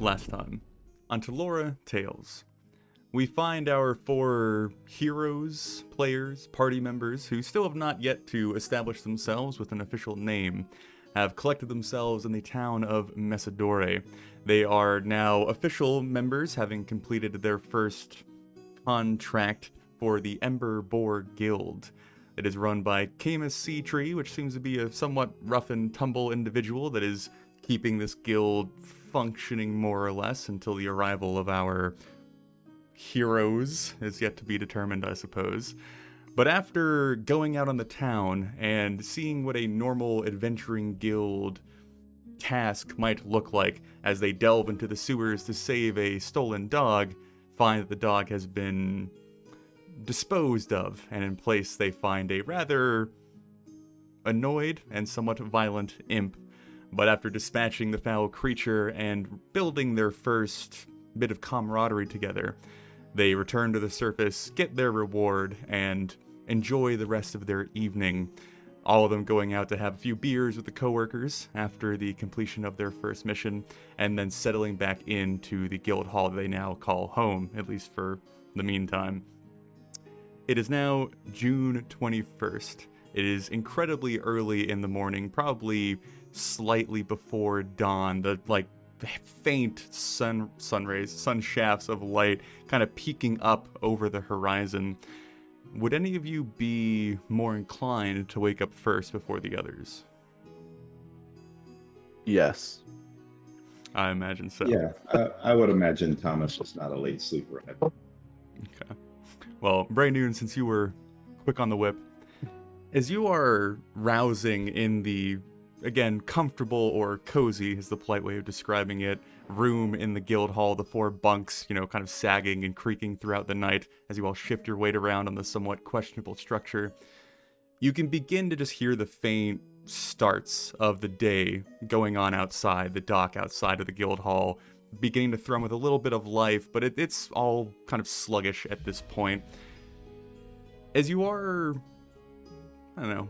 last time, on Talora Tales, we find our 4 heroes, players, party members who still have not yet to establish themselves with an official name, have collected themselves in the town of Messidore. They are now official members, having completed their first contract for the Ember Boar Guild. It is run by Camus Seatree, which seems to be a somewhat rough and tumble individual that is keeping this guild functioning more or less until the arrival of our heroes is yet to be determined, I suppose. But after going out on the town and seeing what a normal adventuring guild task might look like as they delve into the sewers to save a stolen dog, find that the dog has been disposed of, and in place they find a rather annoyed and somewhat violent imp. But after dispatching the foul creature and building their first bit of camaraderie together, they return to the surface, get their reward, and enjoy the rest of their evening. All of them going out to have a few beers with the coworkers after the completion of their first mission, and then settling back into the guild hall they now call home, at least for the meantime. It is now June 21st. It is incredibly early in the morning, probably slightly before dawn. The faint sun rays, sun shafts of light kind of peeking up over the horizon. Would any of you be more inclined to wake up first before the others? Yes. I imagine so. Yeah, I would imagine Thomas was not a late sleeper. Okay. Well, Bray Noon, since you were quick on the whip, as you are rousing in the, again, comfortable or cozy is the polite way of describing it, room in the guild hall, the 4 bunks, kind of sagging and creaking throughout the night as you all shift your weight around on the somewhat questionable structure, you can begin to just hear the faint starts of the day going on outside, the dock outside of the guild hall, beginning to thrum with a little bit of life, but it's all kind of sluggish at this point. As you are, I don't know,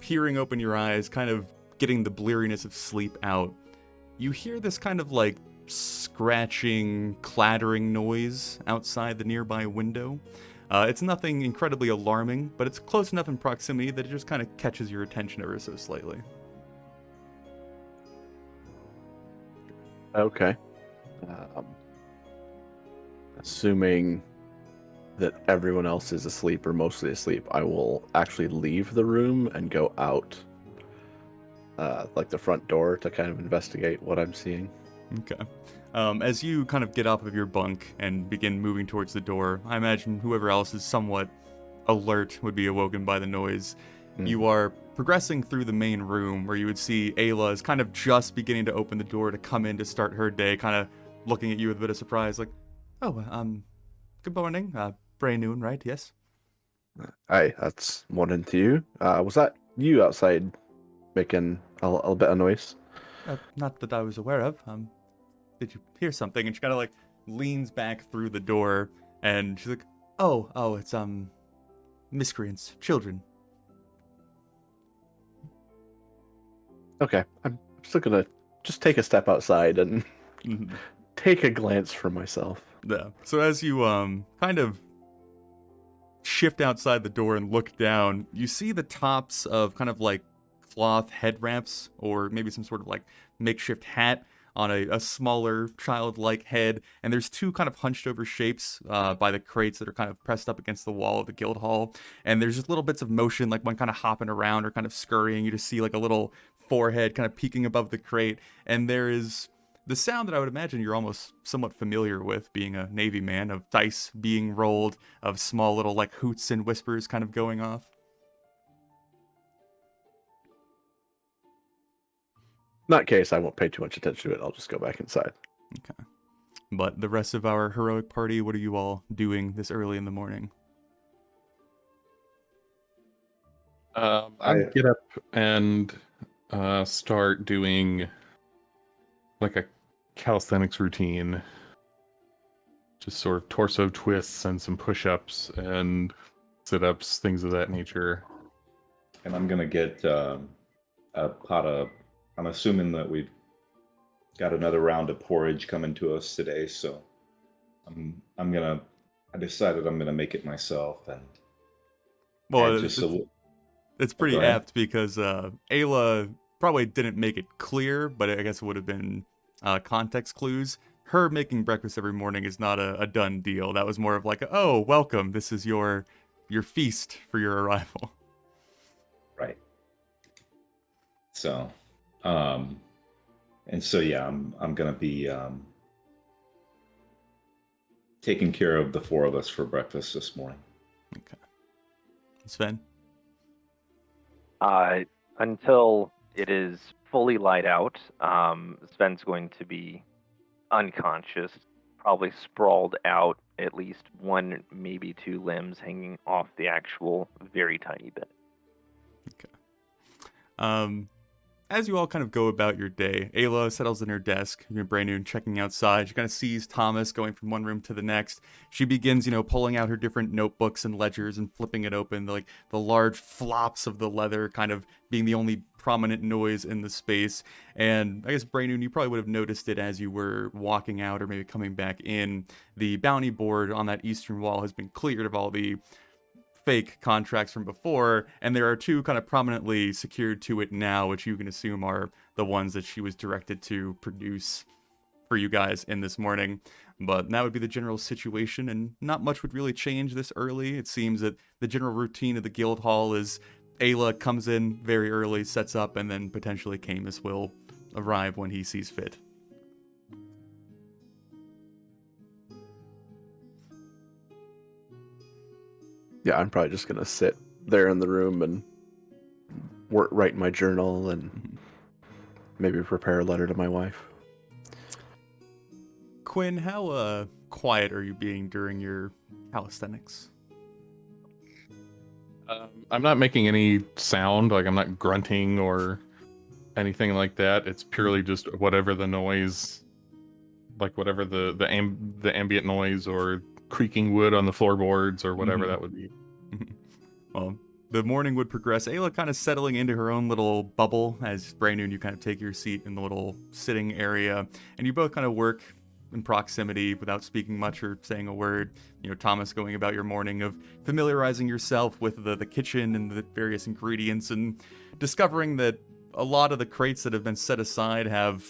peering open your eyes, kind of getting the bleariness of sleep out, you hear this kind of scratching, clattering noise outside the nearby window. It's nothing incredibly alarming, but it's close enough in proximity that it just kind of catches your attention ever so slightly. Okay. Assuming that everyone else is asleep or mostly asleep, I will actually leave the room and go out, the front door to kind of investigate what I'm seeing. Okay. As you kind of get off of your bunk and begin moving towards the door, I imagine whoever else is somewhat alert would be awoken by the noise. You are progressing through the main room where you would see Ayla is kind of just beginning to open the door to come in to start her day, kind of looking at you with a bit of surprise, like, oh, good morning. Bray Noon, right? Yes? Hi, that's morning to you. Was that you outside making a little bit of noise? Not that I was aware of. Did you hear something? And she kind of leans back through the door, and she's like, oh, it's miscreants, children. Okay, I'm still gonna just take a step outside and take a glance for myself. Yeah. So as you kind of shift outside the door and look down, you see the tops of kind of cloth head ramps, or maybe some sort of makeshift hat on a smaller childlike head, and there's 2 kind of hunched over shapes by the crates that are kind of pressed up against the wall of the guild hall, and there's just little bits of motion, like one kind of hopping around or kind of scurrying. You just see a little forehead kind of peeking above the crate, and there is the sound that I would imagine you're almost somewhat familiar with, being a Navy man, of dice being rolled, of small little hoots and whispers kind of going off. In that case, I won't pay too much attention to it. I'll just go back inside. Okay. But the rest of our heroic party, what are you all doing this early in the morning? I get up and start doing a calisthenics routine. Just sort of torso twists and some push-ups and sit-ups, things of that nature. And I'm gonna get a pot of. I'm assuming that we've got another round of porridge coming to us today, so I decided I'm gonna make it myself and add Well, just a little. it's Oh, go pretty ahead. apt because Ayla probably didn't make it clear, but I guess it would have been context clues. Her making breakfast every morning is not a done deal. That was more of like, oh, welcome. This is your feast for your arrival. Right. So, um, and so yeah, I'm gonna be taking care of the four of us for breakfast this morning. Okay. Sven? Until it is fully light out, Sven's going to be unconscious, probably sprawled out, at least one, maybe two limbs hanging off the actual very tiny bit. As you all kind of go about your day, Ayla settles in her desk, brand new and checking outside. She kind of sees Thomas going from one room to the next. She begins, pulling out her different notebooks and ledgers and flipping it open, like the large flops of the leather kind of being the only prominent noise in the space. And I guess, Brainoon, you probably would have noticed it as you were walking out or maybe coming back in. The bounty board on that eastern wall has been cleared of all the fake contracts from before, and there are two kind of prominently secured to it now, which you can assume are the ones that she was directed to produce for you guys in this morning. But that would be the general situation, and not much would really change this early. It seems that the general routine of the guild hall is Ayla comes in very early, sets up, and then potentially Camus will arrive when he sees fit. Yeah, I'm probably just gonna sit there in the room and write my journal and maybe prepare a letter to my wife. Quinn, how quiet are you being during your calisthenics? I'm not making any sound, like I'm not grunting or anything like that. It's purely just whatever the noise, like whatever the ambient noise or creaking wood on the floorboards or whatever that would be. Well, the morning would progress. Ayla kind of settling into her own little bubble as Brainoon, you kind of take your seat in the little sitting area, and you both kind of work in proximity without speaking much or saying a word. Thomas going about your morning of familiarizing yourself with the kitchen and the various ingredients and discovering that a lot of the crates that have been set aside have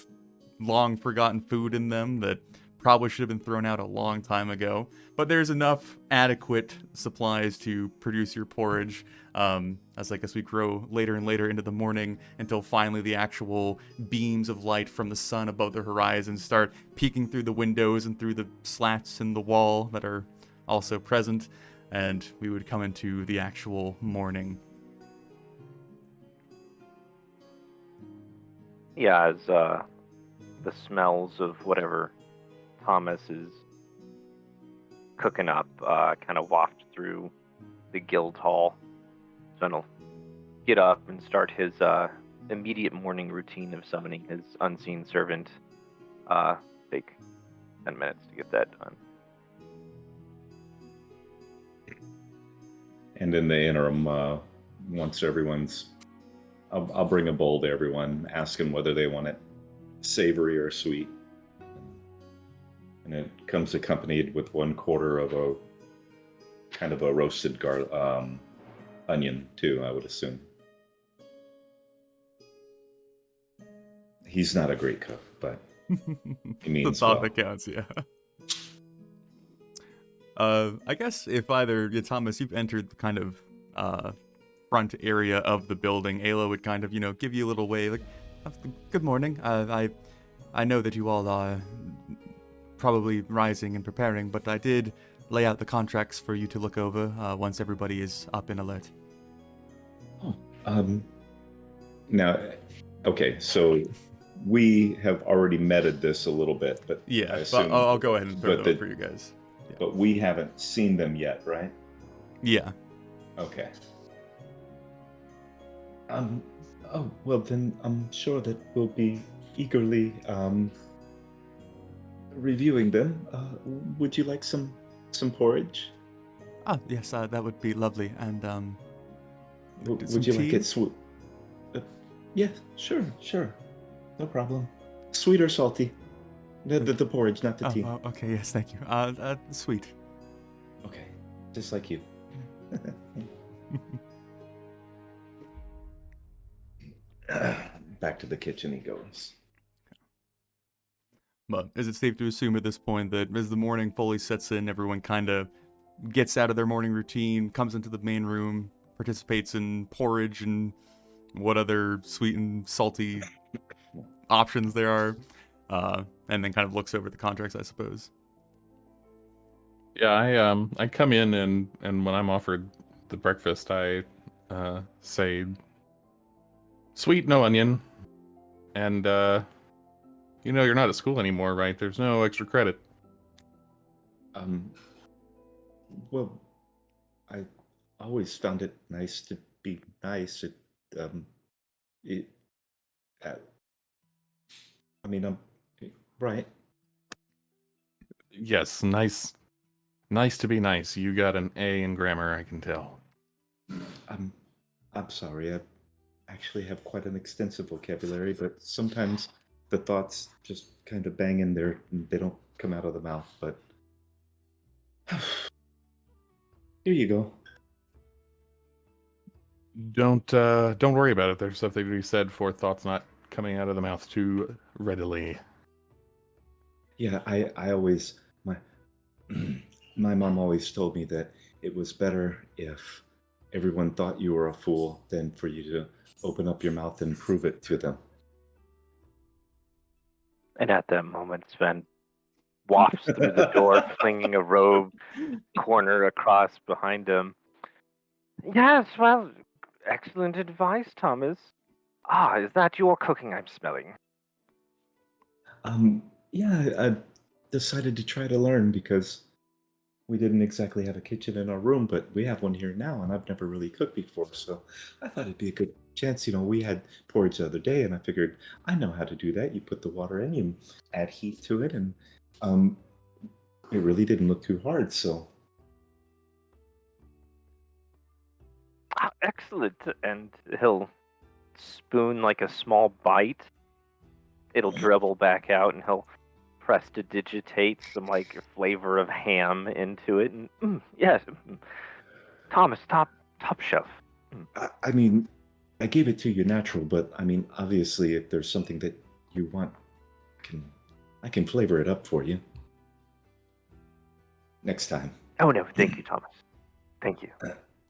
long forgotten food in them that probably should have been thrown out a long time ago. But there's enough adequate supplies to produce your porridge as I guess we grow later and later into the morning until finally the actual beams of light from the sun above the horizon start peeking through the windows and through the slats in the wall that are also present, and we would come into the actual morning. Yeah, as the smells of whatever Thomas is cooking up kind of waft through the guild hall. So he'll get up and start his immediate morning routine of summoning his unseen servant. Take 10 minutes to get that done. And in the interim, once everyone's, I'll bring a bowl to everyone, asking whether they want it savory or sweet. And it comes accompanied with 1/4 of a kind of a roasted onion too, I would assume. He's not a great cook, but he means the thought well. that counts, yeah. I guess if either Thomas, you've entered the kind of front area of the building, Ayla would kind of give you a little wave, like, "Good morning. I know that you all are probably rising and preparing, but I did lay out the contracts for you to look over once everybody is up and alert." Now, okay, so we have already meted this a little bit, but Yeah, I assume, but I'll go ahead and throw but that up for you guys. Yeah. But we haven't seen them yet, right? Yeah. Okay. Oh, well then I'm sure that we'll be eagerly reviewing them. Would you like some porridge? Ah, yes, that would be lovely. And Would some you like tea? it sweet? Yeah, sure. No problem. Sweet or salty? The porridge, not the tea. Oh, okay, yes, thank you. Sweet. Okay, just like you. Back to the kitchen he goes. But is it safe to assume at this point that as the morning fully sets in, everyone kind of gets out of their morning routine, comes into the main room, participates in porridge and what other sweet and salty options there are, and then kind of looks over the contracts, I suppose. Yeah, I come in and when I'm offered the breakfast, I say sweet, no onion, and you're not at school anymore, right? There's no extra credit. Well, I always found it nice to be nice. It, uh, I mean, right. Yes, nice to be nice. You got an A in grammar, I can tell. I'm sorry. I actually have quite an extensive vocabulary, but sometimes the thoughts just kind of bang in there and they don't come out of the mouth. But here you go. Don't worry about it. There's something to be said for thoughts not coming out of the mouth too readily. Yeah, I always my my mom always told me that it was better if everyone thought you were a fool than for you to open up your mouth and prove it to them. And at that moment, Sven wafts through the door, flinging a robe corner across behind him. Yes, well, excellent advice, Thomas. Ah, is that your cooking I'm smelling? Yeah, I decided to try to learn because we didn't exactly have a kitchen in our room, but we have one here now, and I've never really cooked before, so I thought it'd be a good chance. We had porridge the other day, and I figured I know how to do that. You put the water in, you add heat to it, and um, it really didn't look too hard. So Ah, excellent. And he'll spoon like a small bite. It'll dribble back out, and he'll prestidigitate some like flavor of ham into it. And yes, Thomas, top shelf. I mean, I gave it to you natural, but I mean, obviously, if there's something that you want, I can flavor it up for you next time. Oh no, thank you, Thomas. Thank you.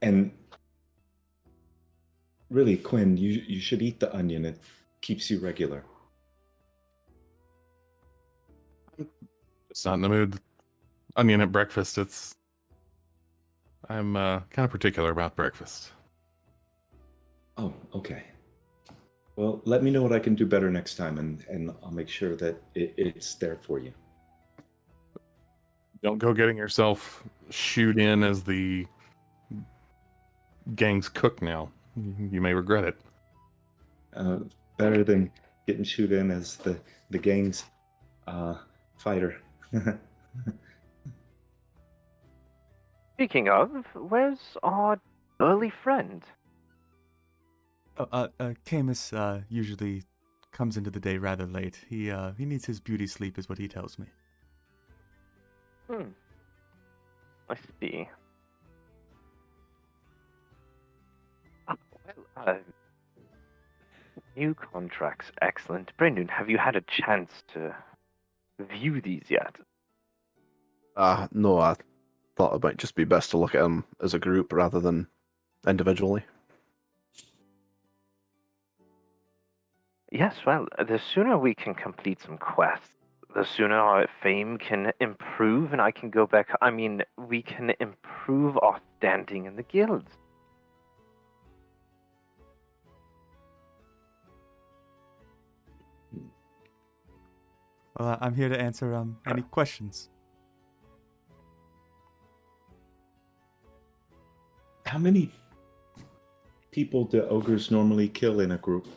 And really, Quinn, you should eat the onion. It keeps you regular. It's not in the mood. Onion at breakfast. I'm kind of particular about breakfast. Oh, okay. Well, let me know what I can do better next time, and I'll make sure that it's there for you. Don't go getting yourself shooed in as the gang's cook now. You may regret it. Better than getting shoot in as the gang's fighter. Speaking of, where's our early friend? Camus usually comes into the day rather late. He needs his beauty sleep, is what he tells me. I see. New contracts, excellent. Brendan, have you had a chance to view these yet? No, I thought it might just be best to look at them as a group rather than individually. Yes, well, the sooner we can complete some quests, the sooner our fame can improve and I can go back. I mean, we can improve our standing in the guilds. Well, I'm here to answer any questions. How many people do ogres normally kill in a group?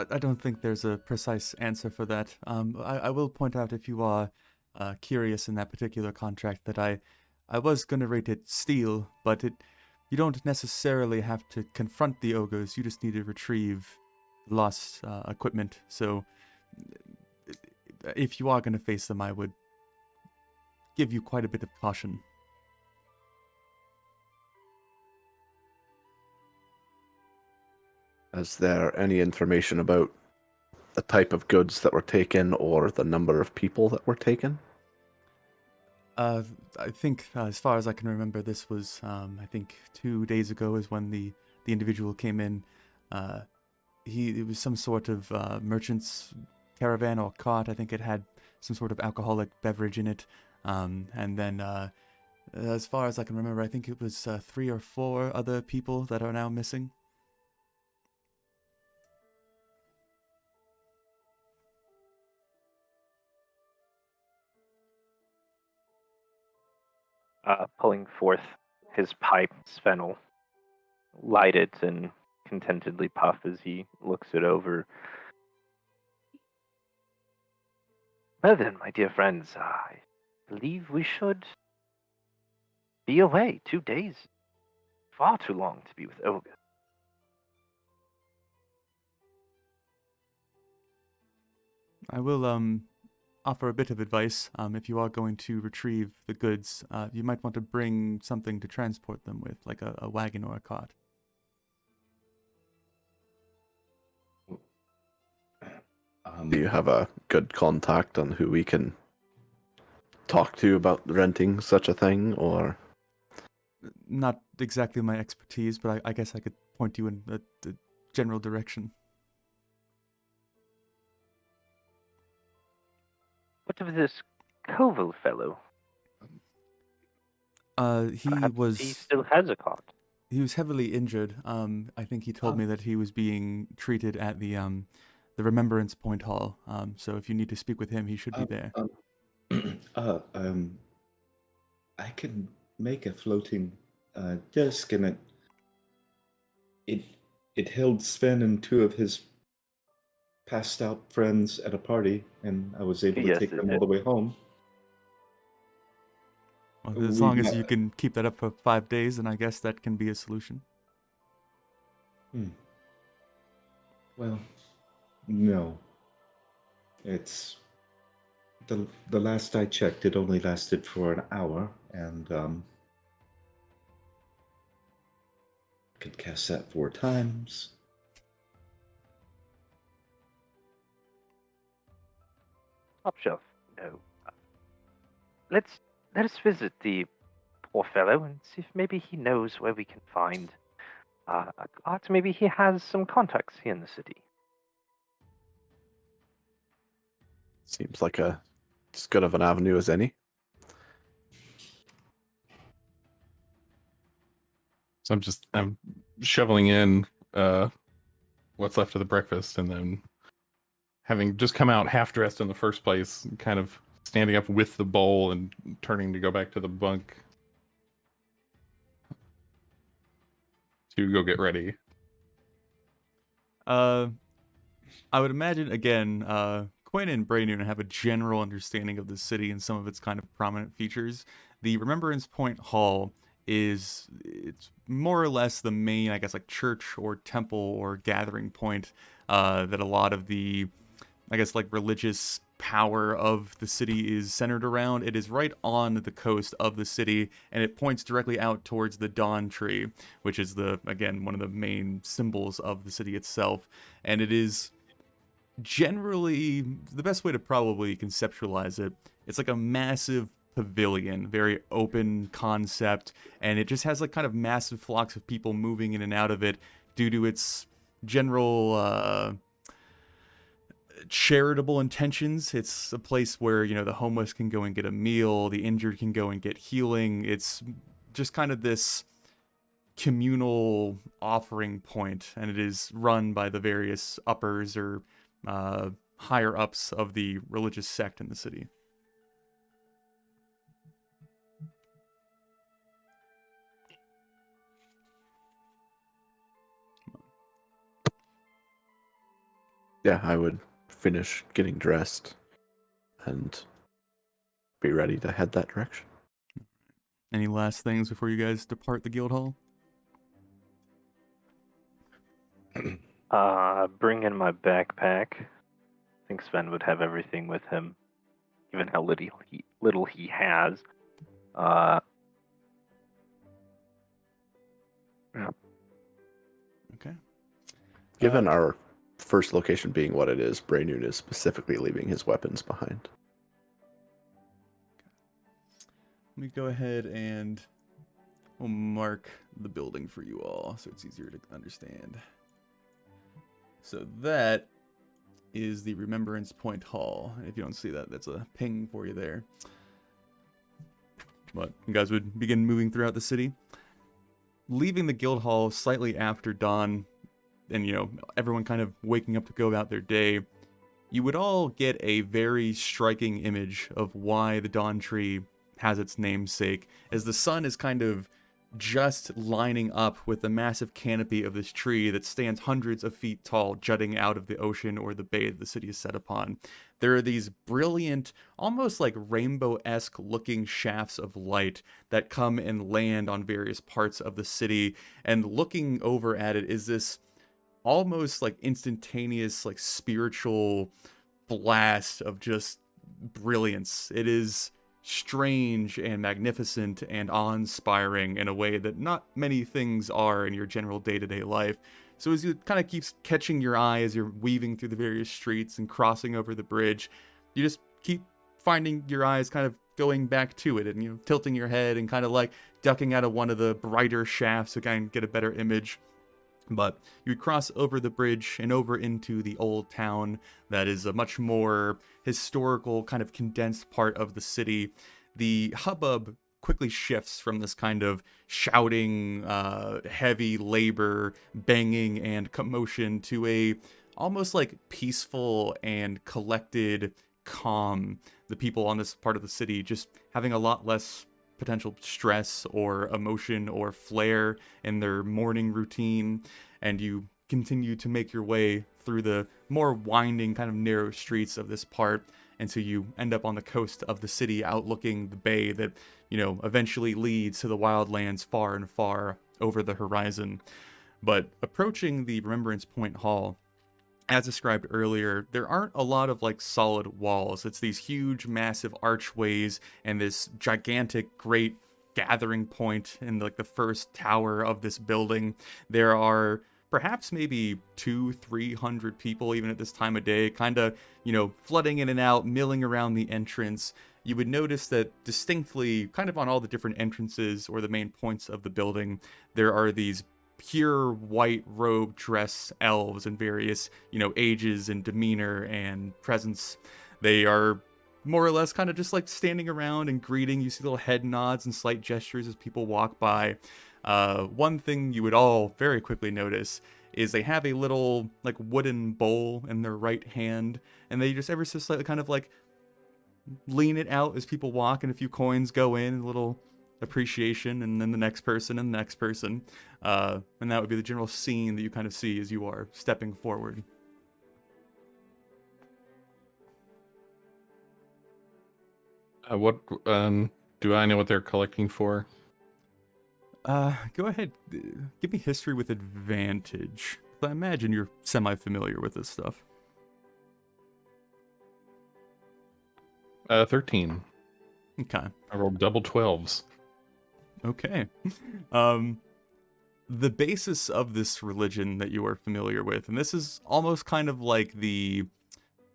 I don't think there's a precise answer for that. I will point out, if you are curious in that particular contract, that I was going to rate it steel, but you don't necessarily have to confront the ogres. You just need to retrieve lost equipment. So if you are going to face them, I would give you quite a bit of caution. Is there any information about the type of goods that were taken or the number of people that were taken? I think, as far as I can remember, this was, I think 2 days ago is when the individual came in. It was some sort of merchant's caravan or cart. I think it had some sort of alcoholic beverage in it. And then, as far as I can remember, I think it was 3 or 4 other people that are now missing. Pulling forth his pipe, Sven will light it and contentedly puff as he looks it over. Well then, my dear friends, I believe we should be away. 2 days. Far too long to be with Ogre. I will offer a bit of advice. If you are going to retrieve the goods, you might want to bring something to transport them with, like a wagon or a cart. Do you have a good contact on who we can talk to about renting such a thing, or? Not exactly my expertise, but I guess I could point you in a general direction. What of this Koval fellow? He Perhaps was he still has a cart. he was heavily injured. I think he told me that he was being treated at the Remembrance Point Hall. So if you need to speak with him, he should be there. I can make a floating disc, and it held Sven and 2 of his passed out friends at a party, and I was able to Yes, take it them did. all the way home. Well, as we long as met- you can keep that up for 5 days, then I guess that can be a solution. Well, no. It's the last I checked, it only lasted for an hour, and could cast that 4 times. Top shelf. No. Let us visit the poor fellow and see if maybe he knows where we can find a cart. Maybe he has some contacts here in the city. Seems like as good of an avenue as any. So I'm shoveling in what's left of the breakfast, and then having just come out half dressed in the first place, kind of standing up with the bowl and turning to go back to the bunk to go get ready. I would imagine, again, Quinn and Brainerd have a general understanding of the city and some of its kind of prominent features. The Remembrance Point Hall it's more or less the main, I guess, like church or temple or gathering point that a lot of the, I guess, like religious power of the city is centered around. It is right on the coast of the city, and it points directly out towards the Dawn Tree, which is again, one of the main symbols of the city itself. And it is generally the best way to probably conceptualize it. It's like a massive pavilion, very open concept, and it just has like kind of massive flocks of people moving in and out of it due to its general charitable intentions. It's a place where, the homeless can go and get a meal, the injured can go and get healing. It's just kind of this communal offering point, and it is run by the various uppers or higher ups of the religious sect in the city. Yeah, I would finish getting dressed and be ready to head that direction. Any last things before you guys depart the guild hall? Bring in my backpack. I think Sven would have everything with him, given how little he has. Okay. Given our first location being what it is, Brainoon is specifically leaving his weapons behind. Let me go ahead and we'll mark the building for you all so it's easier to understand. So that is the Remembrance Point Hall. If you don't see that, that's a ping for you there. But you guys would begin moving throughout the city, leaving the guild hall slightly after dawn, and everyone kind of waking up to go about their day. You would all get a very striking image of why the Dawn Tree has its namesake, as the sun is kind of just lining up with the massive canopy of this tree that stands hundreds of feet tall, jutting out of the ocean or the bay that the city is set upon. There are these brilliant, almost like rainbow-esque looking shafts of light that come and land on various parts of the city, and looking over at it is this almost like instantaneous, like spiritual blast of just brilliance. It is strange and magnificent and awe-inspiring in a way that not many things are in your general day-to-day life. So as you kind of keeps catching your eye as you're weaving through the various streets and crossing over the bridge, you just keep finding your eyes kind of going back to it and tilting your head and kind of like ducking out of one of the brighter shafts to kind of get a better image. But you'd cross over the bridge and over into the old town that is a much more historical, kind of condensed part of the city. The hubbub quickly shifts from this kind of shouting, heavy labor, banging, and commotion to a almost like peaceful and collected calm. The people on this part of the city just having a lot less potential stress or emotion or flair in their morning routine, and you continue to make your way through the more winding, kind of narrow streets of this part until you end up on the coast of the city, outlooking the bay that eventually leads to the wildlands far and far over the horizon. But approaching the Remembrance Point Hall, as described earlier, there aren't a lot of like solid walls. It's these huge, massive archways and this gigantic, great gathering point in like the first tower of this building. There are perhaps maybe 200-300 people even at this time of day, kind of flooding in and out, milling around the entrance. You would notice that distinctly, kind of on all the different entrances or the main points of the building, there are these pure white robe dress elves in various ages and demeanor and presence. They are more or less kind of just like standing around and greeting. You see little head nods and slight gestures as people walk by. One thing you would all very quickly notice is they have a little like wooden bowl in their right hand, and they just ever so slightly kind of like lean it out as people walk, and a few coins go in, a little appreciation, and then the next person and the next person. And that would be the general scene that you kind of see as you are stepping forward. What do I know what they're collecting for? Go ahead, give me history with advantage. I imagine you're semi-familiar with this stuff. 13. Okay. I rolled double 12s. Okay. The basis of this religion that you are familiar with, and this is almost kind of like the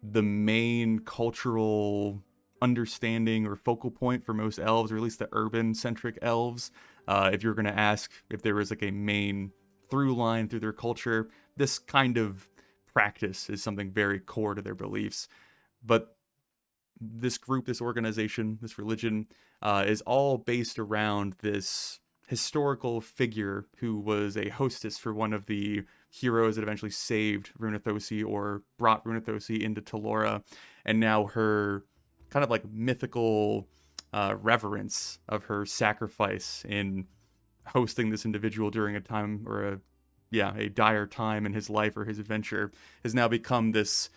main cultural understanding or focal point for most elves, or at least the urban-centric elves. If you're going to ask if there is like a main through line through their culture, this kind of practice is something very core to their beliefs. But this group, this organization, this religion is all based around this historical figure who was a hostess for one of the heroes that eventually saved Runathosi or brought Runathosi into Talora, and now her kind of like mythical reverence of her sacrifice in hosting this individual during a time or a dire time in his life or his adventure has now become this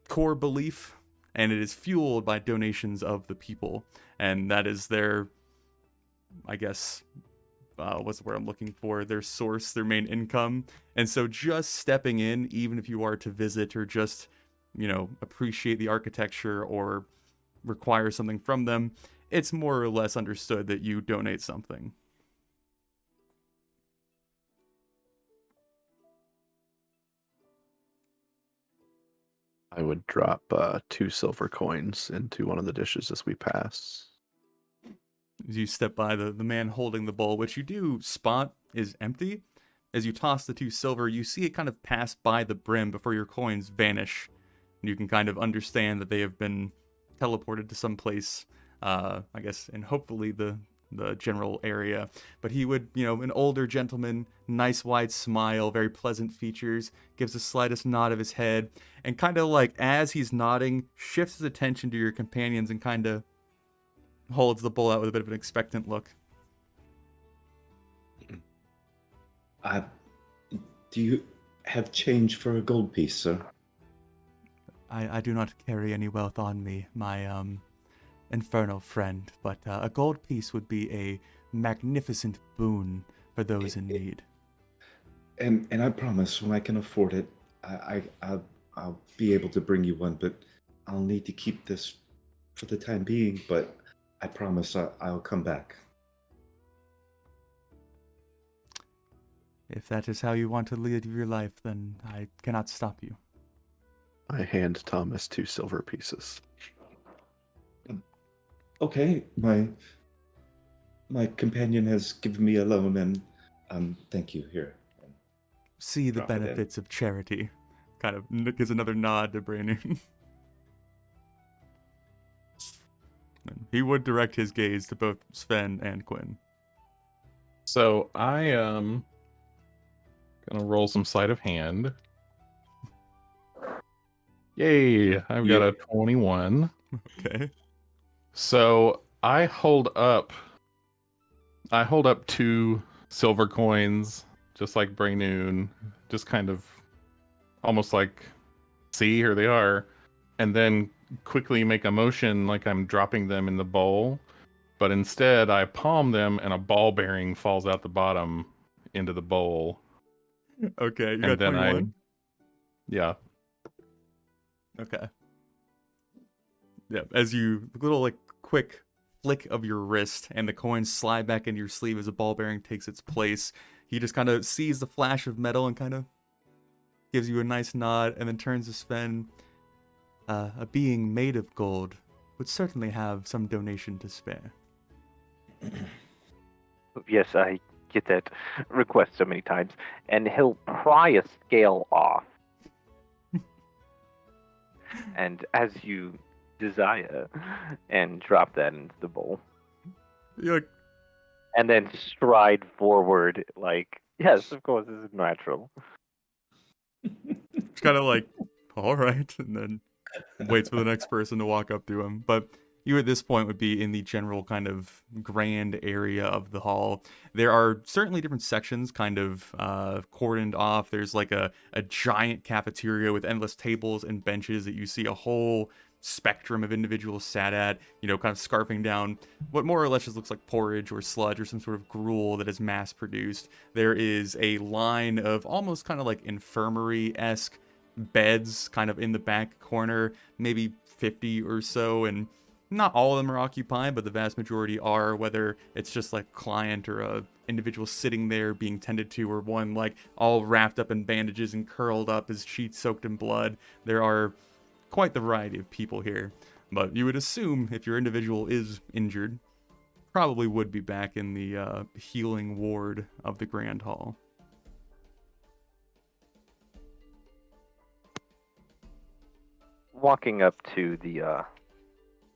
core belief, and it is fueled by donations of the people, and that is their, I guess, what's the word I'm looking for, their source, their main income. And so just stepping in, even if you are to visit or just appreciate the architecture or require something from them. It's more or less understood that you donate something. I would drop 2 silver coins into one of the dishes as we pass. As you step by the man holding the bowl, which you do spot is empty. As you toss the 2 silver, you see it kind of pass by the brim before your coins vanish. And you can kind of understand that they have been teleported to some place, I guess, and hopefully the general area. But he would, an older gentleman, nice wide smile, very pleasant features, gives the slightest nod of his head, and kind of like as he's nodding, shifts his attention to your companions and kind of holds the bowl out with a bit of an expectant look. Do you have change for a gold piece, sir? I do not carry any wealth on me, my infernal friend, but a gold piece would be a magnificent boon for those in need. And I promise when I can afford it, I'll be able to bring you one, but I'll need to keep this for the time being, but I promise I'll come back. If that is how you want to lead your life, then I cannot stop you. I hand Thomas 2 silver pieces. Okay, my companion has given me a loan, and thank you. Here. See the Drop it in. benefits of charity. Kind of gives another nod to Braynoon. He would direct his gaze to both Sven and Quinn. So I gonna roll some sleight of hand. Yay! I've got a 21. Okay. So I hold up 2 silver coins, just like Braynoon, just kind of almost like, see, here they are, and then quickly make a motion like I'm dropping them in the bowl, but instead I palm them and a ball bearing falls out the bottom into the bowl. Okay, you And got then 21? Yeah. Okay. Yeah, as you, little like quick flick of your wrist and the coins slide back into your sleeve as a ball bearing takes its place. He just kind of sees the flash of metal and kind of gives you a nice nod and then turns to Sven. A being made of gold would certainly have some donation to spare. Yes, I get that request so many times. And he'll pry a scale off. And as you desire, and drop that into the bowl. You're like, And then stride forward like, yes, of course, this is natural. it's kind of like, all right, and then waits for the next person to walk up to him. But you at this point would be in the general kind of grand area of the hall. There are certainly different sections kind of cordoned off. There's like a giant cafeteria with endless tables and benches that you see a whole spectrum of individuals sat at, kind of scarfing down what more or less just looks like porridge or sludge or some sort of gruel that is mass produced. There is a line of almost kind of like infirmary-esque beds kind of in the back corner, maybe 50 or so, and not all of them are occupied, but the vast majority are, whether it's just like client or a individual sitting there being tended to, or one like all wrapped up in bandages and curled up, his sheets soaked in blood. There are quite the variety of people here, but you would assume if your individual is injured, probably would be back in the healing ward of the Grand Hall. Walking up to the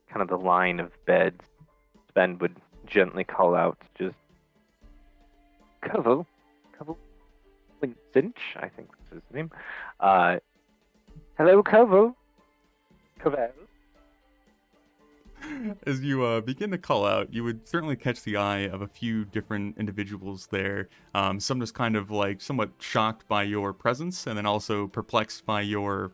kind of the line of beds, Sven would gently call out, just Kovo Cinch, I think that's his name. Hello, Kovo. As you begin to call out, you would certainly catch the eye of a few different individuals there. Some just kind of like somewhat shocked by your presence, and then also perplexed by your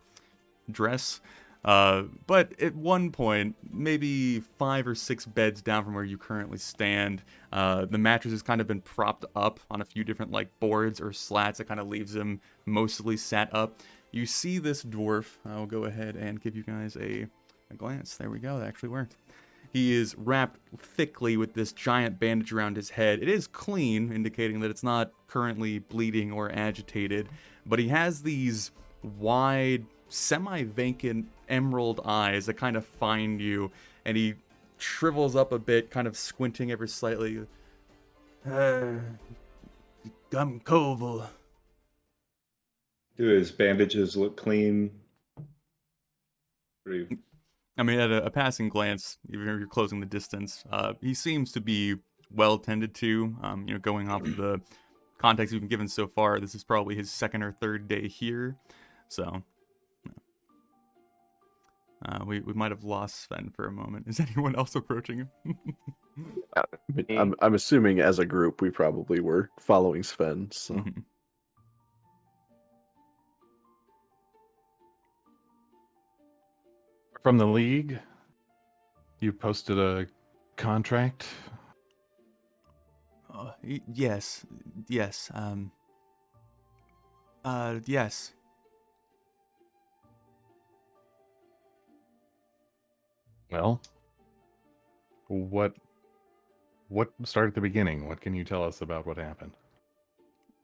dress. But at one point, maybe 5 or 6 beds down from where you currently stand, the mattress has kind of been propped up on a few different like boards or slats that kind of leaves them mostly sat up. You see this dwarf. I'll go ahead and give you guys a glance. There we go. That actually worked. He is wrapped thickly with this giant bandage around his head. It is clean, indicating that it's not currently bleeding or agitated, but he has these wide, semi-vacant emerald eyes that kind of find you, and he shrivels up a bit, kind of squinting ever slightly. Gum Koval. Do his bandages look clean? Pretty. I mean, at a passing glance, even if you're closing the distance, he seems to be well tended to. Going off of the context we've been given so far, this is probably his second or third day here. So, we might have lost Sven for a moment. Is anyone else approaching him? I'm assuming as a group we probably were following Sven. So. Mhm. From the League, you posted a contract. Yes. Yes. Yes. Well, what started at the beginning? What can you tell us about what happened?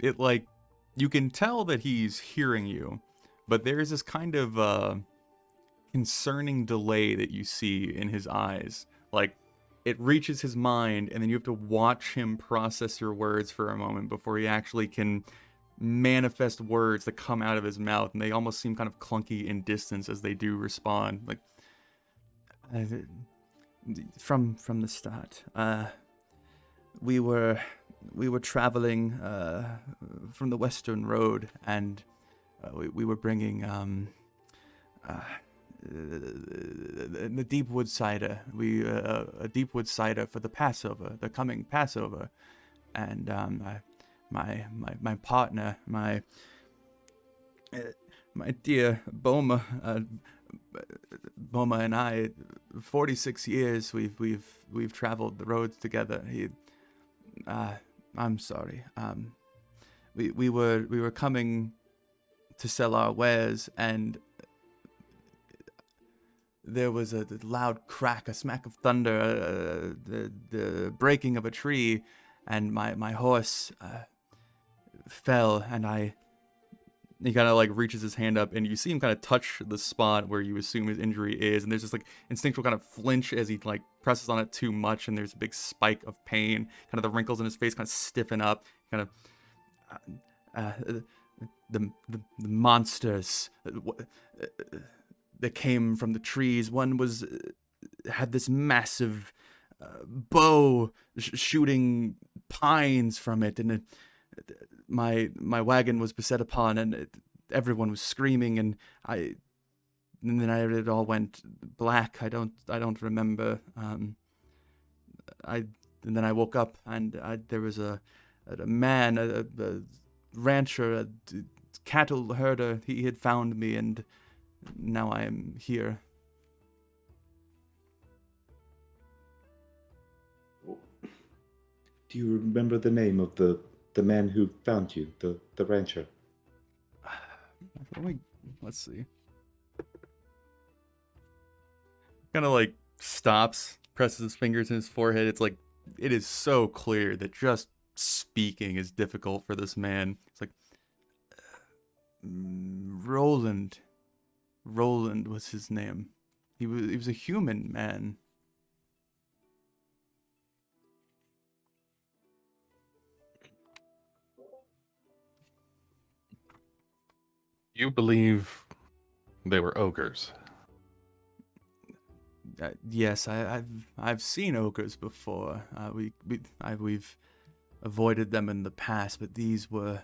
You can tell that he's hearing you, but there's this kind of concerning delay that you see in his eyes. Like, it reaches his mind, and then you have to watch him process your words for a moment before he actually can manifest words that come out of his mouth, and they almost seem kind of clunky in distance as they do respond. Like, from the start, we were traveling from the Western Road, and we were bringing the Deepwood cider. A Deepwood cider for the Passover, the coming Passover, and my partner, my dear Boma, Boma and I, 46 years we've traveled the roads together. I'm sorry. We were coming to sell our wares, and there was a loud crack, a smack of thunder, the breaking of a tree, and my horse fell, and he kind of like reaches his hand up, and you see him kind of touch the spot where you assume his injury is, and there's this like instinctual kind of flinch as he like presses on it too much, and there's a big spike of pain. Kind of the wrinkles in his face kind of stiffen up. Kind of the monsters that came from the trees. One had this massive bow shooting pines from it, and my wagon was beset upon, and everyone was screaming, and then it all went black. I don't remember. And then I woke up, and there was a man, a rancher, a cattle herder. He had found me, and now I am here. Do you remember the name of the man who found you, the rancher? Let's see. Kind of like stops, presses his fingers in his forehead. It's like, it is so clear that just speaking is difficult for this man. It's like, Roland was his name. He was a human man. You believe they were ogres? Yes, I've seen ogres before. We've avoided them in the past, but these were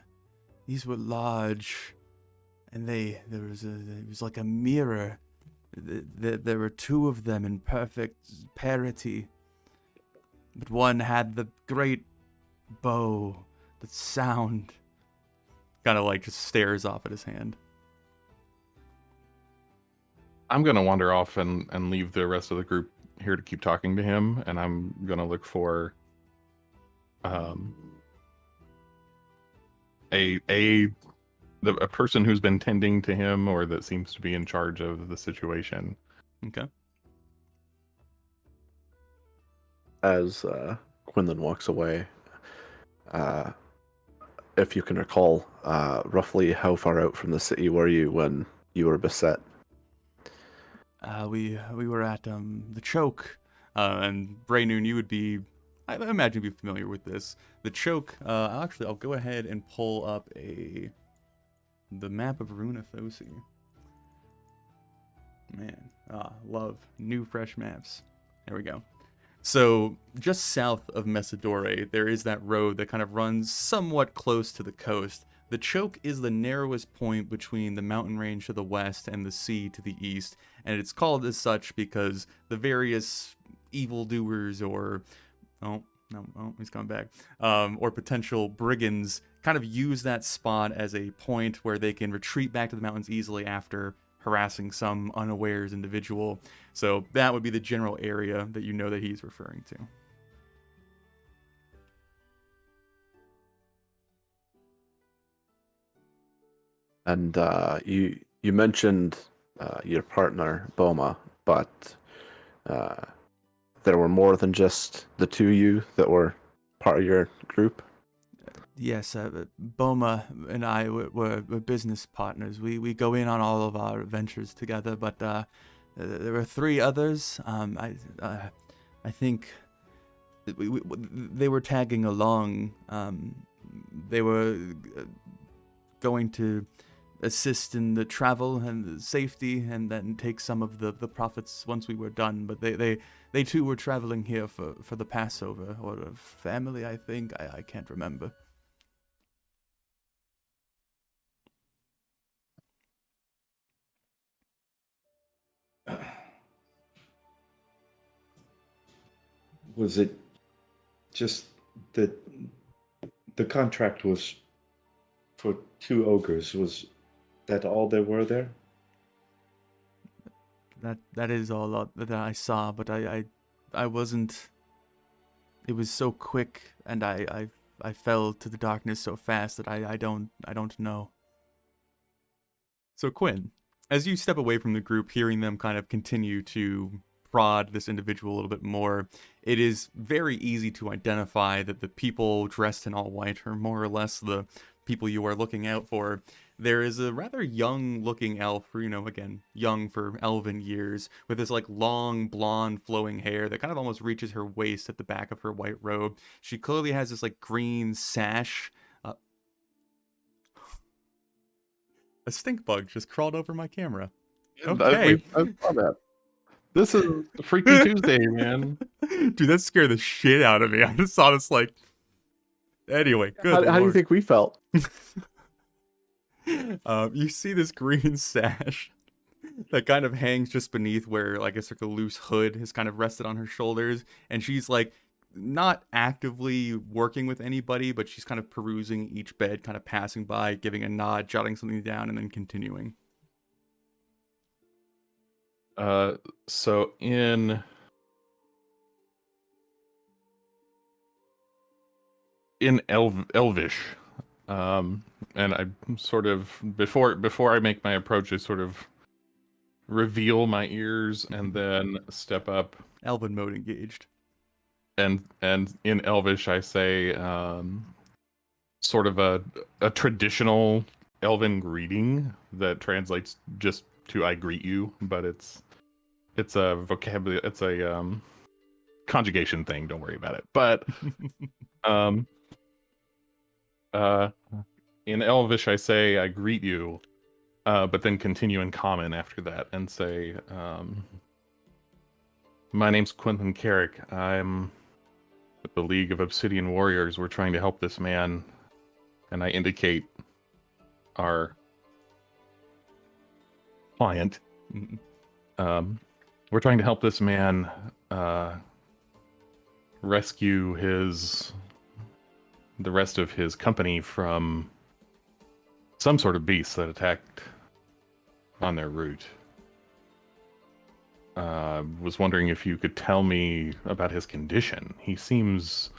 large, and it was like a mirror. There were two of them in perfect parity, but one had the great bow, the sound. Kind of like just stares off at his hand. I'm going to wander off and leave the rest of the group here to keep talking to him, and I'm going to look for a a person who's been tending to him or that seems to be in charge of the situation. Okay. As Quinlan walks away, if you can recall, roughly how far out from the city were you when you were beset? We were at the choke, and Braynoon, you would be, I imagine, be familiar with this. The choke. I'll go ahead and pull up the map of Runa Thosi. Man, love new fresh maps. There we go. So just south of Messidore, there is that road that kind of runs somewhat close to the coast. The choke is the narrowest point between the mountain range to the west and the sea to the east, and it's called as such because the various evildoers or he's coming back, or potential brigands kind of use that spot as a point where they can retreat back to the mountains easily after harassing some unawares individual. So that would be the general area that you know that he's referring to. And you mentioned your partner Boma, but there were more than just the two of you that were part of your group. Yes, Boma and I were business partners. We go in on all of our adventures together, but there were three others. I think they were tagging along. They were going to assist in the travel and the safety, and then take some of the profits once we were done. But they too were traveling here for the Passover, or a family, I think. I can't remember. Was it just that the contract was for 2 ogres? Was that all there were there? That is all that I saw, but I wasn't. It was so quick, and I fell to the darkness so fast that I don't know. So Quinn, as you step away from the group, hearing them kind of continue to prod this individual a little bit more, it is very easy to identify that the people dressed in all white are more or less the people you are looking out for. There is a rather young-looking elf, again, young for elven years, with this like long blonde flowing hair that kind of almost reaches her waist at the back of her white robe. She clearly has this like green sash. A stink bug just crawled over my camera. Okay. I saw that. This is Freaky Tuesday, man. Dude, that scared the shit out of me. I just saw this like. Anyway, good. How do you think we felt? You see this green sash that kind of hangs just beneath where, I guess, like a loose hood has kind of rested on her shoulders, and she's like not actively working with anybody, but she's kind of perusing each bed, kind of passing by, giving a nod, jotting something down, and then continuing. So in Elvish, and I sort of before I make my approach, I sort of reveal my ears and then step up. Elven mode engaged. And in Elvish, I say sort of a traditional Elven greeting that translates just to "I greet you," but it's a vocabulary, it's a conjugation thing. Don't worry about it. But in Elvish, I say "I greet you," but then continue in Common after that and say, "My name's Quentin Carrick. I'm with the League of Obsidian Warriors. We're trying to help this man," and I indicate our client. We're trying to help this man rescue the rest of his company from some sort of beast that attacked on their route. Was wondering if you could tell me about his condition. He seems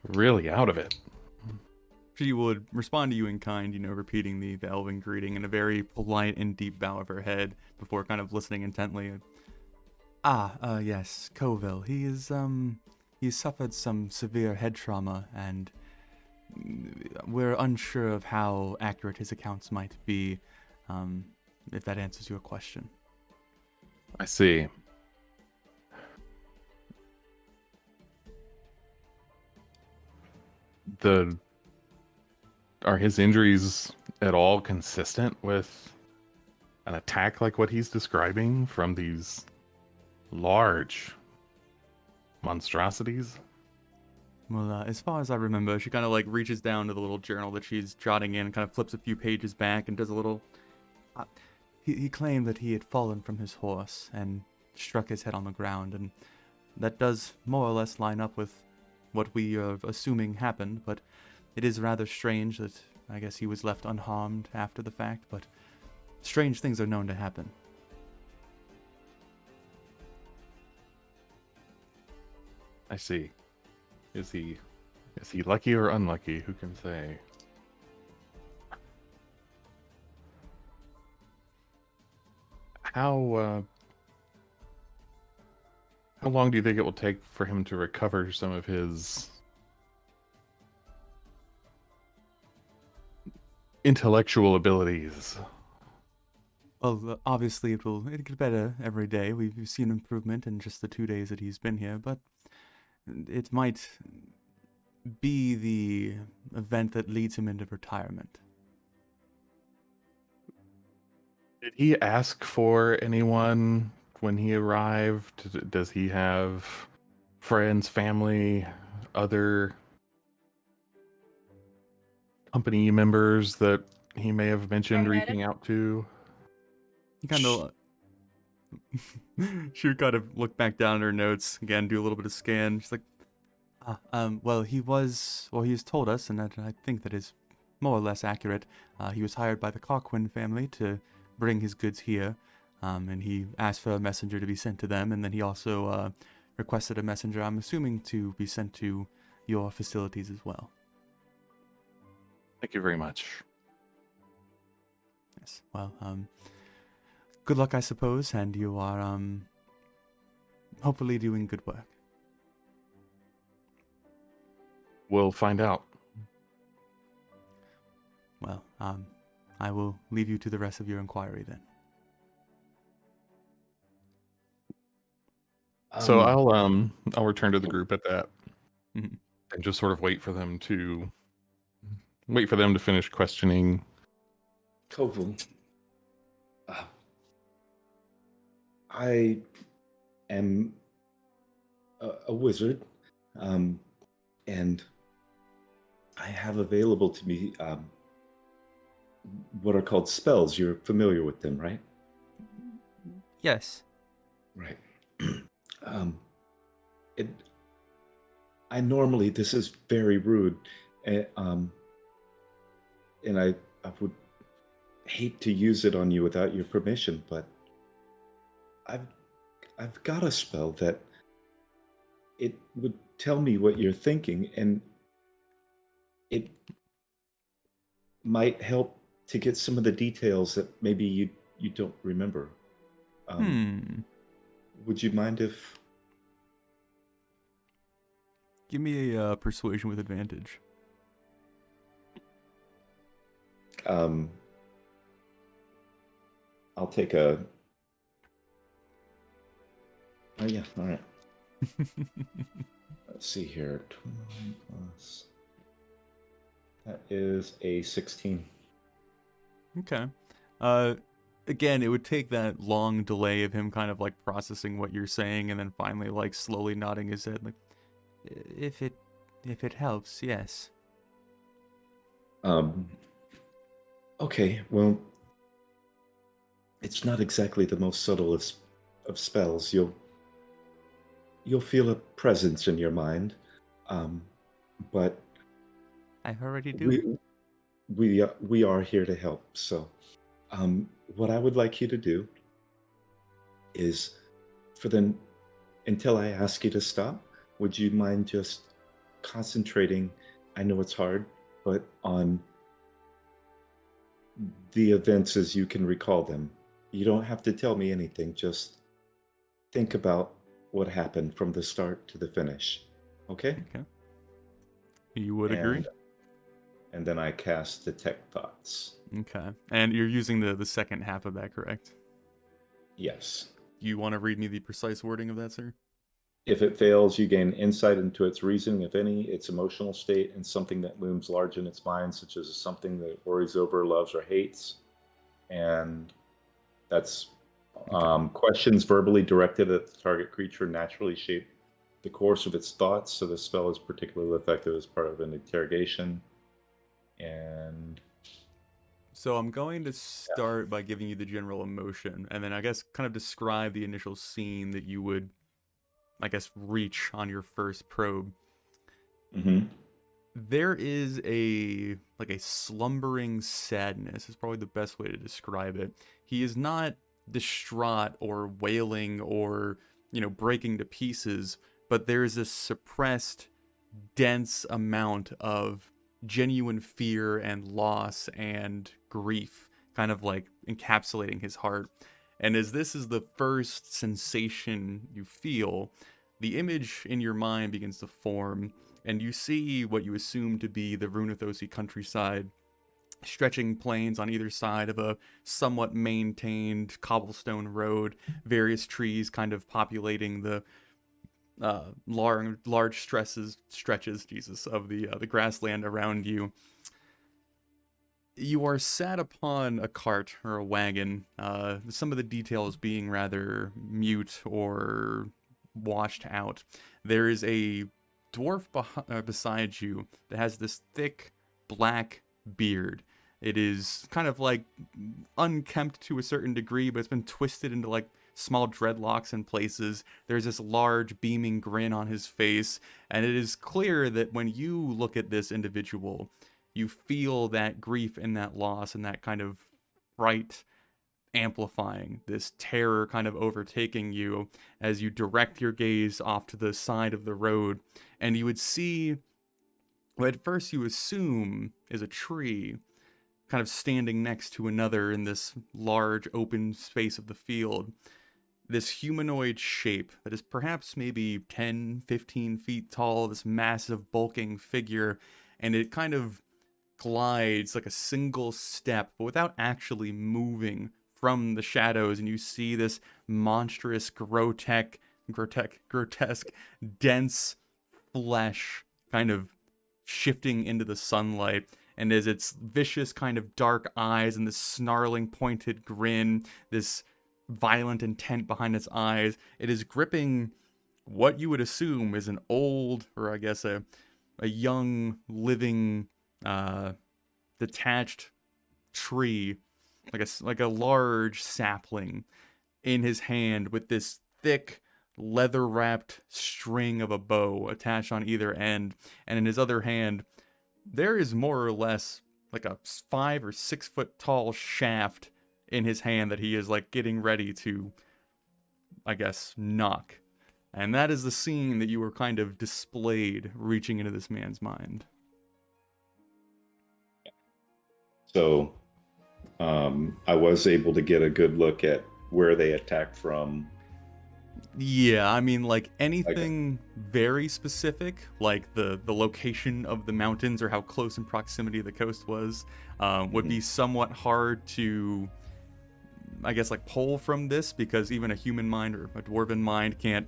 really out of it. She would respond to you in kind, repeating the elven greeting and a very polite and deep bow of her head before kind of listening intently. Yes, Coville. He's suffered some severe head trauma, and we're unsure of how accurate his accounts might be, if that answers your question. I see. Are his injuries at all consistent with an attack like what he's describing from these large monstrosities? Well, as far as I remember, she kind of like reaches down to the little journal that she's jotting in, kind of flips a few pages back, and does a little. He claimed that he had fallen from his horse and struck his head on the ground, and that does more or less line up with what we are assuming happened, but it is rather strange that I guess he was left unharmed after the fact, but strange things are known to happen. I see. Is he lucky or unlucky? Who can say? How long do you think it will take for him to recover some of his intellectual abilities? Well, obviously it'll get better every day. We've seen improvement in just the 2 days that he's been here, but it might be the event that leads him into retirement. Did he ask for anyone when he arrived? Does he have friends, family, other company members that he may have mentioned reaching out to? He kind of she would kind of look back down at her notes again, do a little bit of scan. She's like, well, he has told us, and I think that is more or less accurate. He was hired by the Coquin family to bring his goods here, and he asked for a messenger to be sent to them, and then he also requested a messenger, I'm assuming, to be sent to your facilities as well. Thank you very much. Yes. Well, good luck, I suppose, and you are hopefully doing good work. We'll find out. Well, I will leave you to the rest of your inquiry then. So I'll return to the group at that, Mhm. and just sort of wait for them to finish questioning. Koval, I am a wizard, and I have available to me what are called spells. You're familiar with them, right? Yes. Right. it. I normally, this is very rude, and I would hate to use it on you without your permission, but I've got a spell that it would tell me what you're thinking, and it might help to get some of the details that maybe you don't remember. Would you mind if... Give me a persuasion with advantage. I'll take a... Oh yeah, all right. Let's see here. 20 plus... That is a 16. Okay. Again, it would take that long delay of him kind of like processing what you're saying and then finally like slowly nodding his head like, if it helps, yes. Okay, well, it's not exactly the most subtle of spells. You'll feel a presence in your mind, but I already do. we are here to help. So, what I would like you to do is, until I ask you to stop, would you mind just concentrating? I know it's hard, but on the events as you can recall them. You don't have to tell me anything, just think about what happened from the start to the finish. Okay? Okay. You would agree? And then I cast Detect Thoughts. Okay. And you're using the second half of that, correct? Yes. You want to read me the precise wording of that, sir? If it fails, you gain insight into its reasoning, if any, its emotional state, and something that looms large in its mind, such as something that it worries over, loves, or hates. And that's questions verbally directed at the target creature naturally shape the course of its thoughts, so the spell is particularly effective as part of an interrogation. And So I'm going to start by giving you the general emotion, and then I guess kind of describe the initial scene that you would, I guess, reach on your first probe. There is a slumbering sadness is probably the best way to describe it. He is not distraught or wailing or, breaking to pieces, but there's a suppressed, dense amount of genuine fear and loss and grief kind of like encapsulating his heart. And as this is the first sensation you feel, the image in your mind begins to form, and you see what you assume to be the Runathosi countryside, stretching plains on either side of a somewhat maintained cobblestone road, various trees kind of populating the large stretches, Jesus, of the grassland around you. You are sat upon a cart or a wagon, some of the details being rather mute or washed out. There is a dwarf beside you that has this thick black beard. It is kind of like unkempt to a certain degree, but it's been twisted into like small dreadlocks in places. There's this large beaming grin on his face, and it is clear that when you look at this individual, you feel that grief and that loss and that kind of fright amplifying, this terror kind of overtaking you as you direct your gaze off to the side of the road, and you would see what at first you assume is a tree kind of standing next to another in this large open space of the field. This humanoid shape that is perhaps maybe 10, 15 feet tall, this massive bulking figure, and it kind of glides like a single step, but without actually moving from the shadows, and you see this monstrous, grotesque, dense flesh kind of shifting into the sunlight. And as its vicious kind of dark eyes and this snarling pointed grin, this violent intent behind its eyes, it is gripping what you would assume is an old, or I guess a young, living, detached tree, like a large sapling in his hand, with this thick leather wrapped string of a bow attached on either end, and in his other hand there is more or less like a 5 or 6 foot tall shaft in his hand that he is like getting ready to, I guess, knock. And that is the scene that you were kind of displayed reaching into this man's mind. So I was able to get a good look at where they attacked from. Yeah, I mean, like anything very specific, like the location of the mountains or how close in proximity the coast was, would be somewhat hard to, I guess, like pull from this, because even a human mind or a dwarven mind can't,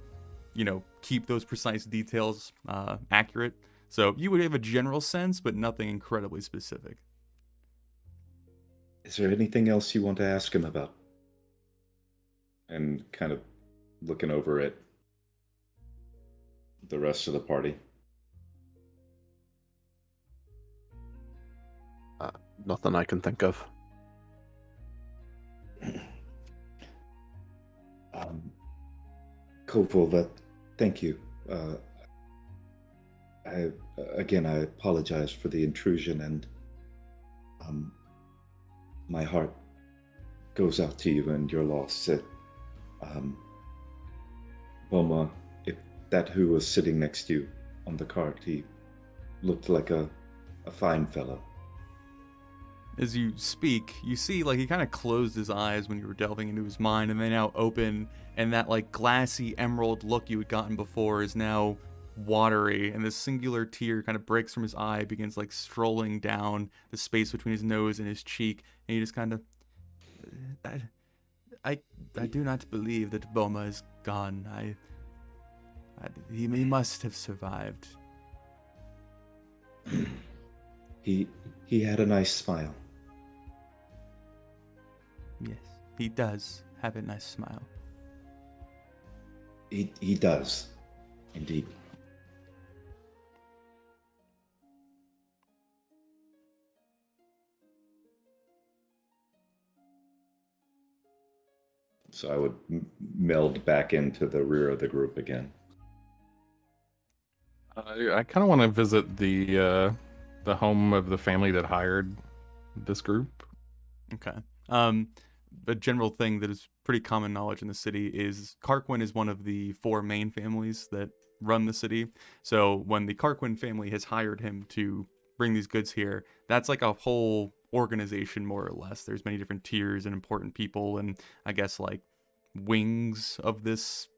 keep those precise details accurate. So you would have a general sense, but nothing incredibly specific. Is there anything else you want to ask him about? And kind of looking over at the rest of the party. Nothing I can think of. Koval, thank you. I apologize for the intrusion, and my heart goes out to you and your loss. Boma, if that who was sitting next to you on the cart, he looked like a A fine fellow. As you speak, you see like he kind of closed his eyes when you were delving into his mind, and they now open, and that like glassy emerald look you had gotten before is now watery, and this singular tear kind of breaks from his eye, begins like strolling down the space between his nose and his cheek, and he just kind of, I do not believe that Boma is gone. He must have survived. He had a nice smile. Yes, he does have a nice smile. He does, indeed. So I would meld back into the rear of the group again. I kind of want to visit the home of the family that hired this group. Okay. A general thing that is pretty common knowledge in the city is Karquin is one of the 4 main families that run the city. So when the Karquin family has hired him to bring these goods here, that's like a whole organization more or less. There's many different tiers and important people and I guess like wings of this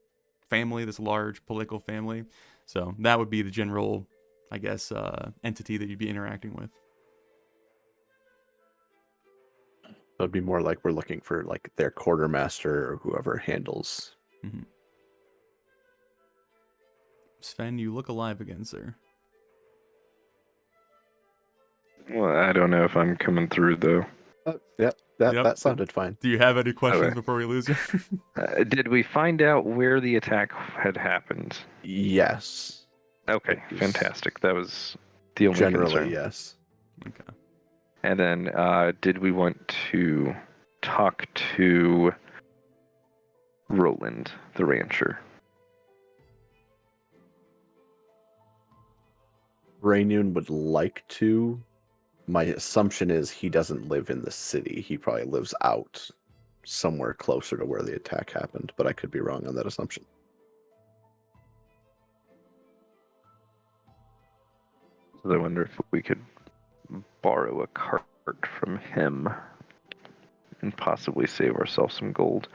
family, this large political family. So that would be the general, I guess, entity that you'd be interacting with. It'd be more like we're looking for like their quartermaster or whoever handles. Mm-hmm. Sven, you look alive again, sir. Well, I don't know if I'm coming through though. That sounded fine. Do you have any questions Okay. before we lose you? Did we find out where the attack had happened? Yes. Okay, Yes. fantastic. That was the only Generally, concern. yes. Okay. And then, did we want to talk to Roland, the rancher? Raynun would like to. My assumption is he doesn't live in the city. He probably lives out somewhere closer to where the attack happened, but I could be wrong on that assumption. So I wonder if we could borrow a cart from him and possibly save ourselves some gold.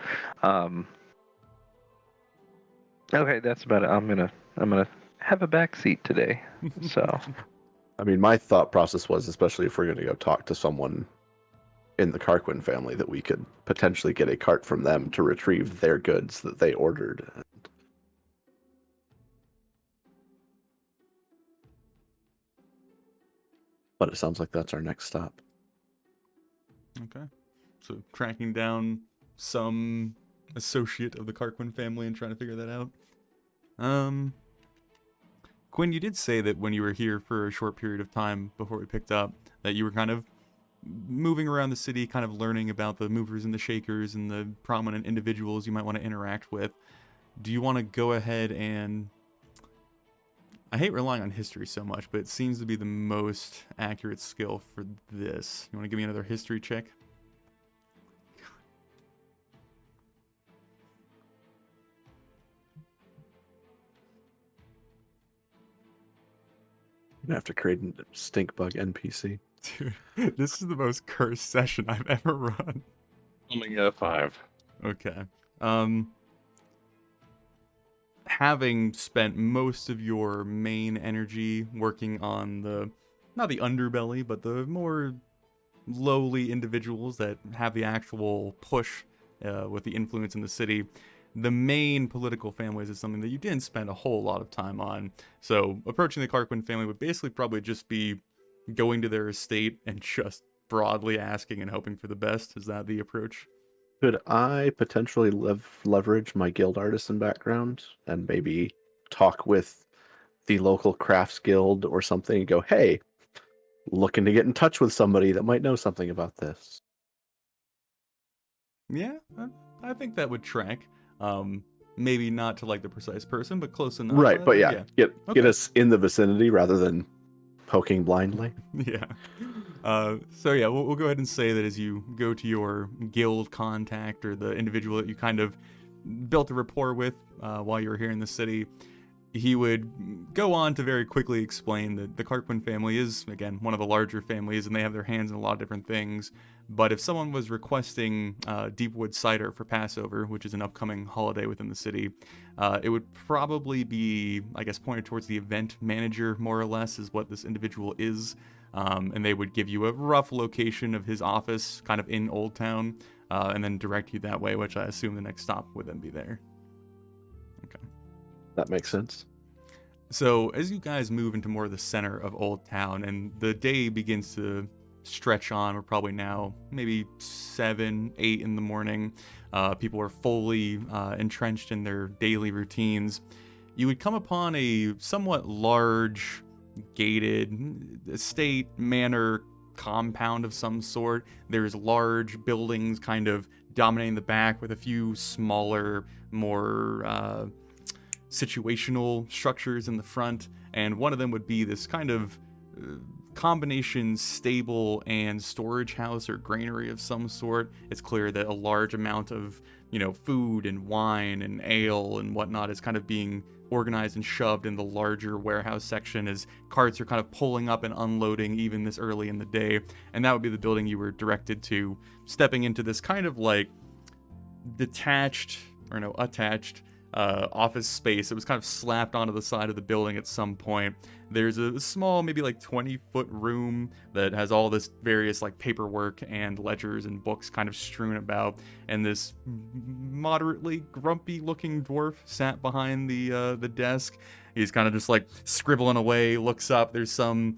Okay, that's about it. I'm gonna have a back seat today. So I mean, my thought process was, especially if we're going to go talk to someone in the Karquin family, that we could potentially get a cart from them to retrieve their goods that they ordered. But it sounds like that's our next stop. Okay. So tracking down some associate of the Karquin family and trying to figure that out. Quinn, you did say that when you were here for a short period of time before we picked up, that you were kind of moving around the city, kind of learning about the movers and the shakers and the prominent individuals you might want to interact with. Do you want to go ahead and... I hate relying on history so much, but it seems to be the most accurate skill for this. You want to give me another history check? You're going to have to create a stink bug NPC. Dude, this is the most cursed session I've ever run. Only a 5. Okay. Having spent most of your main energy working on the, not the underbelly, but the more lowly individuals that have the actual push with the influence in the city, the main political families is something that you didn't spend a whole lot of time on. So approaching the Karquin family would basically probably just be going to their estate and just broadly asking and hoping for the best. Is that the approach? Could I potentially leverage my guild artisan background and maybe talk with the local crafts guild or something and go, hey, looking to get in touch with somebody that might know something about this? Yeah, I think that would track. Maybe not to like the precise person, but close enough. Right, but yeah, get Okay. us in the vicinity rather than poking blindly. Yeah. So yeah, we'll go ahead and say that as you go to your guild contact or the individual that you kind of built a rapport with while you were here in the city, he would go on to very quickly explain that the Carquin family is, again, one of the larger families, and they have their hands in a lot of different things. But if someone was requesting Deepwood cider for Passover, which is an upcoming holiday within the city, it would probably be, I guess, pointed towards the event manager, more or less, is what this individual is. And they would give you a rough location of his office, kind of in Old Town, and then direct you that way, which I assume the next stop would then be there. Okay. That makes sense. So as you guys move into more of the center of Old Town and the day begins to stretch on, we're probably now maybe 7, 8 in the morning. People are fully entrenched in their daily routines. You would come upon a somewhat large, gated estate manor compound of some sort. There's large buildings kind of dominating the back with a few smaller, more situational structures in the front, and one of them would be this kind of combination stable and storage house or granary of some sort. It's clear that a large amount of, food and wine and ale and whatnot is kind of being organized and shoved in the larger warehouse section as carts are kind of pulling up and unloading even this early in the day. And that would be the building you were directed to, stepping into this kind of like attached office space. It was kind of slapped onto the side of the building at some point. There's a small, maybe like 20-foot room that has all this various like paperwork and ledgers and books kind of strewn about. And this moderately grumpy-looking dwarf sat behind the desk. He's kind of just like scribbling away, looks up. There's some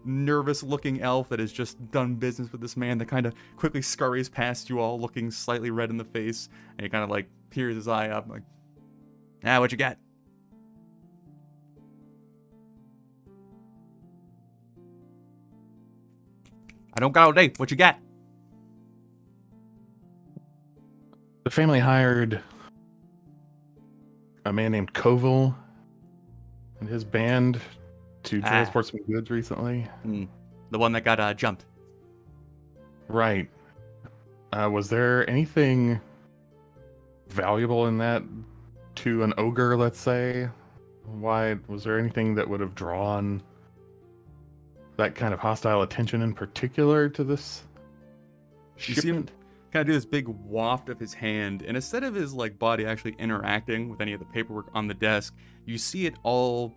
nervous-looking elf that has just done business with this man that kind of quickly scurries past you all, looking slightly red in the face. And he kind of like peers his eye up, like, what you got? I don't got all day. What you got? The family hired a man named Koval and his band to transport some goods recently. The one that got jumped. Right. Was there anything valuable in that to an ogre, let's say? Why was there anything that would have drawn that kind of hostile attention in particular to this You see him shipment? kind of do this big waft of his hand, and instead of his like body actually interacting with any of the paperwork on the desk, you see it all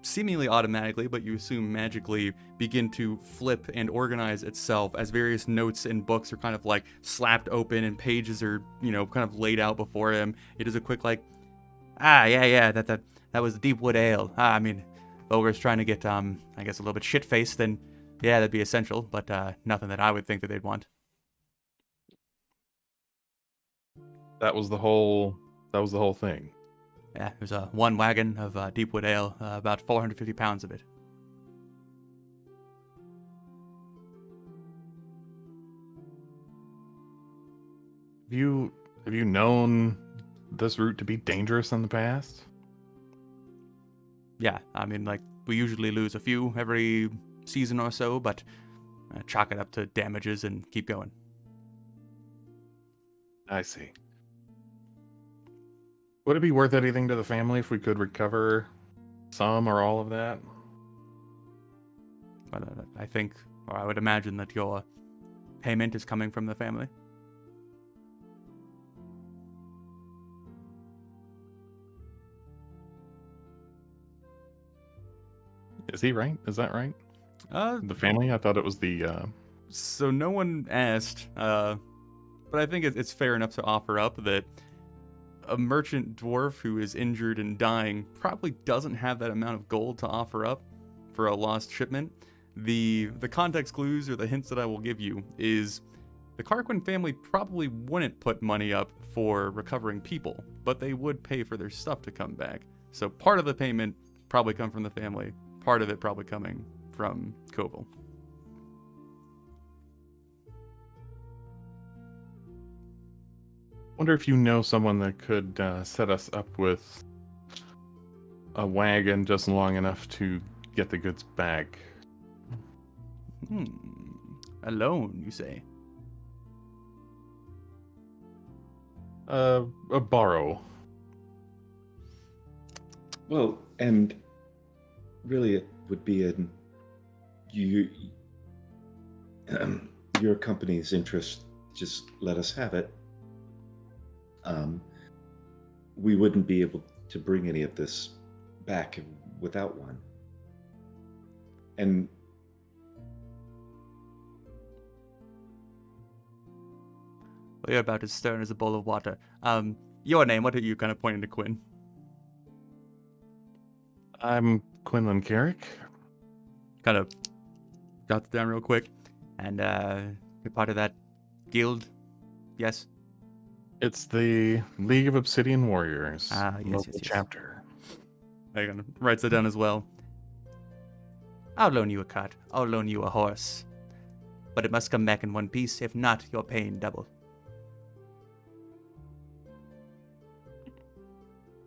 seemingly automatically, but you assume magically, begin to flip and organize itself as various notes and books are kind of like slapped open and pages are, kind of laid out before him. He does a quick like, that was the Deepwood Ale. Ogre's trying to get, I guess a little bit shit-faced, then yeah, that'd be essential, but nothing that I would think that they'd want. That was the whole thing. Yeah, there's one wagon of Deepwood Ale, about 450 pounds of it. Have you known this route to be dangerous in the past? Yeah, we usually lose a few every season or so, but chalk it up to damages and keep going. I see. Would it be worth anything to the family if we could recover some or all of that? But I think, or I would imagine that your payment is coming from the family. Is he right? Is that right? The family? I thought it was the... So no one asked, but I think it's fair enough to offer up that a merchant dwarf who is injured and dying probably doesn't have that amount of gold to offer up for a lost shipment. The context clues or the hints that I will give you is the Carquin family probably wouldn't put money up for recovering people, but they would pay for their stuff to come back. So part of the payment probably come from the family, part of it probably coming from Koval. Wonder if you know someone that could set us up with a wagon just long enough to get the goods back. Alone, you say? A borrow. Well, and really, it would be in you, your company's interest. Just let us have it. We wouldn't be able to bring any of this back without one. And Well, you're about as stern as a bowl of water. Your name, what are you? Kind of pointing to Quinn. I'm Quinlan Carrick. Kind of jot it down real quick. And you're part of that guild? Yes? It's the League of Obsidian Warriors. Ah, yes, local yes, yes. chapter. I kind of writes it down as well. I'll loan you a cart. I'll loan you a horse. But it must come back in one piece. If not, you're paying double.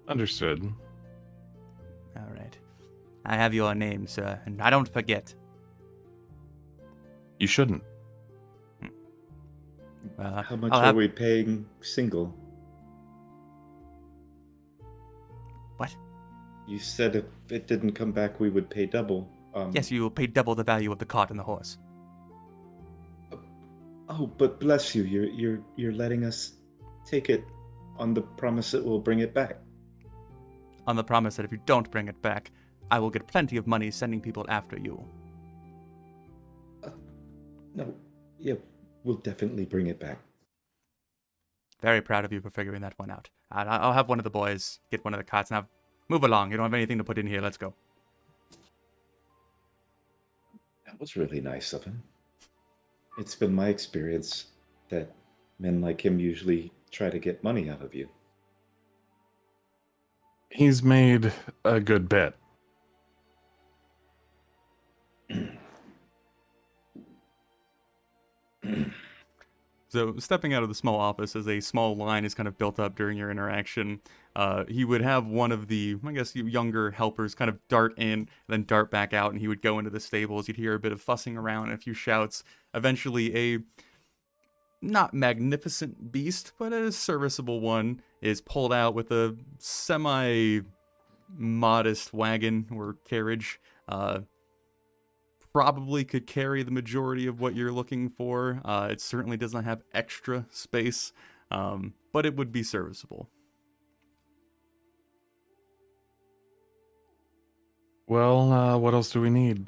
Understood. All right. I have your name, sir, and I don't forget. You shouldn't. how much I'll are have- we paying single? What? You said if it didn't come back, we would pay double. Yes, you will pay double the value of the cart and the horse. Oh, but bless you, you're letting us take it on the promise that we'll bring it back. On the promise that if you don't bring it back, I will get plenty of money sending people after you. No, yeah, we'll definitely bring it back. Very proud of you for figuring that one out. I'll have one of the boys get one of the carts. Now, move along. You don't have anything to put in here. Let's go. That was really nice of him. It's been my experience that men like him usually try to get money out of you. He's made a good bet. So, stepping out of the small office as a small line is kind of built up during your interaction, he would have one of the, I guess, younger helpers kind of dart in, then dart back out, and he would go into the stables. You'd hear a bit of fussing around and a few shouts. Eventually, a not magnificent beast, but a serviceable one is pulled out with a semi-modest wagon or carriage. Probably could carry the majority of what you're looking for. It certainly does not have extra space, but it would be serviceable. Well, what else do we need?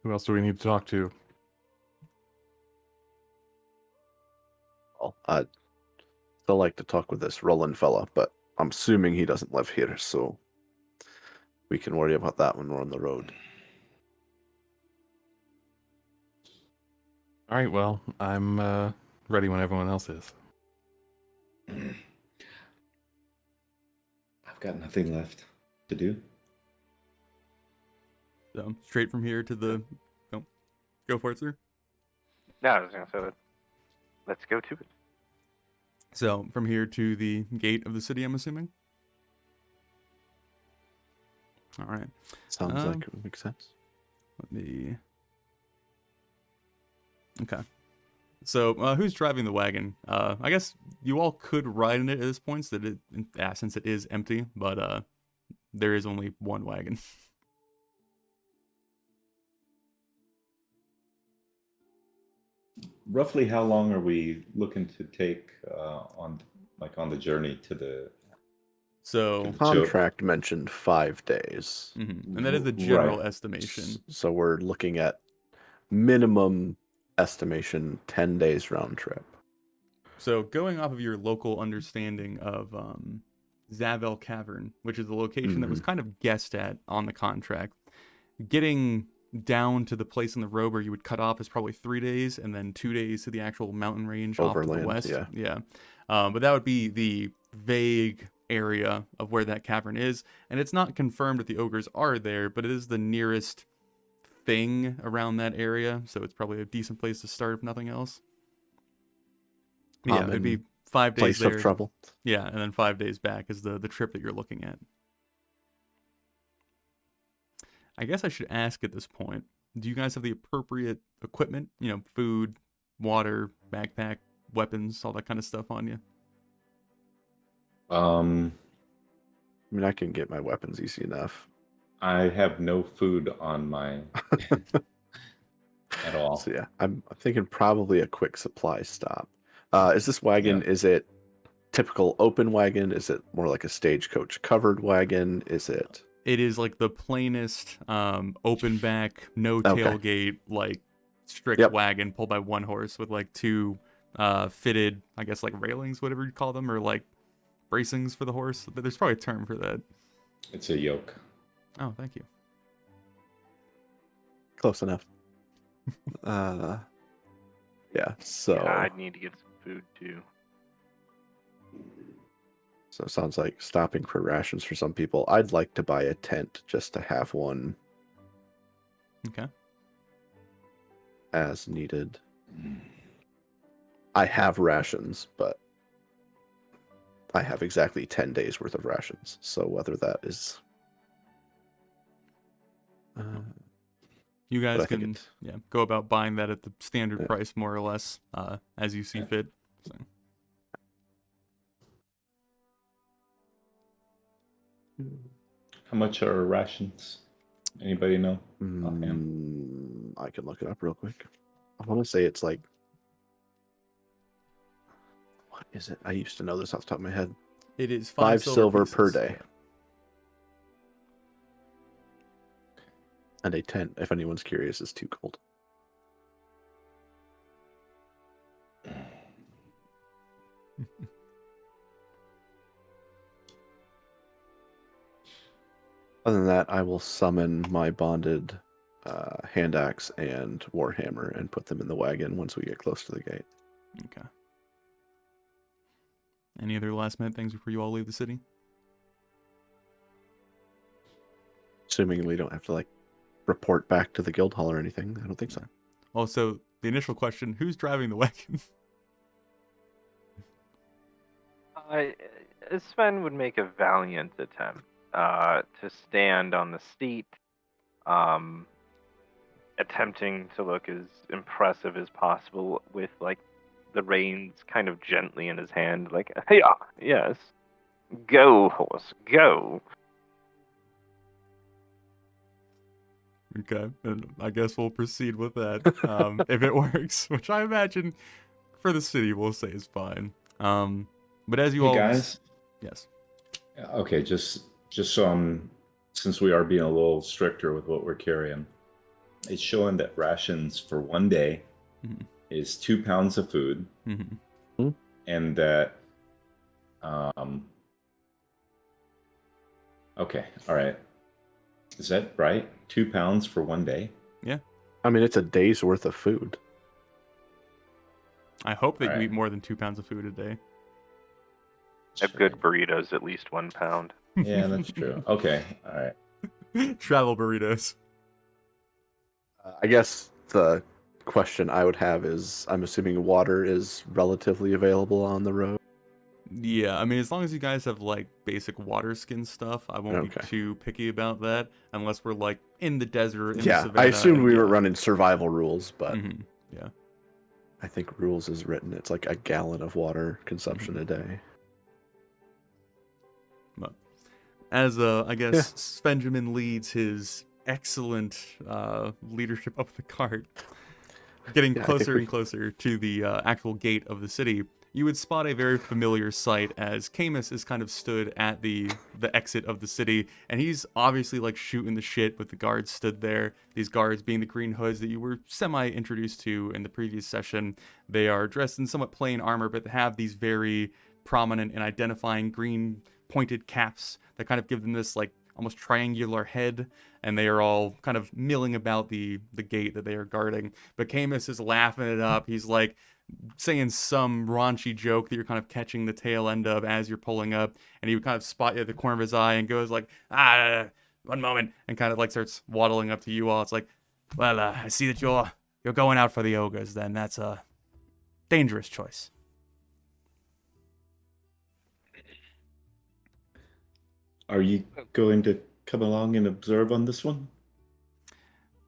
Who else do we need to talk to? Well, I'd still like to talk with this Roland fella, but I'm assuming he doesn't live here, so we can worry about that when we're on the road. All right, well, I'm ready when everyone else is. I've got nothing left to do. So, straight from here to the... Oh, go for it, sir. Yeah, I was gonna say, let's go to it. So, from here to the gate of the city, I'm assuming? All right. Sounds like it would make sense. Let me... Okay. So, who's driving the wagon? I guess you all could ride in it at this point, since it is empty, but there is only one wagon. Roughly how long are we looking to take on the journey to the... So, Contract mentioned 5 days. and that is the general Right. estimation. So we're looking at minimum estimation 10 days round trip. So, going off of your local understanding of Zavel Cavern, which is the location that was kind of guessed at on the contract, getting down to the place in the road where you would cut off is probably 3 days, and then 2 days to the actual mountain range off to the Overland, west. yeah. But that would be the vague area of where that cavern is, and it's not confirmed that the ogres are there, but it is the nearest thing around that area, so it's probably a decent place to start if nothing else. Yeah, it'd be 5 days Place there. of trouble. Yeah, and then 5 days back is the trip that you're looking at. I guess I should ask at this point, do you guys have the appropriate equipment? You know, food, water, backpack, weapons, all that kind of stuff on you? Um, I mean, I can get my weapons easy enough. I have no food on my at all. So yeah, I'm thinking probably a quick supply stop. Is this wagon, is it typical open wagon? Is it more like a stagecoach covered wagon? Is it? It is like the plainest, open back, no Okay. tailgate, like strict Yep. wagon pulled by one horse with like two fitted, I guess like railings, whatever you call them, or like bracings for the horse. There's probably a term for that. It's a yoke. Oh, thank you. Close enough. Yeah, so Yeah, I'd need to get some food too. so it sounds like stopping for rations for some people. I'd like to buy a tent just to have one Okay. as needed. I have rations, but I have exactly 10 days worth of rations. So whether that is You guys I think can it- go about buying that at the standard Yeah. price, more or less, as you see fit. So. How much are rations? Anybody know? Offhand? I can look it up real quick. I want to say it's like, what is it? I used to know this off the top of my head. It is 5 silver per pieces. day. And a tent, if anyone's curious, is 2 gold. Other than that, I will summon my bonded hand axe and warhammer and put them in the wagon once we get close to the gate. Okay. Any other last minute things before you all leave the city? Assuming we don't have to report back to the guild hall or anything. I don't think so. Also, the initial question: who's driving the wagon? Sven would make a valiant attempt to stand on the seat, attempting to look as impressive as possible with the reins kind of gently in his hand, like, hey, yes, go horse, go. Okay, and I guess we'll proceed with that if it works, which I imagine for the city we'll say is fine. But as you Hey all, guys. yes, Okay, just so since we are being a little stricter with what we're carrying, it's showing that rations for one day Mhm. is 2 pounds of food, and that okay, all right, is that right? 2 pounds for one day? yeah. I mean, it's a day's worth of food. I hope that you Alright. eat more than 2 pounds of food a day. A good burrito's at least 1 pound. Yeah, that's true. Okay, all right. Travel burritos. I guess the question I would have is, I'm assuming water is relatively available on the road. Yeah, I mean, as long as you guys have basic water skin stuff, I won't be Okay. too picky about that, unless we're in the desert, in the Yeah, savannah. I assumed we were yeah. running survival rules, but Mhm, yeah. I think rules is written. It's like a gallon of water consumption a day. But as I guess Yeah. Svenjamin leads his excellent leadership up the cart, getting Yeah, I think closer we- and closer to the actual gate of the city, you would spot a very familiar sight as Camus is kind of stood at the exit of the city, and he's obviously shooting the shit with the guards stood there. These guards being the green hoods that you were semi-introduced to in the previous session. They are dressed in somewhat plain armor, but they have these very prominent and identifying green pointed caps that kind of give them this almost triangular head, and they are all kind of milling about the gate that they are guarding. But Camus is laughing it up. He's saying some raunchy joke that you're kind of catching the tail end of as you're pulling up, and he would kind of spot you at the corner of his eye and goes one moment, and kind of starts waddling up to you all. It's well, I see that you're going out for the ogres, then. That's a dangerous choice. Are you going to come along and observe on this one?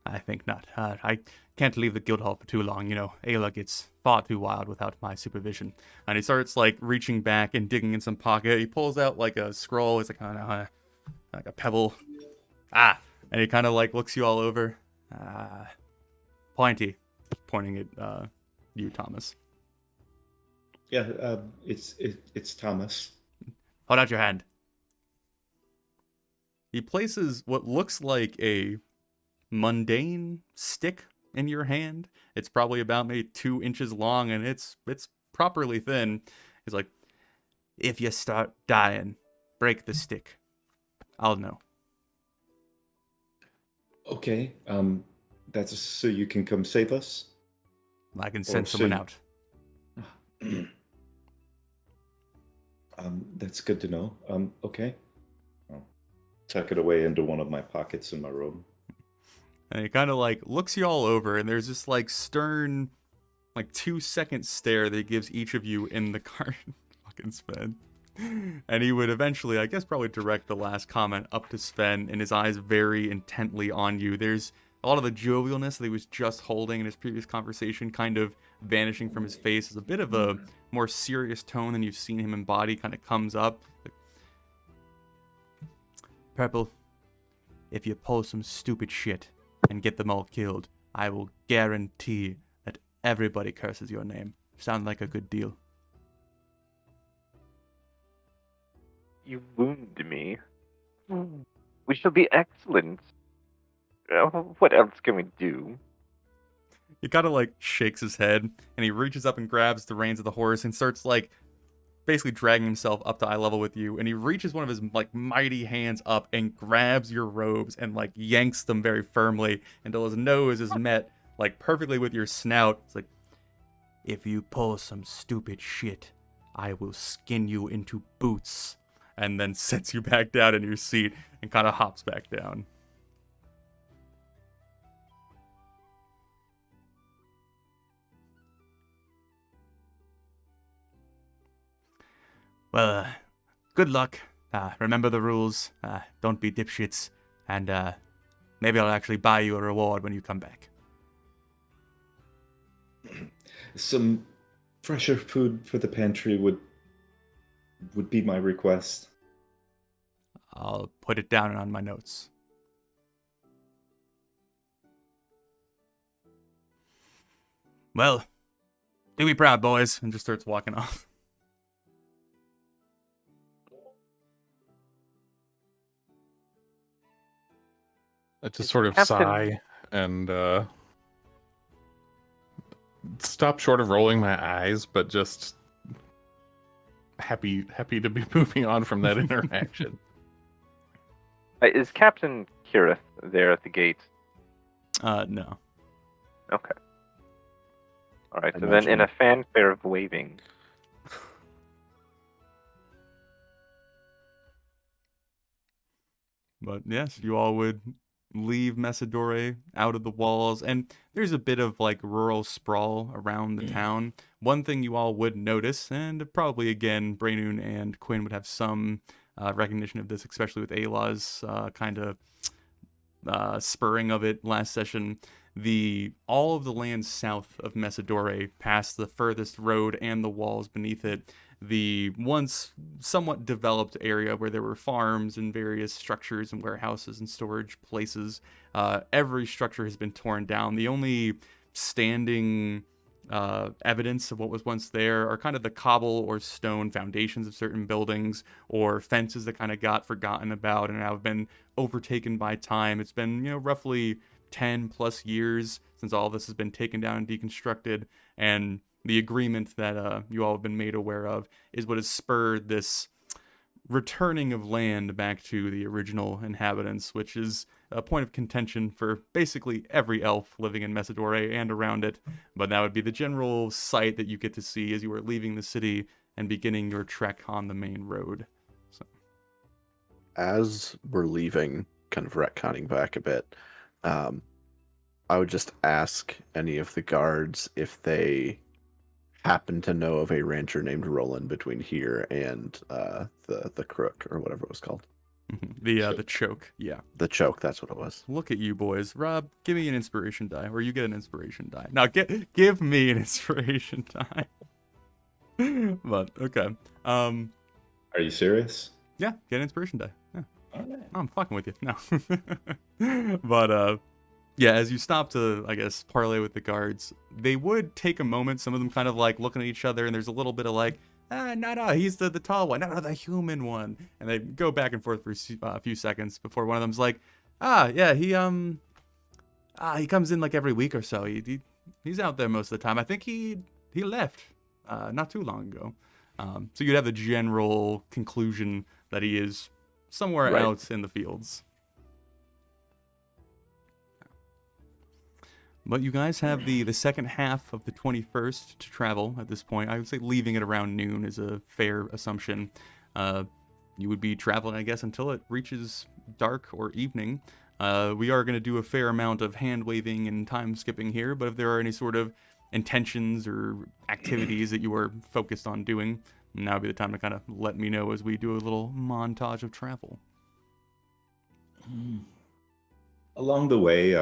I think not. can't leave the guild hall for too long. You know, Ayla gets far too wild without my supervision. And he starts, like, reaching back and digging in some pocket. He pulls out, like, a scroll. It's like, like a pebble. Ah! And he kind of, like, looks you all over. Pointy. Pointing at you, Thomas. Yeah, it's Thomas. Hold out your hand. He places what looks like a mundane stick in your hand. It's probably about maybe 2 inches long, and it's properly thin. He's like, if you start dying, break the stick. I'll know. Okay. That's so you can come save us. I can send someone out. That's good to know. Okay. I'll tuck it away into one of my pockets in my robe. And he kind of like looks you all over, and there's this like stern, like 2-second stare that he gives each of you in the cart. Fucking Sven. And he would eventually, I guess, probably direct the last comment up to Sven, and his eyes very intently on you. There's a lot of the jovialness that he was just holding in his previous conversation kind of vanishing from his face. As a bit of a more serious tone than you've seen him embody kind of comes up. Like, Purple, if you pull some stupid shit and get them all killed, I will guarantee that everybody curses your name. Sound like a good deal? You wound me. We shall be excellent. What else can we do? He kind of like shakes his head, and he reaches up and grabs the reins of the horse and starts like basically dragging himself up to eye level with you. And he reaches one of his like mighty hands up and grabs your robes and like yanks them very firmly until his nose is met like perfectly with your snout. It's like, if you pull some stupid shit, I will skin you into boots. And then sets you back down in your seat and kind of hops back down. Well, good luck. Remember the rules. Don't be dipshits. And maybe I'll actually buy you a reward when you come back. Some fresher food for the pantry would be my request. I'll put it down on my notes. Well, do be proud, boys. And just starts walking off. I just sort of Captain- sigh and stop short of rolling my eyes, but just happy to be moving on from that interaction. Is Captain Kirith there at the gate? No. Okay. All right. I So then, in imagine- a fanfare of waving, But yes, you all would leave Messidore out of the walls, and there's a bit of like rural sprawl around the town. One thing you all would notice, and probably again, Brainoon and Quinn would have some recognition of this, especially with Ayla's kind of spurring of it last session. All of the lands south of Messidore, past the furthest road and the walls beneath it, the once somewhat developed area where there were farms and various structures and warehouses and storage places, every structure has been torn down. The only standing evidence of what was once there are kind of the cobble or stone foundations of certain buildings, or fences that kind of got forgotten about and now have been overtaken by time. It's been, roughly 10 plus years since all this has been taken down and deconstructed, and the agreement that you all have been made aware of is what has spurred this returning of land back to the original inhabitants, which is a point of contention for basically every elf living in Messidore and around it. But that would be the general sight that you get to see as you are leaving the city and beginning your trek on the main road. So. As we're leaving, kind of retconning back a bit, I would just ask any of the guards if they happen to know of a rancher named Roland between here and the Crook, or whatever it was called. The choke. Yeah. The choke, that's what it was. Look at you boys. Rob, give me an inspiration die, or you get an inspiration die. Now give me an inspiration die. But okay. Are you serious? Yeah, get an inspiration die. Yeah. All right. I'm fucking with you. No. But yeah, as you stop to, I guess, parlay with the guards, they would take a moment, some of them kind of like looking at each other, and there's a little bit of like, no, he's the tall one, no, the human one. And they go back and forth for a few seconds before one of them's like, yeah, he comes in like every week or so. He's out there most of the time. I think he left not too long ago. So you'd have the general conclusion that he is somewhere Right. out in the fields. But you guys have the second half of the 21st to travel at this point. I would say leaving it around noon is a fair assumption. You would be traveling, I guess, until it reaches dark or evening. We are going to do a fair amount of hand waving and time skipping here, but if there are any sort of intentions or activities that you are focused on doing, now would be the time to kind of let me know as we do a little montage of travel. Along the way,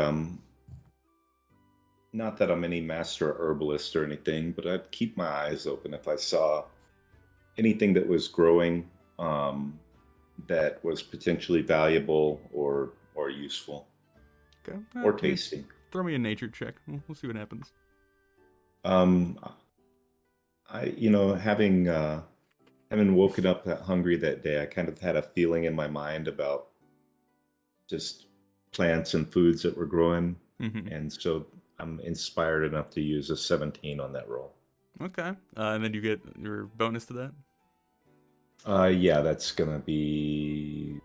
not that I'm any master herbalist or anything, but I'd keep my eyes open if I saw anything that was growing that was potentially valuable or useful Okay. or tasty. Throw me a nature check. We'll see what happens. Having woken up that hungry that day, I kind of had a feeling in my mind about just plants and foods that were growing, and so I'm inspired enough to use a 17 on that roll. Okay. And then you get your bonus to that? Yeah, that's gonna be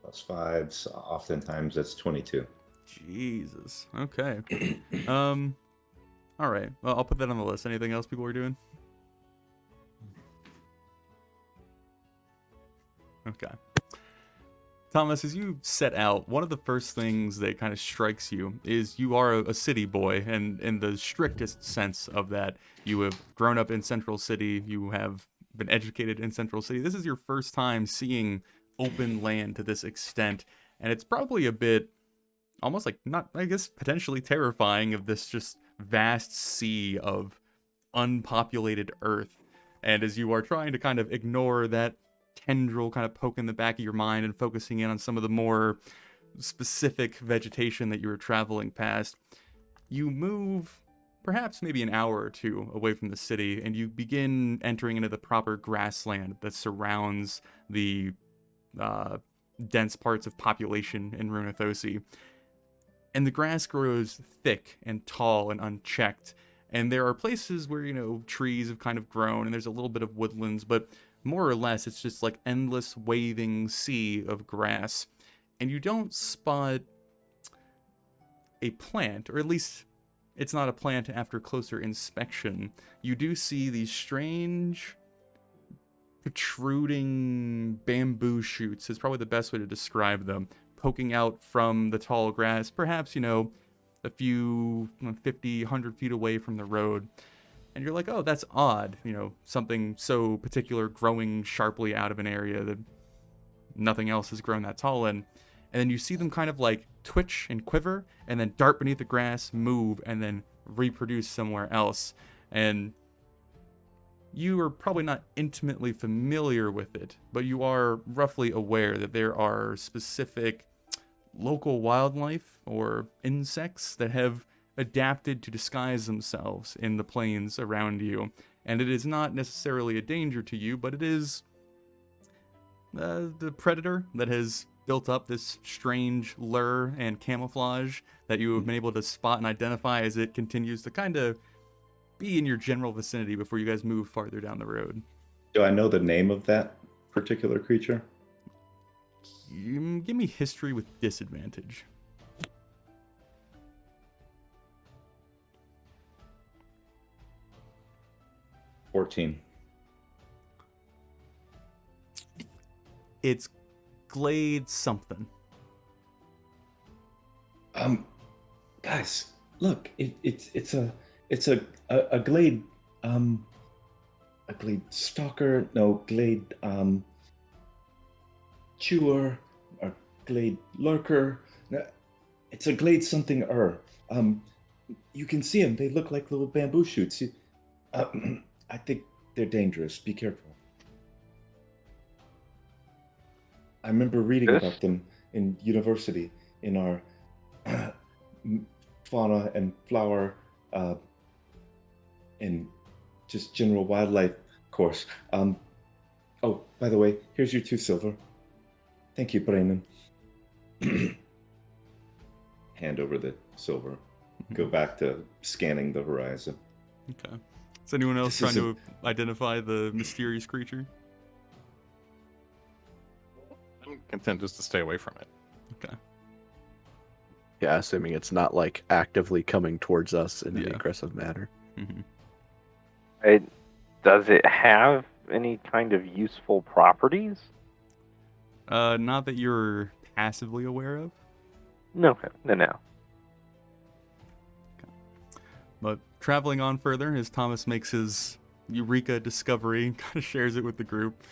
+5. So oftentimes that's 22. Jesus. Okay. All right. Well, I'll put that on the list. Anything else people are doing? Okay. Thomas, as you set out, one of the first things that kind of strikes you is you are a city boy, and in the strictest sense of that, you have grown up in Central City, you have been educated in Central City. This is your first time seeing open land to this extent, and it's probably a bit, almost like, not, I guess, potentially terrifying of this just vast sea of unpopulated earth. And as you are trying to kind of ignore that tendril kind of poke in the back of your mind and focusing in on some of the more specific vegetation that you were traveling past, you move perhaps maybe an hour or two away from the city, and you begin entering into the proper grassland that surrounds the dense parts of population in Runathosi. And the grass grows thick and tall and unchecked, and there are places where, trees have kind of grown, and there's a little bit of woodlands, but more or less, it's just like endless waving sea of grass. And you don't spot a plant, or at least it's not a plant after closer inspection. You do see these strange protruding bamboo shoots, is probably the best way to describe them, poking out from the tall grass, perhaps, a few 50, 100 feet away from the road. And you're like, oh, that's odd. Something so particular growing sharply out of an area that nothing else has grown that tall in. And then you see them kind of like twitch and quiver and then dart beneath the grass, move, and then reproduce somewhere else. And you are probably not intimately familiar with it, but you are roughly aware that there are specific local wildlife or insects that have adapted to disguise themselves in the plains around you, and it is not necessarily a danger to you, but it is the predator that has built up this strange lure and camouflage that you have been able to spot and identify as it continues to kind of be in your general vicinity before you guys move farther down the road. Do I know the name of that particular creature? Give me history with disadvantage. 14. It's Glade something. Guys, look, it's a glade, a glade stalker. No, glade. chewer, a glade lurker. It's a glade something you can see them. They look like little bamboo shoots. I think they're dangerous. Be careful. I remember reading This? about them in university in our fauna and flower and just general wildlife course. Oh, by the way, here's your 2 silver. Thank you, Brandon. Hand over the silver. Go back to scanning the horizon. Okay. Is anyone else This trying to identify the mysterious creature? I'm content just to stay away from it. Okay. Yeah, assuming it's not like actively coming towards us in any Yeah. aggressive manner. Mm-hmm. Does it have any kind of useful properties? Not that you're passively aware of, No. but traveling on further as Thomas makes his Eureka discovery, kind of shares it with the group.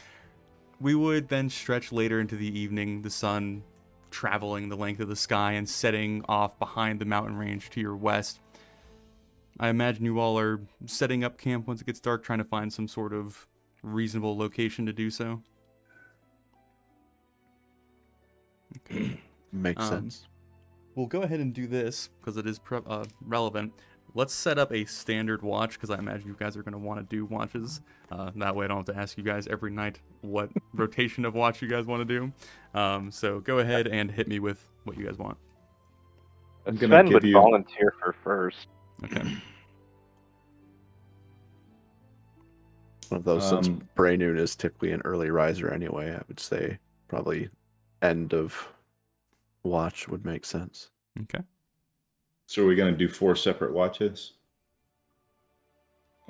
We would then stretch later into the evening, the sun traveling the length of the sky and setting off behind the mountain range to your west. I imagine you all are setting up camp once it gets dark, trying to find some sort of reasonable location to do so. Okay. Makes sense. We'll go ahead and do this because it is relevant. Let's set up a standard watch because I imagine you guys are going to want to do watches. That way I don't have to ask you guys every night what rotation of watch you guys want to do. So go ahead and hit me with what you guys want. I'm gonna Sven give would you- volunteer for first. Okay. One of those, since Um, Braynoon is typically an early riser anyway, I would say probably end of watch would make sense. Okay. So are we going to do 4 separate watches?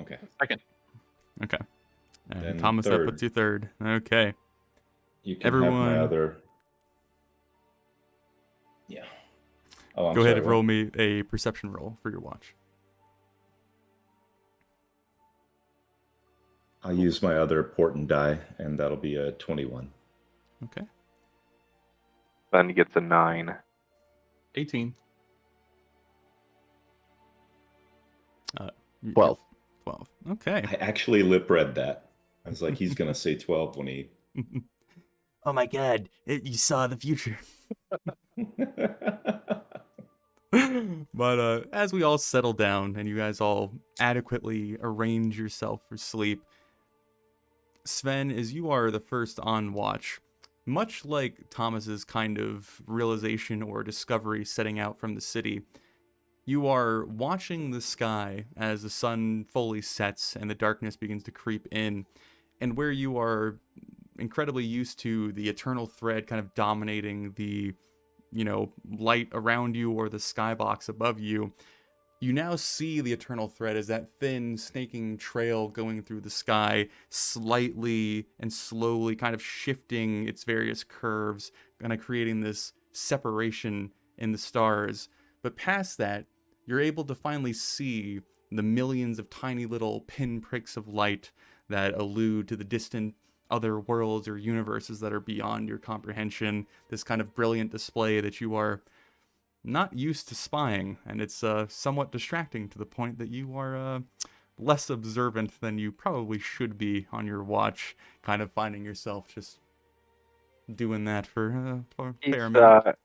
Okay. Second. Okay. And Then Thomas, that third. puts you third. Okay. You can Everyone- have my other. Yeah. Oh, I'm Go ahead sorry, and what? roll me a perception roll for your watch. I'll use my other portent die, and that'll be a 21. Okay. Sven gets a 9. 18. 12. 12. Okay. I actually lip read that. I was like, he's going to say 12 when he. Oh my god, you saw the future. But as we all settle down and you guys all adequately arrange yourself for sleep, Sven, as you are the first on watch, much like Thomas's kind of realization or discovery setting out from the city, you are watching the sky as the sun fully sets and the darkness begins to creep in, and where you are incredibly used to the eternal thread kind of dominating the light around you or the skybox above you, you now see the eternal thread as that thin snaking trail going through the sky, slightly and slowly kind of shifting its various curves, kind of creating this separation in the stars. But past that, you're able to finally see the millions of tiny little pinpricks of light that allude to the distant other worlds or universes that are beyond your comprehension, this kind of brilliant display that you are not used to spying, and it's somewhat distracting to the point that you are less observant than you probably should be on your watch, kind of finding yourself just doing that for a fair amount.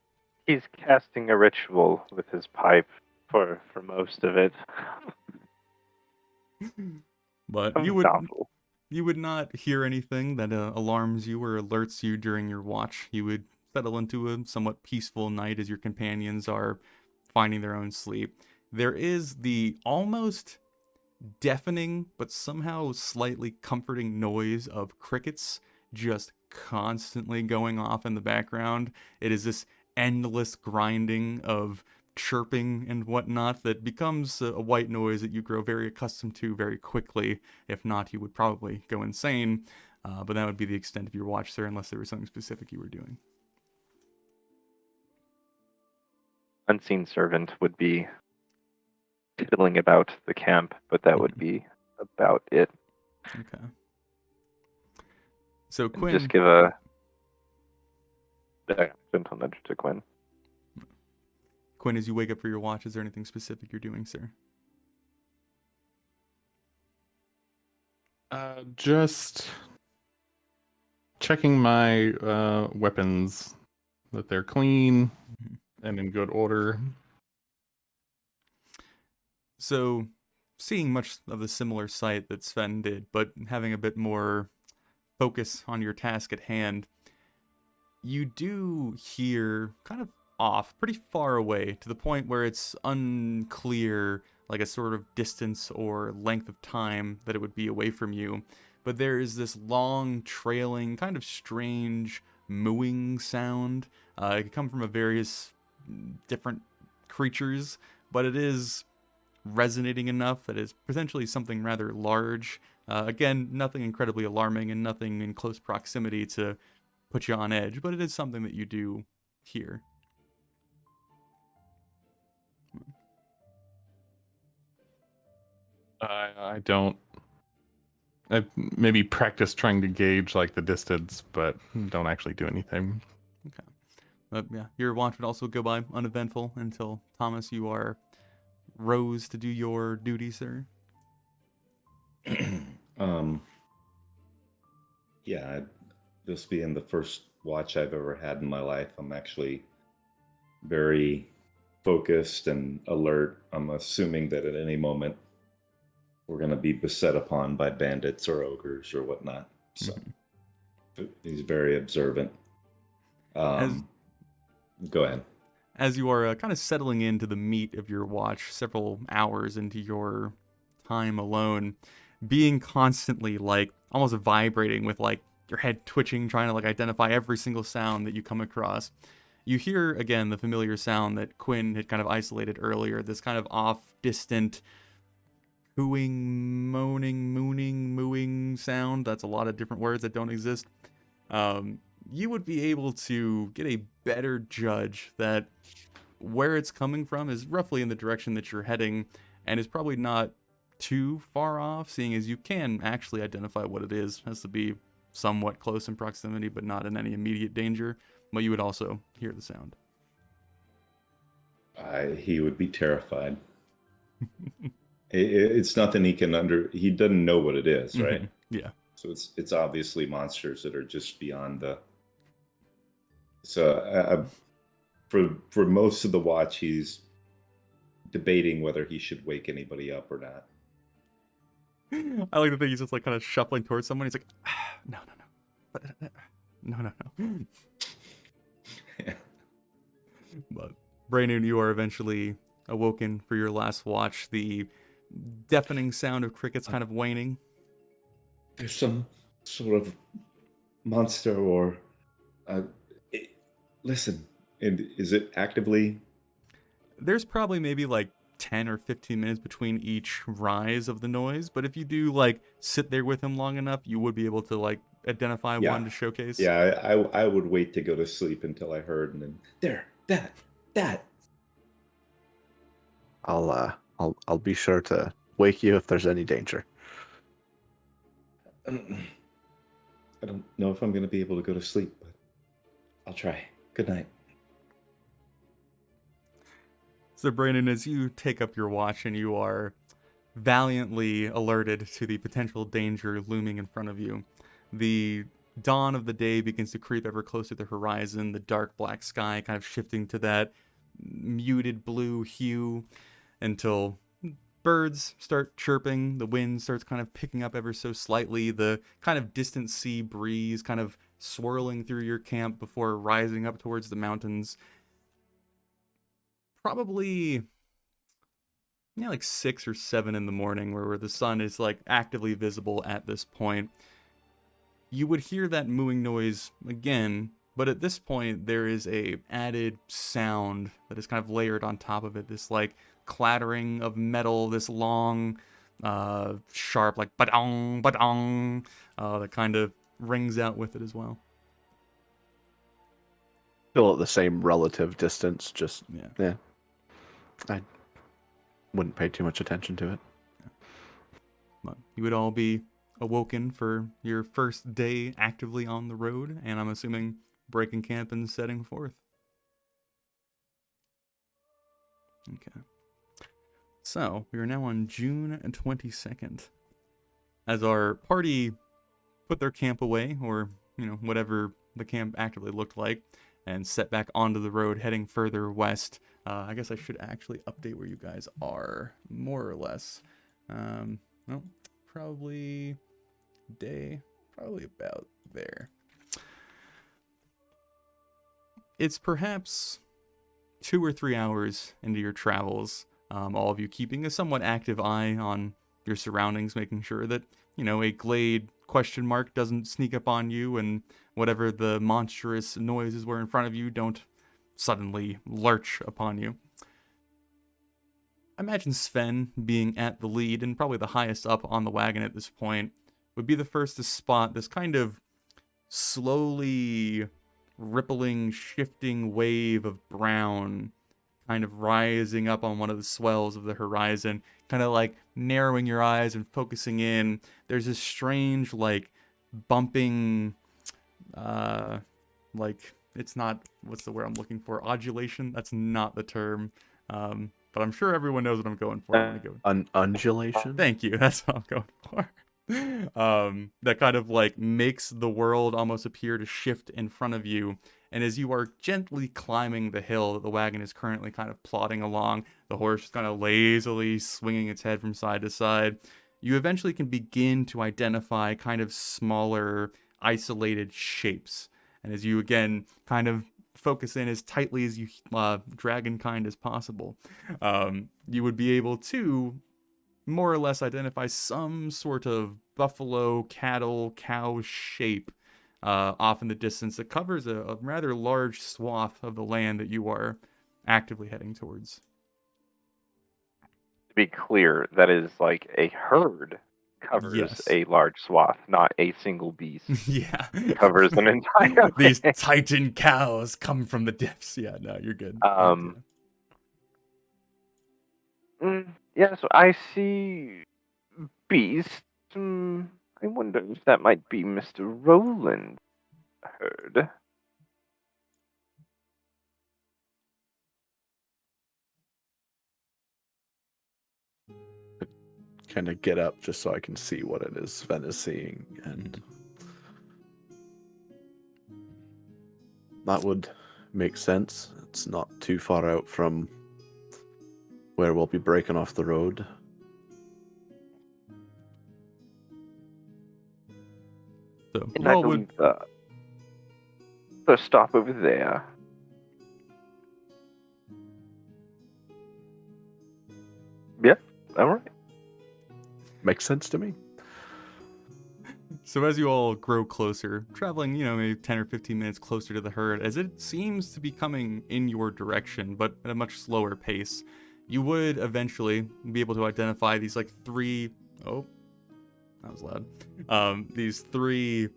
He's casting a ritual with his pipe for most of it. But you would not hear anything that alarms you or alerts you during your watch. You would settle into a somewhat peaceful night as your companions are finding their own sleep. There is the almost deafening but somehow slightly comforting noise of crickets just constantly going off in the background. It is this endless grinding of chirping and whatnot that becomes a white noise that you grow very accustomed to very quickly. If not, you would probably go insane. But that would be the extent of your watch, sir, unless there was something specific you were doing. Unseen servant would be fiddling about the camp, but that would be about it. Okay. So Quinn, Just give a gentle nudge to Quinn. Quinn, as you wake up for your watch, is there anything specific you're doing, sir? Just checking my weapons, that they're clean and in good order. So, seeing much of the similar sight that Sven did, but having a bit more focus on your task at hand, you do hear kind of off, pretty far away, to the point where it's unclear, like a sort of distance or length of time that it would be away from you. But there is this long, trailing, kind of strange mooing sound. It could come from a various different creatures, but it is resonating enough that it's potentially something rather large. Again, nothing incredibly alarming and nothing in close proximity to put you on edge, but it is something that you do hear. I don't. I've maybe practiced trying to gauge like the distance, but don't actually do anything. Okay. Yeah, your watch would also go by uneventful until, Thomas, you are rose to do your duty, sir. Yeah, this being the first watch I've ever had in my life, I'm actually very focused and alert. I'm assuming that at any moment we're going to be beset upon by bandits or ogres or whatnot. So he's very observant. Go ahead. As you are kind of settling into the meat of your watch, several hours into your time alone, being constantly like almost vibrating with like your head twitching, trying to like identify every single sound that you come across, you hear again the familiar sound that Quinn had kind of isolated earlier, this kind of off, distant, cooing, moaning, mooning, mooing sound. That's a lot of different words that don't exist. You would be able to get a better judge that where it's coming from is roughly in the direction that you're heading, and is probably not too far off, seeing as you can actually identify what it is. It has to be somewhat close in proximity, but not in any immediate danger. But you would also hear the sound. He would be terrified. It's nothing he can he doesn't know what it is, right? Yeah. So it's obviously monsters that are just beyond the. So for most of the watch, he's debating whether he should wake anybody up or not. I like to think he's just like kind of shuffling towards someone. He's like, no, but no. Yeah. But Braynoon, you are eventually awoken for your last watch. The deafening sound of crickets kind of waning. There's some sort of monster or listen, and is it actively? There's probably maybe like 10 or 15 minutes between each rise of the noise, but if you do like sit there with him long enough, you would be able to like identify one to showcase. Yeah, I would wait to go to sleep until I heard, and then that. I'll be sure to wake you if there's any danger. I don't know if I'm going to be able to go to sleep, but I'll try. Good night. So, Brandon, as you take up your watch and you are valiantly alerted to the potential danger looming in front of you, the dawn of the day begins to creep ever closer to the horizon, the dark black sky kind of shifting to that muted blue hue until birds start chirping, the wind starts kind of picking up ever so slightly, the kind of distant sea breeze kind of swirling through your camp before rising up towards the mountains. Probably like 6 or 7 in the morning, where the sun is like actively visible at this point. You would hear that mooing noise again, but at this point there is a added sound that is kind of layered on top of it, this like clattering of metal, this long sharp like ba-dong ba-dong that kind of rings out with it as well. Still at the same relative distance, just yeah. I wouldn't pay too much attention to it. But you would all be awoken for your first day actively on the road, and I'm assuming breaking camp and setting forth. Okay. So, we are now on June 22nd. As our party put their camp away, or, whatever the camp actively looked like, and set back onto the road heading further west. I guess I should actually update where you guys are, more or less. Well, probably about there. It's perhaps 2 or 3 hours into your travels, all of you keeping a somewhat active eye on your surroundings, making sure that, a glade question mark doesn't sneak up on you, and whatever the monstrous noises were in front of you don't suddenly lurch upon you. I imagine Sven, being at the lead and probably the highest up on the wagon at this point, would be the first to spot this kind of slowly rippling, shifting wave of brown kind of rising up on one of the swells of the horizon, kind of like narrowing your eyes and focusing in. There's this strange, like, bumping, like, it's not, what's the word I'm looking for? Odulation? That's not the term. But I'm sure everyone knows what I'm going for. I'm gonna go. Undulation? Thank you. That's what I'm going for. That kind of like makes the world almost appear to shift in front of you. And as you are gently climbing the hill that the wagon is currently kind of plodding along, the horse is kind of lazily swinging its head from side to side, you eventually can begin to identify kind of smaller, isolated shapes. And as you again kind of focus in as tightly as you dragonkind as possible, you would be able to more or less identify some sort of buffalo, cattle, cow shape off in the distance that covers a rather large swath of the land that you are actively heading towards. To be clear, that is like a herd covers Yes. a large swath, not a single beast. Yeah. Covers an entire These Titan cows come from the depths. Yeah, no, you're good. Yeah, so I see beast. I wonder if that might be Mr. Roland's herd. Kind of get up just so I can see what it is Sven is seeing, and that would make sense. It's not too far out from where we'll be breaking off the road. So, And you I all would believe the stop over there. Yeah, all right. Makes sense to me. So as you all grow closer, traveling, maybe 10 or 15 minutes closer to the herd, as it seems to be coming in your direction, but at a much slower pace, you would eventually be able to identify these, like, three... Oh, that was loud. These three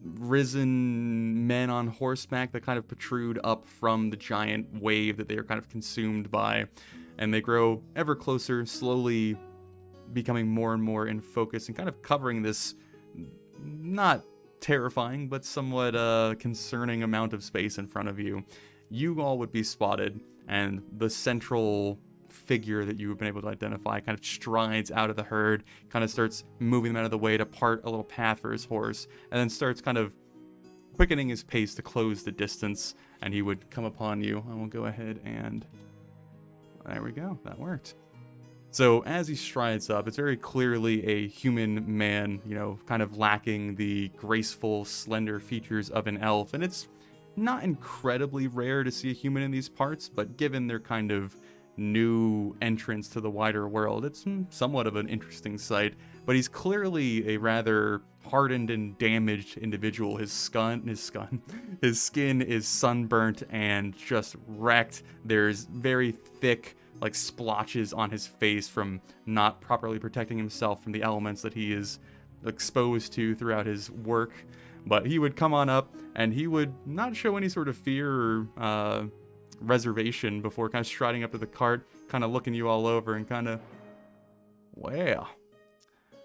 risen men on horseback that kind of protrude up from the giant wave that they are kind of consumed by. And they grow ever closer, slowly becoming more and more in focus and kind of covering this not terrifying but somewhat concerning amount of space in front of you. You all would be spotted, and the central figure that you've been able to identify kind of strides out of the herd, kind of starts moving them out of the way to part a little path for his horse, and then starts kind of quickening his pace to close the distance, and he would come upon you. I will go ahead and... There we go. That worked. So as he strides up, it's very clearly a human man, kind of lacking the graceful, slender features of an elf. And it's not incredibly rare to see a human in these parts, but given their kind of new entrance to the wider world, it's somewhat of an interesting sight. But he's clearly a rather hardened and damaged individual. His skin is sunburnt and just wrecked. There's very thick, like, splotches on his face from not properly protecting himself from the elements that he is exposed to throughout his work. But he would come on up, and he would not show any sort of fear or reservation before kind of striding up to the cart, kind of looking you all over and kind of, well,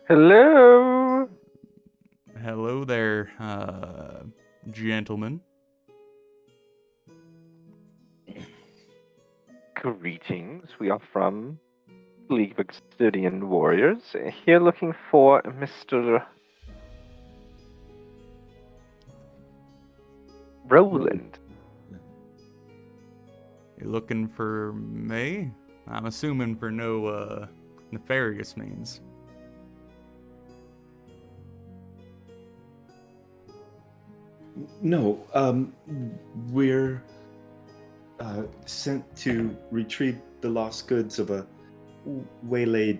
Hello. hello there, gentlemen. Greetings. We are from League of Exturian Warriors. Here looking for Mr. Roland. You looking for me? I'm assuming for no nefarious means. No, we're sent to retrieve the lost goods of a waylaid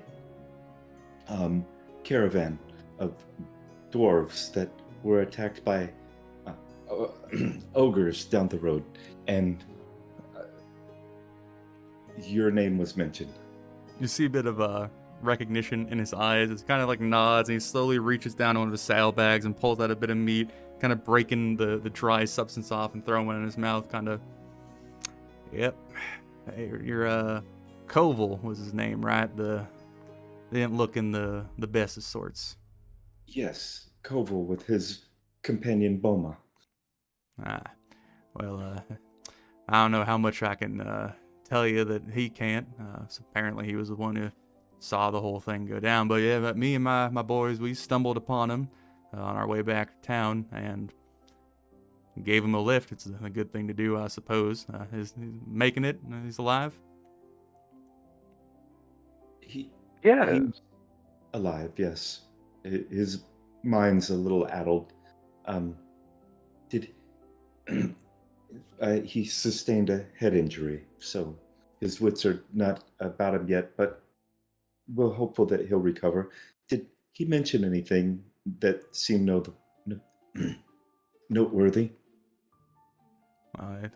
caravan of dwarves that were attacked by ogres down the road, and your name was mentioned. You see a bit of recognition in his eyes. It's kind of like nods, and he slowly reaches down to one of his saddlebags and pulls out a bit of meat, kind of breaking the dry substance off and throwing it in his mouth, kind of. Yep. Hey, you're Koval was his name, right? They didn't look in the best of sorts. Yes, Koval with his companion Boma. Well, I don't know how much I can tell you that he can't. So apparently he was the one who saw the whole thing go down. But yeah, but me and my boys, we stumbled upon him on our way back to town and gave him a lift. It's a good thing to do, I suppose. He's making it. He's alive. He's alive, yes. His mind's a little addled. He sustained a head injury, so his wits are not about him yet, but we're hopeful that he'll recover. Did he mention anything that seemed noteworthy?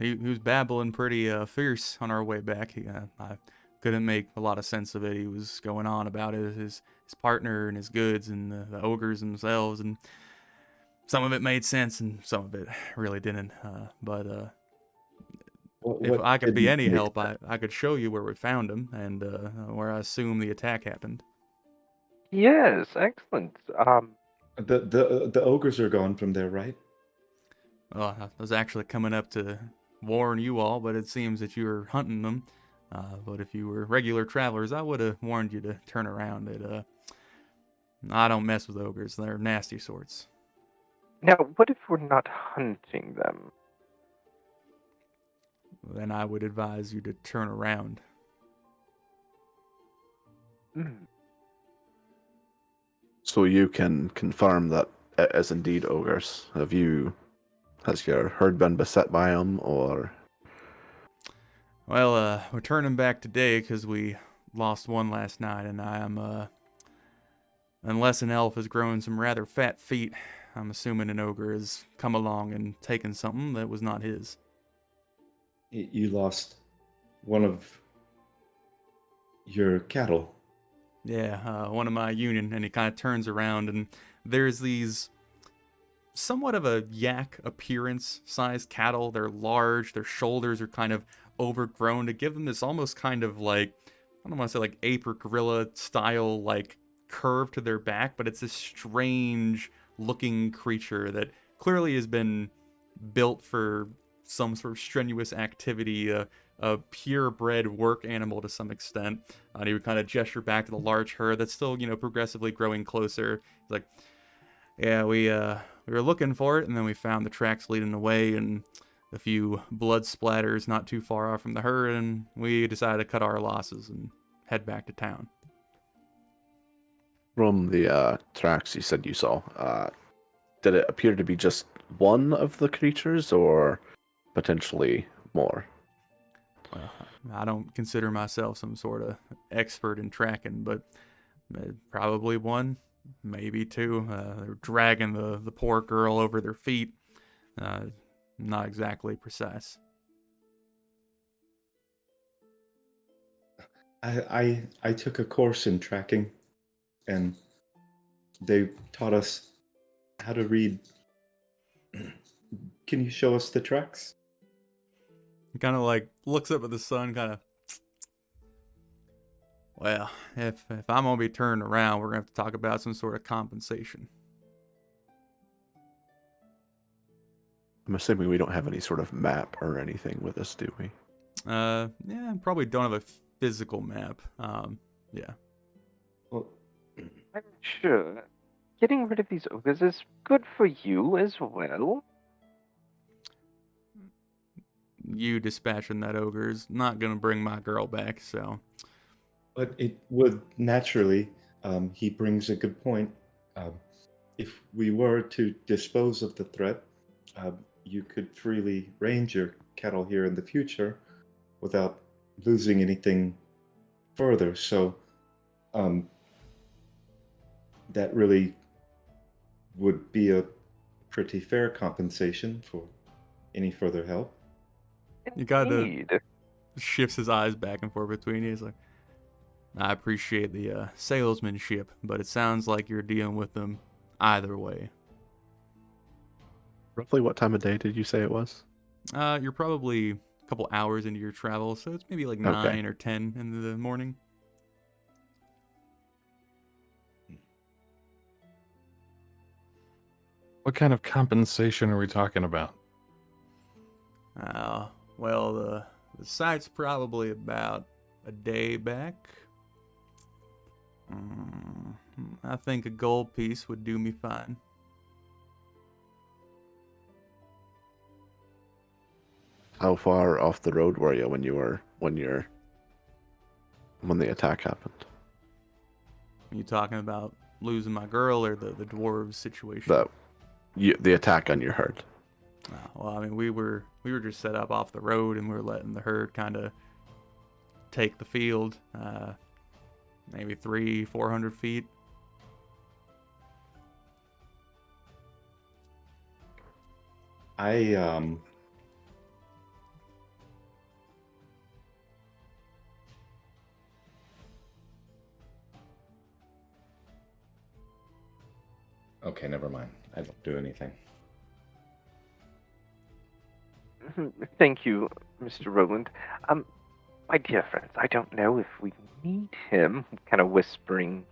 He was babbling pretty fierce on our way back. I couldn't make a lot of sense of it. He was going on about his partner and his goods and the ogres themselves, and some of it made sense and some of it really didn't. But if I could be any help, I could show you where we found him and where I assume the attack happened. Yes, excellent. The ogres are gone from there, right? Well, I was actually coming up to warn you all, but it seems that you were hunting them. But if you were regular travelers, I would have warned you to turn around. I don't mess with ogres. They're nasty sorts. Now, what if we're not hunting them? Then I would advise you to turn around. So you can confirm that it is indeed ogres. Has your herd been beset by them, or? Well, we're turning back today because we lost one last night, and I am, unless an elf has grown some rather fat feet, I'm assuming an ogre has come along and taken something that was not his. You lost one of your cattle. Yeah, one of my union, and he kind of turns around, and there's these somewhat of a yak appearance sized cattle. They're large, their shoulders are kind of overgrown to give them this almost kind of like, I don't want to say like ape or gorilla style like curve to their back, but it's this strange looking creature that clearly has been built for some sort of strenuous activity, a purebred work animal to some extent. And he would kind of gesture back to the large herd that's still, progressively growing closer. He's like, yeah, we were looking for it, and then we found the tracks leading away and a few blood splatters not too far off from the herd, and we decided to cut our losses and head back to town. From the tracks you said you saw, did it appear to be just one of the creatures, or potentially more? Well, I don't consider myself some sort of expert in tracking, but probably one, maybe two. They're dragging the poor girl over their feet. Not exactly precise. I took a course in tracking, and they taught us how to read. Can you show us the tracks? He kind of like looks up at the sun, kind of. Well, if I'm gonna be turned around, we're gonna have to talk about some sort of compensation. I'm assuming we don't have any sort of map or anything with us, do we? Yeah, probably don't have a physical map. Yeah. Well, I'm sure getting rid of these ogres is good for you as well. You dispatching that ogre is not gonna bring my girl back, so. but it would naturally, he brings a good point. Um, if we were to dispose of the threat, you could freely range your cattle here in the future without losing anything further. So um, that really would be a pretty fair compensation for any further help. You gotta Indeed. shifts his eyes back and forth between you. He's like, I appreciate the salesmanship, but it sounds like you're dealing with them either way. Roughly what time of day did you say it was? You're probably a couple hours into your travel, so it's maybe like Okay. 9 or 10 in the morning. What kind of compensation are we talking about? Well, the site's probably about a day back. I think a gold piece would do me fine. How far off the road were you when the attack happened? Are you talking about losing my girl or the dwarves situation? The attack on your herd. Well, I mean, we were just set up off the road, and we were letting the herd kind of take the field, maybe 300-400 feet. Okay, never mind. I don't do anything. Thank you, Mr. Roland. My dear friends, I don't know if we need him, kind of whispering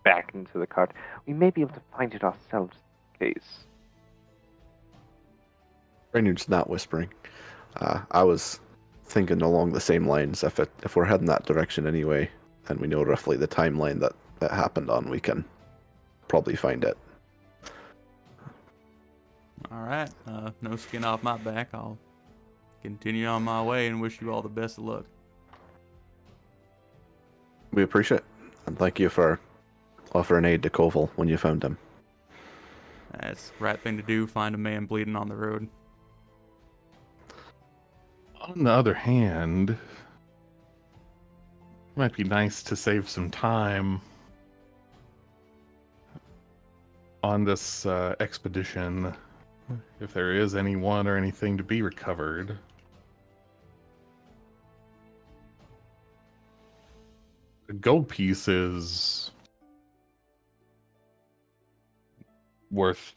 back into the cart. We may be able to find it ourselves in case. Raynard's not whispering. I was thinking along the same lines. If we're heading that direction anyway, and we know roughly the timeline that happened on, we can probably find it. All right, no skin off my back. I'll continue on my way and wish you all the best of luck. We appreciate it, and thank you for offering aid to Koval when you found him. That's the right thing to do, find a man bleeding on the road. On the other hand, it might be nice to save some time on this expedition if there is anyone or anything to be recovered. The gold piece is worth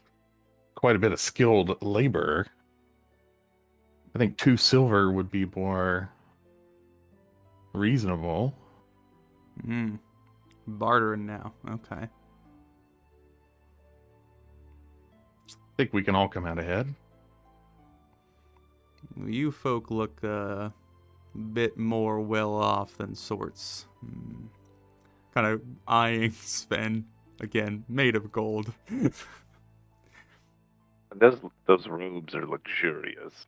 quite a bit of skilled labor. I think 2 silver would be more reasonable. Bartering now. Okay. I think we can all come out ahead. You folk look a bit more well off than sorts. Kind of eyeing Sven again, made of gold. Those robes are luxurious.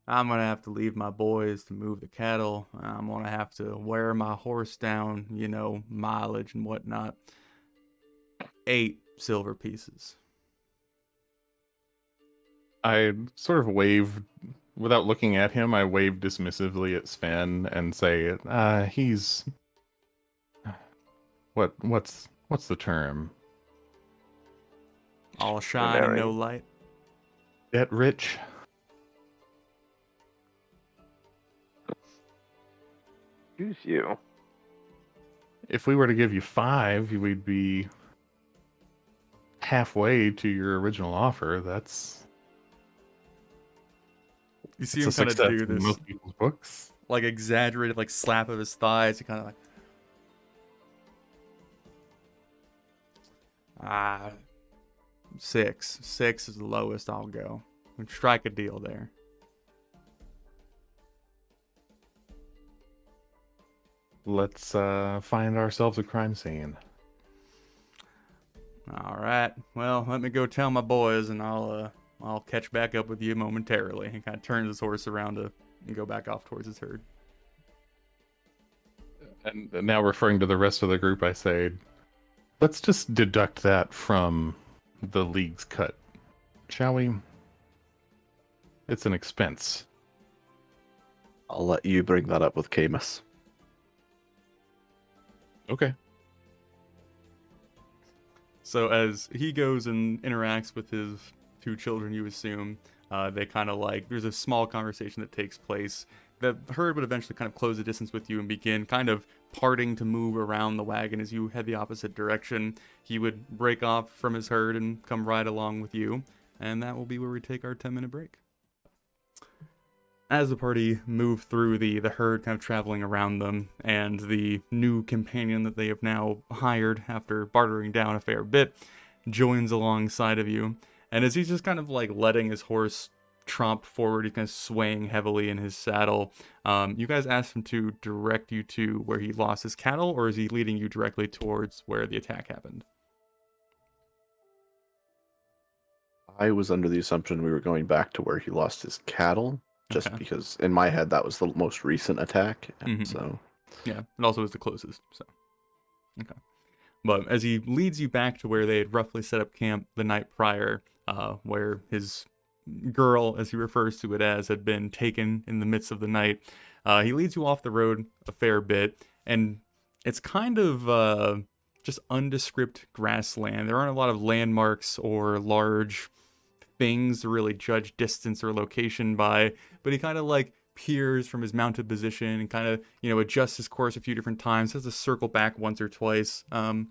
I'm gonna have to leave my boys to move the cattle. I'm gonna have to wear my horse down, mileage and whatnot. 8 silver pieces. I sort of wave, without looking at him, I wave dismissively at Sven and say, he's... What's the term? All shine and no light. Debt rich? Excuse you. If we were to give you 5, we'd be halfway to your original offer. That's You see a him kind of success do in this, most people's books. like exaggerated, like slap of his thighs. He kind of like, 6. 6 is the lowest I'll go. We'd strike a deal there. let's find ourselves a crime scene. All right. Well, let me go tell my boys, and I'll catch back up with you momentarily. He kind of turns his horse around to and go back off towards his herd. And now referring to the rest of the group, I say, let's just deduct that from the league's cut, shall we? It's an expense. I'll let you bring that up with Camus. Okay. So as he goes and interacts with his two children, you assume, they kind of like, there's a small conversation that takes place. The herd would eventually kind of close the distance with you and begin kind of parting to move around the wagon as you head the opposite direction. He would break off from his herd and come right along with you, and that will be where we take our 10-minute break. As the party move through the herd kind of traveling around them, and the new companion that they have now hired after bartering down a fair bit joins alongside of you. And as he's just kind of like letting his horse tromp forward, he's kind of swaying heavily in his saddle. You guys asked him to direct you to where he lost his cattle, or is he leading you directly towards where the attack happened? I was under the assumption we were going back to where he lost his cattle, just Okay. because in my head that was the most recent attack. And Mhm. so Yeah, it also is the closest, so. Okay. But as he leads you back to where they had roughly set up camp the night prior, where his girl, as he refers to it as, had been taken in the midst of the night, he leads you off the road a fair bit, and it's kind of just undescript grassland. There aren't a lot of landmarks or large things to really judge distance or location by, but he kind of like peers from his mounted position and kind of, adjusts his course a few different times, has to circle back once or twice. I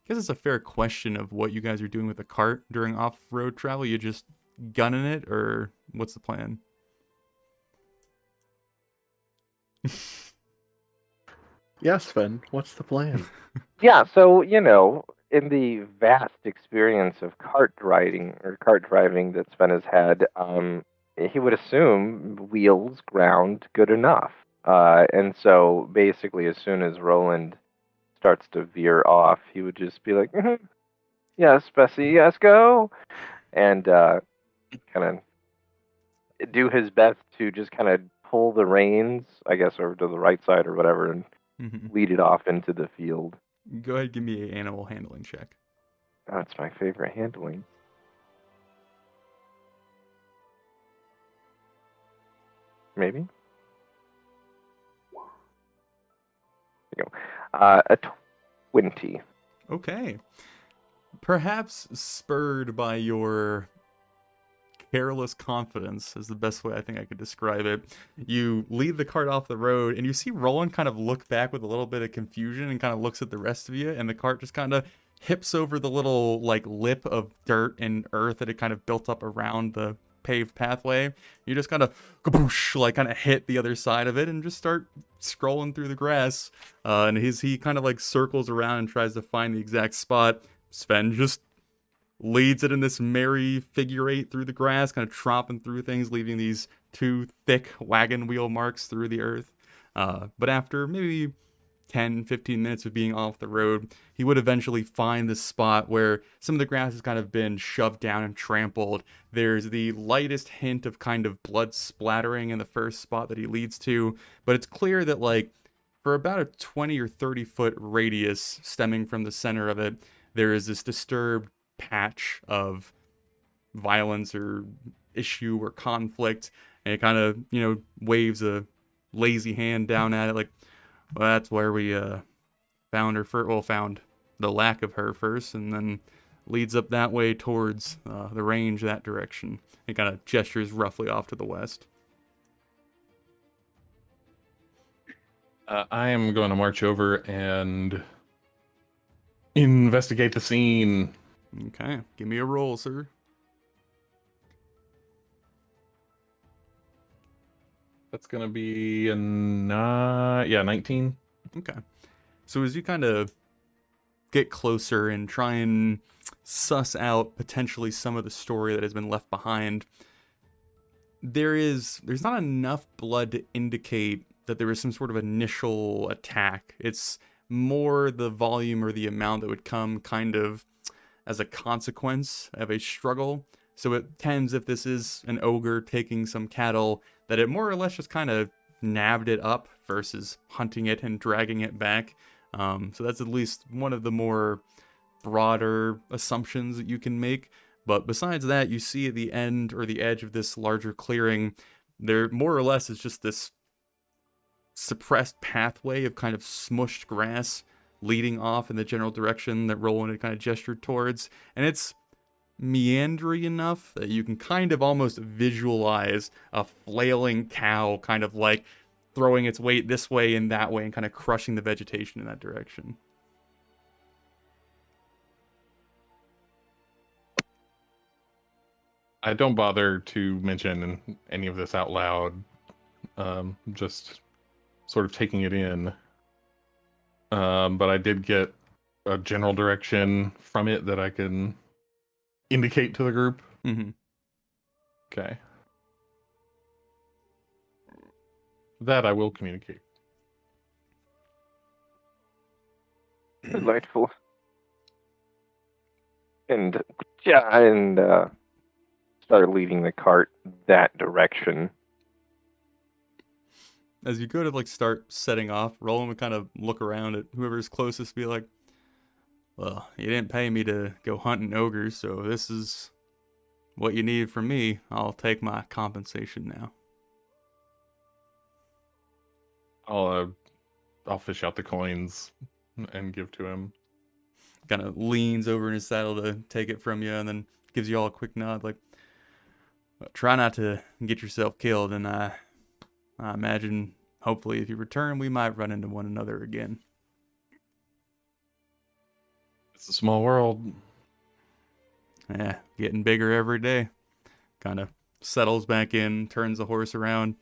guess it's a fair question of what you guys are doing with the cart during off-road travel. You just gunning it, or what's the plan? yes, Sven, what's the plan? Yeah, so, in the vast experience of cart driving that Sven has had, he would assume wheels ground good enough. And so basically, as soon as Roland starts to veer off, he would just be like, yes, Bessie, yes, go. And kind of do his best to just kind of pull the reins, I guess, over to the right side or whatever, and Mhm. lead it off into the field. Go ahead, give me an animal handling check. That's my favorite handling. Maybe? There you go. A 20. Okay. Perhaps spurred by your careless confidence is the best way I think I could describe it. You lead the cart off the road, and you see Roland kind of look back with a little bit of confusion and kind of looks at the rest of you, and the cart just kind of hips over the little like lip of dirt and earth that it kind of built up around the paved pathway. You just kind of kaboosh, like kind of hit the other side of it and just start scrolling through the grass. And he kind of like circles around and tries to find the exact spot. Sven just leads it in this merry figure eight through the grass, kind of tromping through things, leaving these two thick wagon wheel marks through the earth. But after maybe 10-15 minutes of being off the road, he would eventually find this spot where some of the grass has kind of been shoved down and trampled. There's the lightest hint of kind of blood splattering in the first spot that he leads to, but it's clear that like for about a 20 or 30 foot radius stemming from the center of it, there is this disturbed patch of violence or issue or conflict, and it kind of waves a lazy hand down at it like, well, that's where we found her first. Well, found the lack of her first, and then leads up that way towards the range that direction. It kind of gestures roughly off to the west. I am going to march over and investigate the scene. Okay, give me a roll, sir. That's going to be 19. Okay. So as you kind of get closer and try and suss out potentially some of the story that has been left behind, there's not enough blood to indicate that there was some sort of initial attack. It's more the volume or the amount that would come kind of as a consequence of a struggle. So it tends, if this is an ogre taking some cattle, that it more or less just kind of nabbed it up versus hunting it and dragging it back. So that's at least one of the more broader assumptions that you can make. But besides that, you see at the end or the edge of this larger clearing, there more or less is just this suppressed pathway of kind of smushed grass leading off in the general direction that Roland had kind of gestured towards. And it's meandering enough that you can kind of almost visualize a flailing cow kind of like throwing its weight this way and that way and kind of crushing the vegetation in that direction. I don't bother to mention any of this out loud. Just sort of taking it in. But I did get a general direction from it that I can indicate to the group. Mm-hmm. Okay. That I will communicate. Delightful. And yeah, and start leading the cart that direction. As you go to like start setting off, Roland would kind of look around at whoever's closest, be like, "Well, you didn't pay me to go hunting ogres, so this is what you needed from me. I'll take my compensation now." I'll fish out the coins and give to him. Kind of leans over in his saddle to take it from you, and then gives you all a quick nod, like, "Well, try not to get yourself killed, and I imagine, hopefully, if you return, we might run into one another again." It's a small world. Yeah, getting bigger every day. Kind of settles back in, turns the horse around.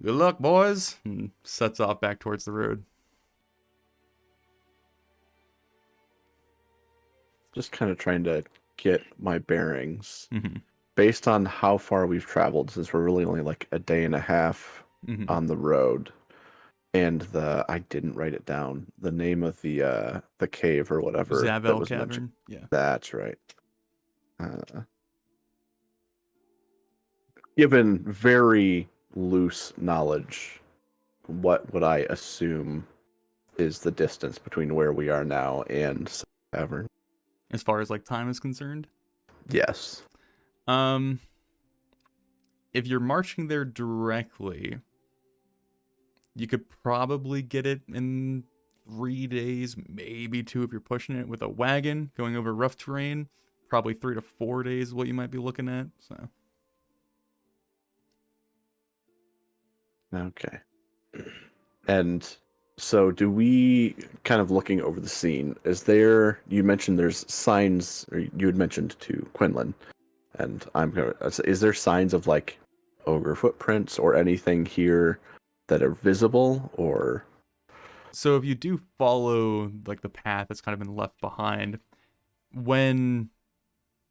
"Good luck, boys," and sets off back towards the road. Just kind of trying to get my bearings. Mm-hmm. Based on how far we've traveled, since we're really only like a day and a half Mm-hmm. on the road, and I didn't write it down, the name of the cave or whatever that Zavel was Cavern. mentioned. Yeah. That's right. Given very loose knowledge, what would I assume is the distance between where we are now and Cavern? As far as like time is concerned. Yes. If you're marching there directly, you could probably get it in 3 days, maybe 2 if you're pushing it with a wagon going over rough terrain. Probably 3 to 4 days is what you might be looking at. So Okay. And so do we, kind of looking over the scene, you mentioned there's signs, or you had mentioned to Quinlan, and is there signs of like ogre footprints or anything here that are visible, or? So if you do follow like the path that's kind of been left behind, when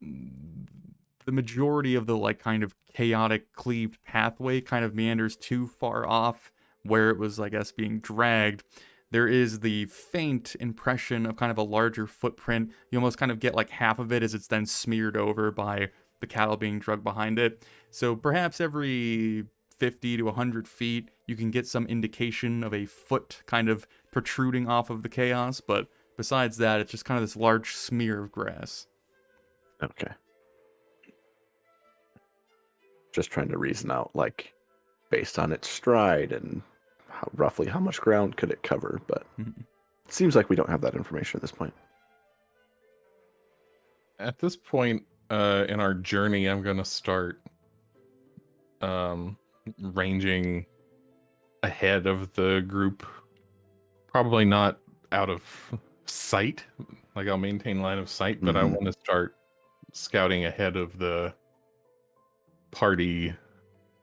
the majority of the like kind of chaotic cleaved pathway kind of meanders too far off where it was, I guess, being dragged, there is the faint impression of kind of a larger footprint. You almost kind of get like half of it as it's then smeared over by the cattle being dragged behind it. So perhaps every 50 to 100 feet, you can get some indication of a foot kind of protruding off of the chaos. But besides that, it's just kind of this large smear of grass. Okay. Just trying to reason out, like, based on its stride and roughly how much ground could it cover, but it seems like we don't have that information at this point. At this point in our journey, I'm going to start ranging ahead of the group. Probably not out of sight. Like, I'll maintain line of sight, but I want to start scouting ahead of the party.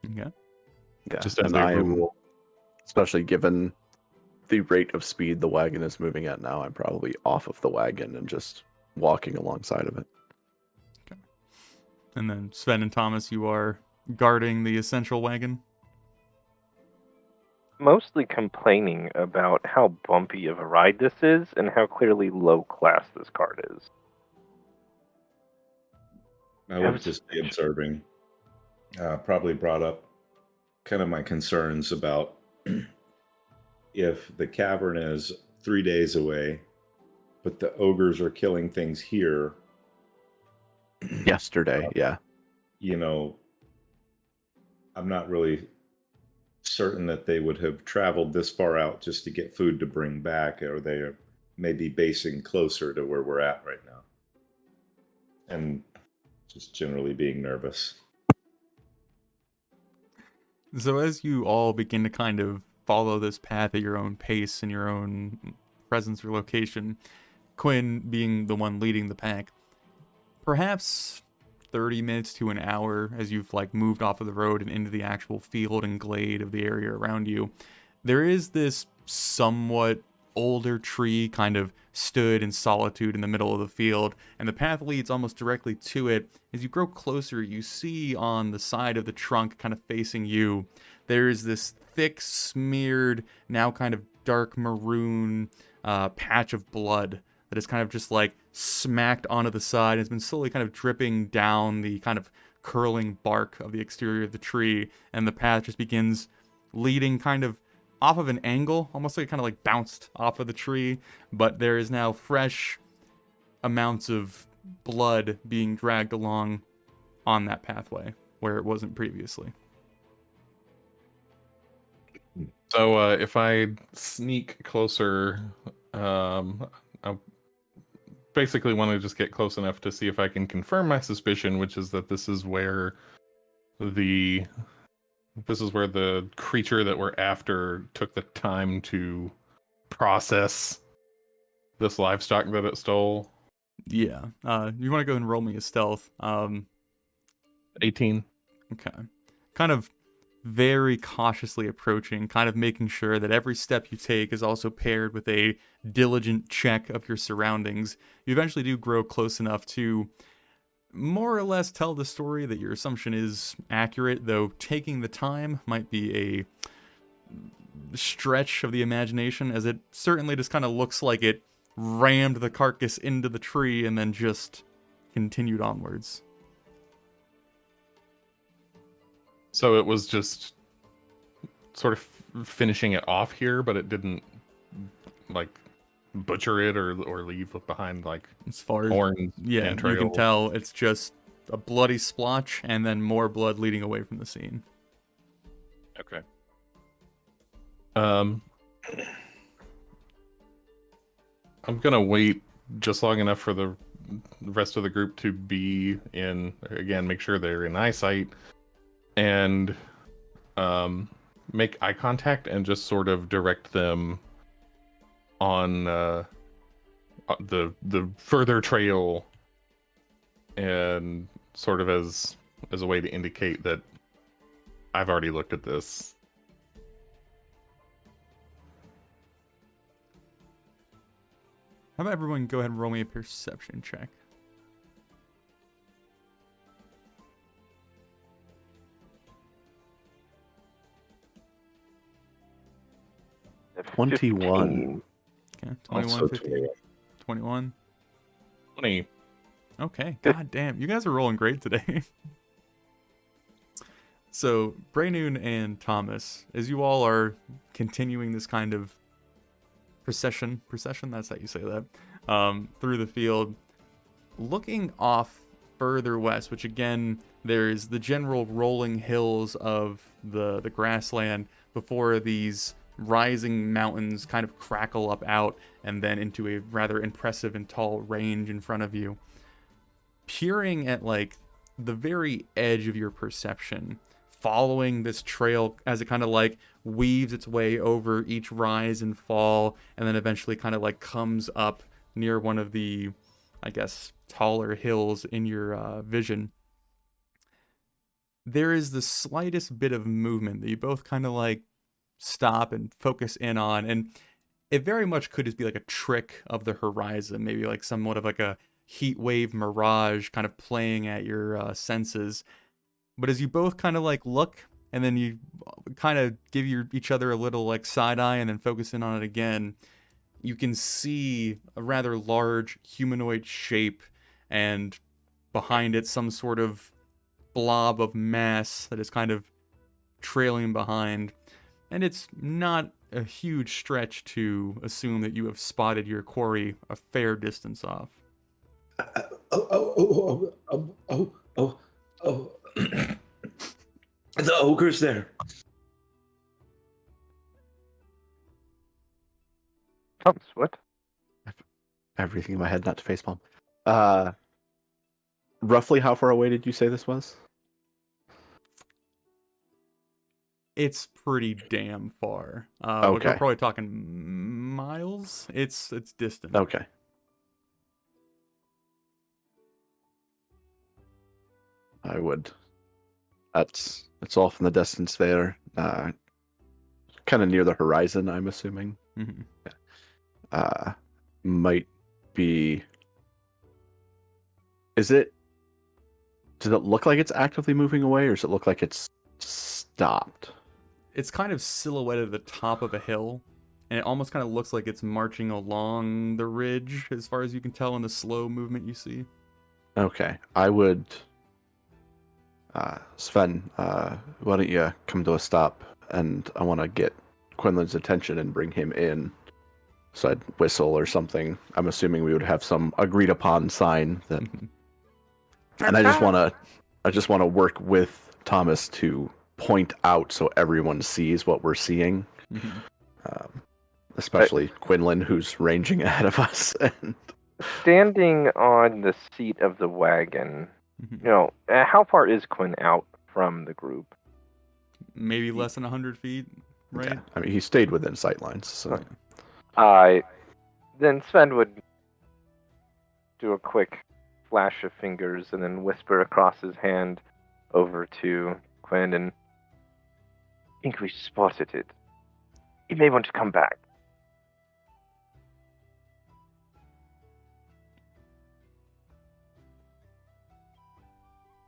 Okay. Yeah, Just as and they I move. will, especially given the rate of speed the wagon is moving at now, I'm probably off of the wagon and just walking alongside of it. Okay. And then Sven and Thomas, you are guarding the essential wagon? mostly complaining about how bumpy of a ride this is and how clearly low class this card is. I would just be observing. Probably brought up kind of my concerns about if the cavern is 3 days away, but the ogres are killing things here. Yesterday, yeah. You know, I'm not really certain that they would have traveled this far out just to get food to bring back, or they are maybe basing closer to where we're at right now. And just generally being nervous. So as you all begin to kind of follow this path at your own pace and your own presence or location, Quinn being the one leading the pack, perhaps 30 minutes to an hour as you've like moved off of the road and into the actual field and glade of the area around you, there is this somewhat older tree kind of stood in solitude in the middle of the field, and the path leads almost directly to it. As you grow closer, you see on the side of the trunk kind of facing you, there is this thick, smeared, now kind of dark maroon patch of blood that is kind of just like smacked onto the side and has been slowly kind of dripping down the kind of curling bark of the exterior of the tree, and the path just begins leading kind of off of an angle, almost like it kind of like bounced off of the tree, but there is now fresh amounts of blood being dragged along on that pathway where it wasn't previously. So if I sneak closer, I basically want to just get close enough to see if I can confirm my suspicion, which is that this is where the creature that we're after took the time to process this livestock that it stole. Yeah. You want to go and roll me a stealth. 18. Okay. Kind of very cautiously approaching, kind of making sure that every step you take is also paired with a diligent check of your surroundings. You eventually do grow close enough to more or less tell the story that your assumption is accurate, though taking the time might be a stretch of the imagination, as it certainly just kind of looks like it rammed the carcass into the tree and then just continued onwards. So it was just sort of finishing it off here, but it didn't like butcher it or leave behind like As far as horns. yeah, and you can trails. tell it's just a bloody splotch and then more blood leading away from the scene. Okay. I'm gonna wait just long enough for the rest of the group to be in, again, make sure they're in eyesight, and make eye contact and just sort of direct them on the further trail, and sort of as a way to indicate that I've already looked at this. How about everyone go ahead and roll me a perception check? At 21. 15. Okay, 21, Also 15, 21. 20. Okay, god damn. You guys are rolling great today. So, Braynoon and Thomas, as you all are continuing this kind of procession, that's how you say that, through the field, looking off further west, which again, there's the general rolling hills of the grassland before these rising mountains kind of crackle up out and then into a rather impressive and tall range in front of you. Peering at like the very edge of your perception, following this trail as it kind of like weaves its way over each rise and fall, and then eventually kind of like comes up near one of the, I guess, taller hills in your vision. There is the slightest bit of movement that you both kind of like stop and focus in on, and it very much could just be like a trick of the horizon, maybe like somewhat of like a heat wave mirage kind of playing at your senses. But as you both kind of like look, and then you kind of give each other a little like side eye and then focus in on it again, you can see a rather large humanoid shape, and behind it some sort of blob of mass that is kind of trailing behind. And it's not a huge stretch to assume that you have spotted your quarry a fair distance off. The ogre's there. Thomas, what? Everything in my head, not to facepalm. Roughly how far away did you say this was? It's pretty damn far. Okay. We're probably talking miles. It's distant. Okay. I would. It's off in the distance there. Kind of near the horizon, I'm assuming. Mm-hmm. Might be. Does it look like it's actively moving away, or does it look like it's stopped? It's kind of silhouetted at the top of a hill, and it almost kind of looks like it's marching along the ridge, as far as you can tell in the slow movement you see. Okay, I would. Sven, why don't you come to a stop? And I want to get Quinlan's attention and bring him in. So I'd whistle or something. I'm assuming we would have some agreed upon sign that. And I just want to work with Thomas to point out so everyone sees what we're seeing. Especially Quinlan, who's ranging ahead of us. Standing on the seat of the wagon, how far is Quinn out from the group? Maybe less than 100 feet, right? Yeah. I mean, he stayed within sightlines. So. Then Sven would do a quick flash of fingers and then whisper across his hand over to Quinn, and I think we spotted it. You may want to come back.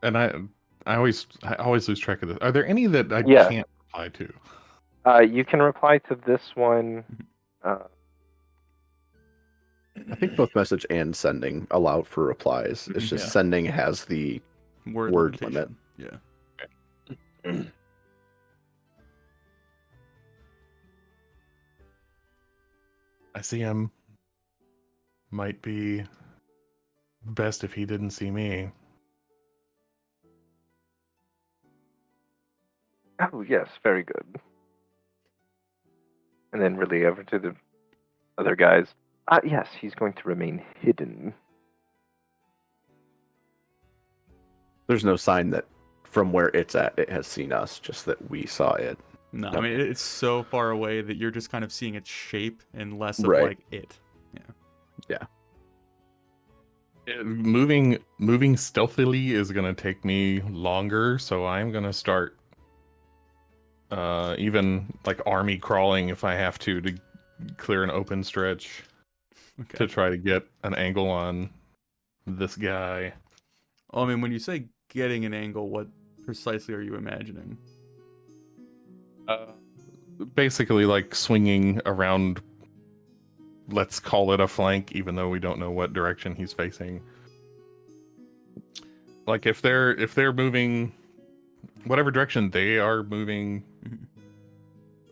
And I always lose track of this. Are there any that I Yeah. can't reply to? You can reply to this one. I think both message and sending allow for replies. It's just Yeah. sending has the word limit. Yeah. I see him. Might be best if he didn't see me. Oh, yes, very good. And then really over to the other guys. Yes, he's going to remain hidden. There's no sign that from where it's at, it has seen us, just that we saw it. No, I mean, it's so far away that you're just kind of seeing its shape and less of Right. like it. Yeah. Moving stealthily is gonna take me longer, so I'm gonna start even like army crawling if I have to clear an open stretch to try to get an angle on this guy. Oh, I mean, when you say getting an angle, what precisely are you imagining? Basically like swinging around, let's call it a flank, even though we don't know what direction he's facing. Like if they're moving whatever direction they are moving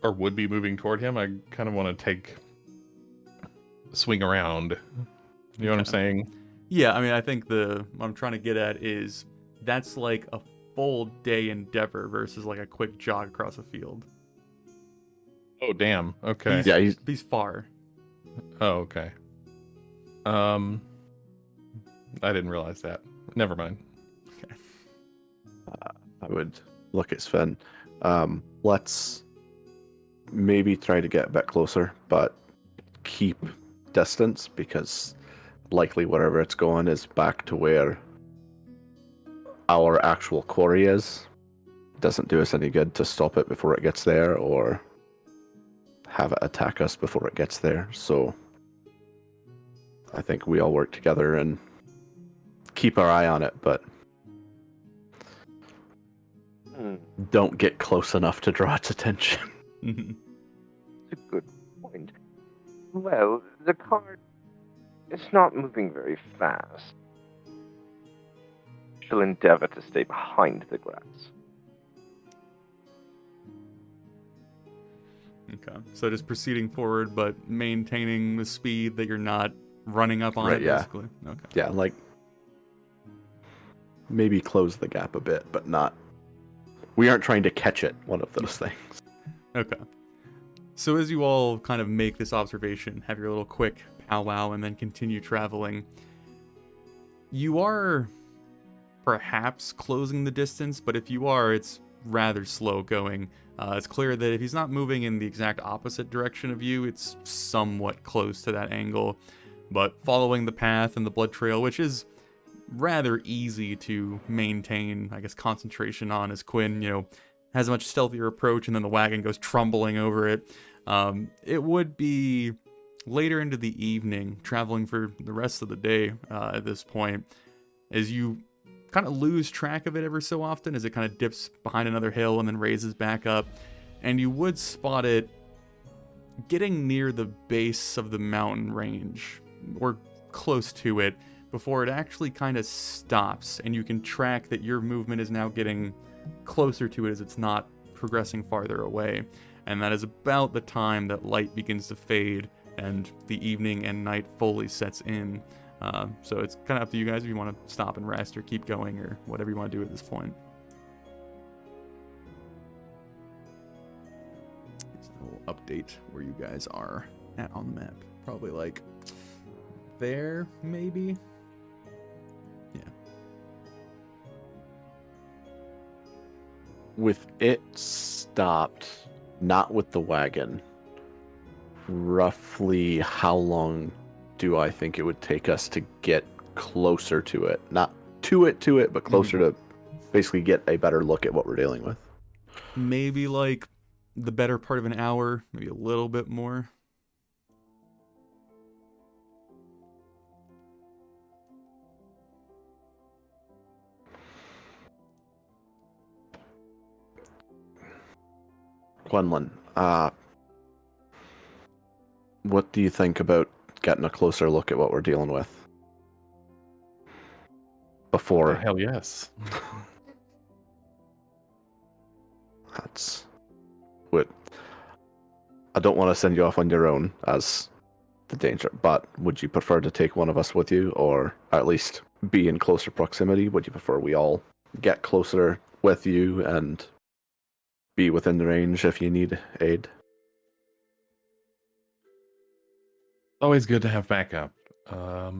or would be moving toward him, I kind of want to swing around. You know what I'm saying? Yeah, I mean, I think what I'm trying to get at is that's like a full day endeavor versus like a quick jog across a field. Oh, damn. Okay. He's, Yeah, he's far. Oh, okay. I didn't realize that. Never mind. Okay. I would look at Sven. Let's maybe try to get a bit closer, but keep distance, because likely wherever it's going is back to where our actual quarry is. Doesn't do us any good to stop it before it gets there or have it attack us before it gets there. So I think we all work together and keep our eye on it, but don't get close enough to draw its attention. Mhm. That's a good point. Well, the cart is not moving very fast. She'll endeavor to stay behind the grass. Okay. So just proceeding forward, but maintaining the speed that you're not running up on Right, it, yeah. basically. Okay. Yeah, like maybe close the gap a bit, but not. We aren't trying to catch it. One of those things. Okay. So as you all kind of make this observation, have your little quick powwow, and then continue traveling, you are perhaps closing the distance, but if you are, it's rather slow going. It's clear that if he's not moving in the exact opposite direction of you, it's somewhat close to that angle. But following the path and the blood trail, which is rather easy to maintain, I guess, concentration on, as Quinn, has a much stealthier approach, and then the wagon goes trundling over it. It would be later into the evening, traveling for the rest of the day at this point, as you kind of lose track of it ever so often, as it kind of dips behind another hill and then raises back up, and you would spot it getting near the base of the mountain range, or close to it, before it actually kind of stops, and you can track that your movement is now getting closer to it as it's not progressing farther away. And that is about the time that light begins to fade and the evening and night fully sets in. So it's kind of up to you guys if you want to stop and rest or keep going or whatever you want to do at this point. Just a little update where you guys are at on the map. Probably like there, maybe? Yeah. With it stopped, not with the wagon, roughly how long do I think it would take us to get closer to it? Not to it, but closer to basically get a better look at what we're dealing with. Maybe like the better part of an hour, maybe a little bit more. Quenlin, what do you think about getting a closer look at what we're dealing with? Before Hell yes. that's what I don't want to send you off on your own as the danger, but would you prefer to take one of us with you, or at least be in closer proximity? Would you prefer we all get closer with you and be within the range if you need aid? Always good to have backup. A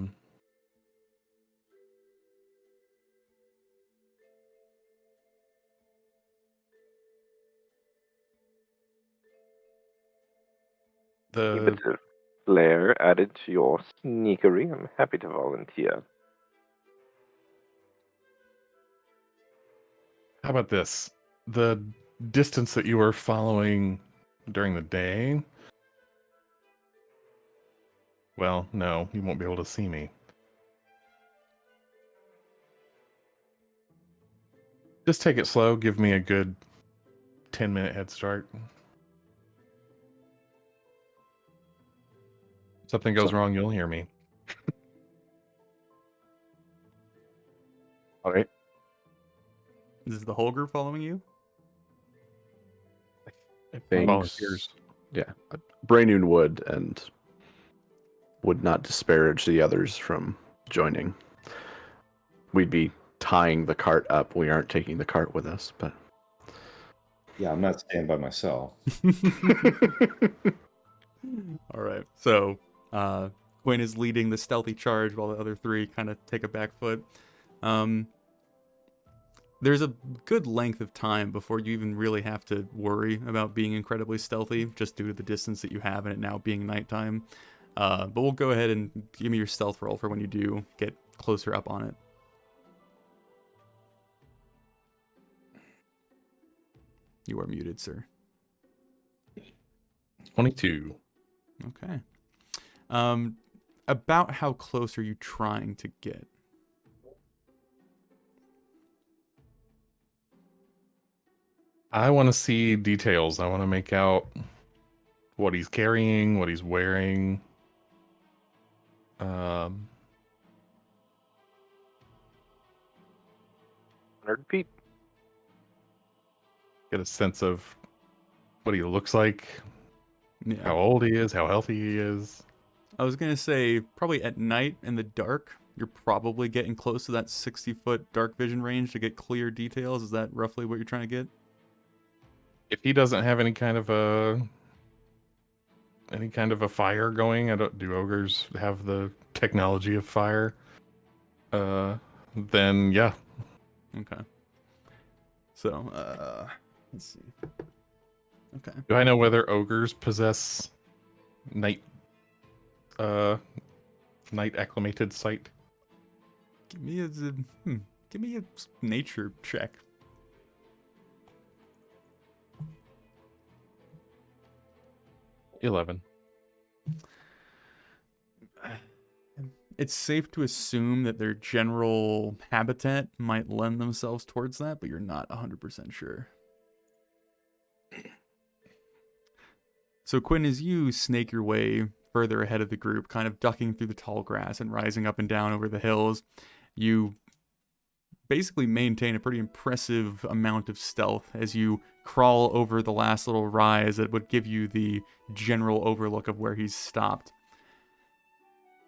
The bit of flair added to your sneakery. I'm happy to volunteer. How about this? The distance that you were following during the day. Well, no, you won't be able to see me. Just take it slow. Give me a good 10-minute head start. Something goes wrong, you'll hear me. All right. Is the whole group following you? Thanks. Volunteers. Yeah, Brainoon would, and would not disparage the others from joining. We'd be tying the cart up. We aren't taking the cart with us, but Yeah, I'm not staying by myself. All right. So Quinn is leading the stealthy charge while the other three kind of take a back foot. There's a good length of time before you even really have to worry about being incredibly stealthy, just due to the distance that you have and it now being nighttime. But we'll go ahead and give me your stealth roll for when you do get closer up on it. You are muted, sir. 22. Okay. About how close are you trying to get? I want to see details. I want to make out what he's carrying, what he's wearing. 100 feet. Get a sense of what he looks like, Yeah. how old he is, how healthy he is. I was gonna say probably at night in the dark, you're probably getting close to that 60-foot dark vision range to get clear details. Is that roughly what you're trying to get? If he doesn't have any kind of a fire going, I don't do ogres have the technology of fire? Then yeah. Okay. So, let's see. Okay. Do I know whether ogres possess night acclimated sight? Give me a nature check. $11. It's safe to assume that their general habitat might lend themselves towards that, but you're not 100% sure. So Quinn, as you snake your way further ahead of the group, kind of ducking through the tall grass and rising up and down over the hills, you basically maintain a pretty impressive amount of stealth as you crawl over the last little rise that would give you the general overlook of where he's stopped.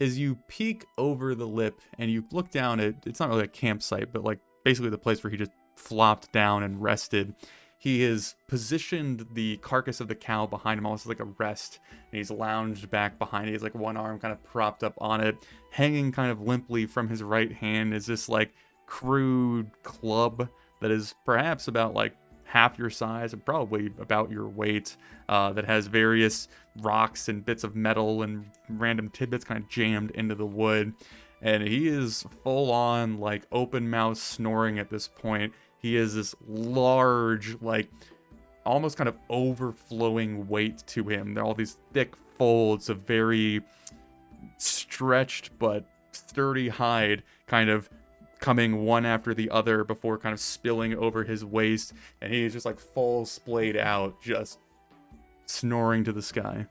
As you peek over the lip and you look down at, it's not really a campsite, but like basically the place where he just flopped down and rested. He has positioned the carcass of the cow behind him almost like a rest, and he's lounged back behind it. He's like one arm kind of propped up on it. Hanging kind of limply from his right hand is this like crude club that is perhaps about like half your size and probably about your weight, that has various rocks and bits of metal and random tidbits kind of jammed into the wood. And he is full on like open mouth snoring at this point. He is this large, like almost kind of overflowing weight to him. There are all these thick folds of very stretched but sturdy hide kind of coming one after the other before kind of spilling over his waist, and he is just like full splayed out, just snoring to the sky.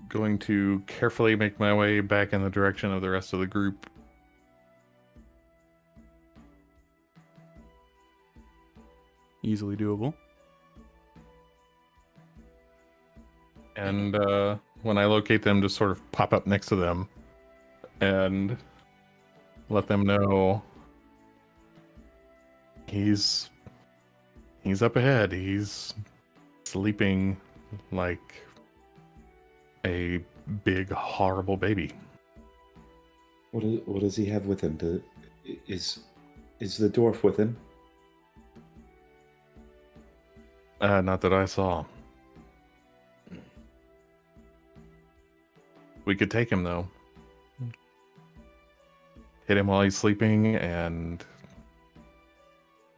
Going to carefully make my way back in the direction of the rest of the group. Easily doable. And when I locate them, just sort of pop up next to them and let them know he's up ahead. He's sleeping like a big, horrible baby. What does he have with him? Is the dwarf with him? Not that I saw. We could take him, though. Hit him while he's sleeping, and...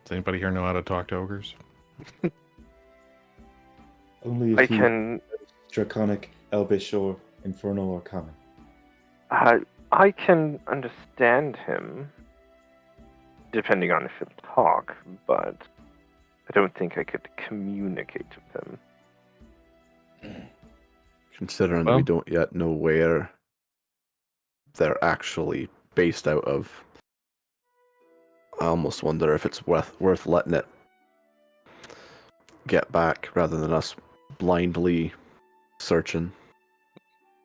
Does anybody here know how to talk to ogres? Only if I he can. Draconic, Elvish, or Infernal, or Common. I can understand him, depending on if he'll talk, but I don't think I could communicate with him. Considering Well- we don't yet know where they're actually based out of, I almost wonder if it's worth letting it get back rather than us blindly searching.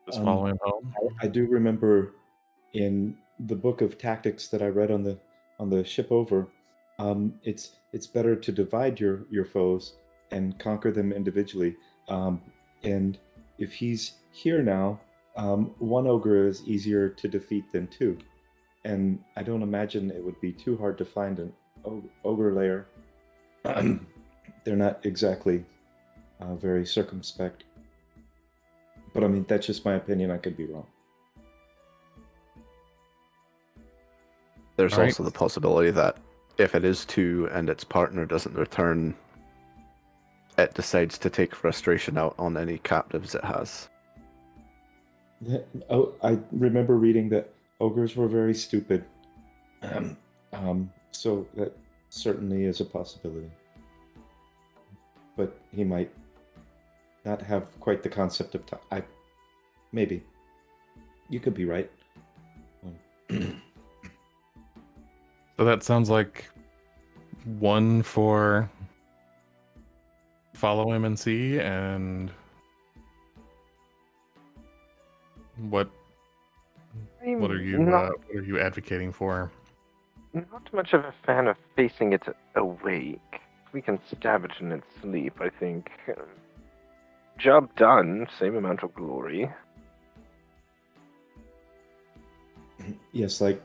Just follow him home? I do remember in the book of tactics that I read on the ship over, it's better to divide your foes and conquer them individually. And if he's here now, one ogre is easier to defeat than two, and I don't imagine it would be too hard to find an ogre lair. They're not exactly very circumspect. But I mean, that's just my opinion. I could be wrong. There's All right. also the possibility that if it is two and its partner doesn't return, it decides to take frustration out on any captives it has. Oh, I remember reading that Ogres were very stupid. So that certainly is a possibility. But he might not have quite the concept of time. Maybe. You could be right. So that sounds like one for follow him and see, and what are you advocating for? Not much of a fan of facing it awake. If we can stab it in its sleep, I think. Job done, same amount of glory. Yes, like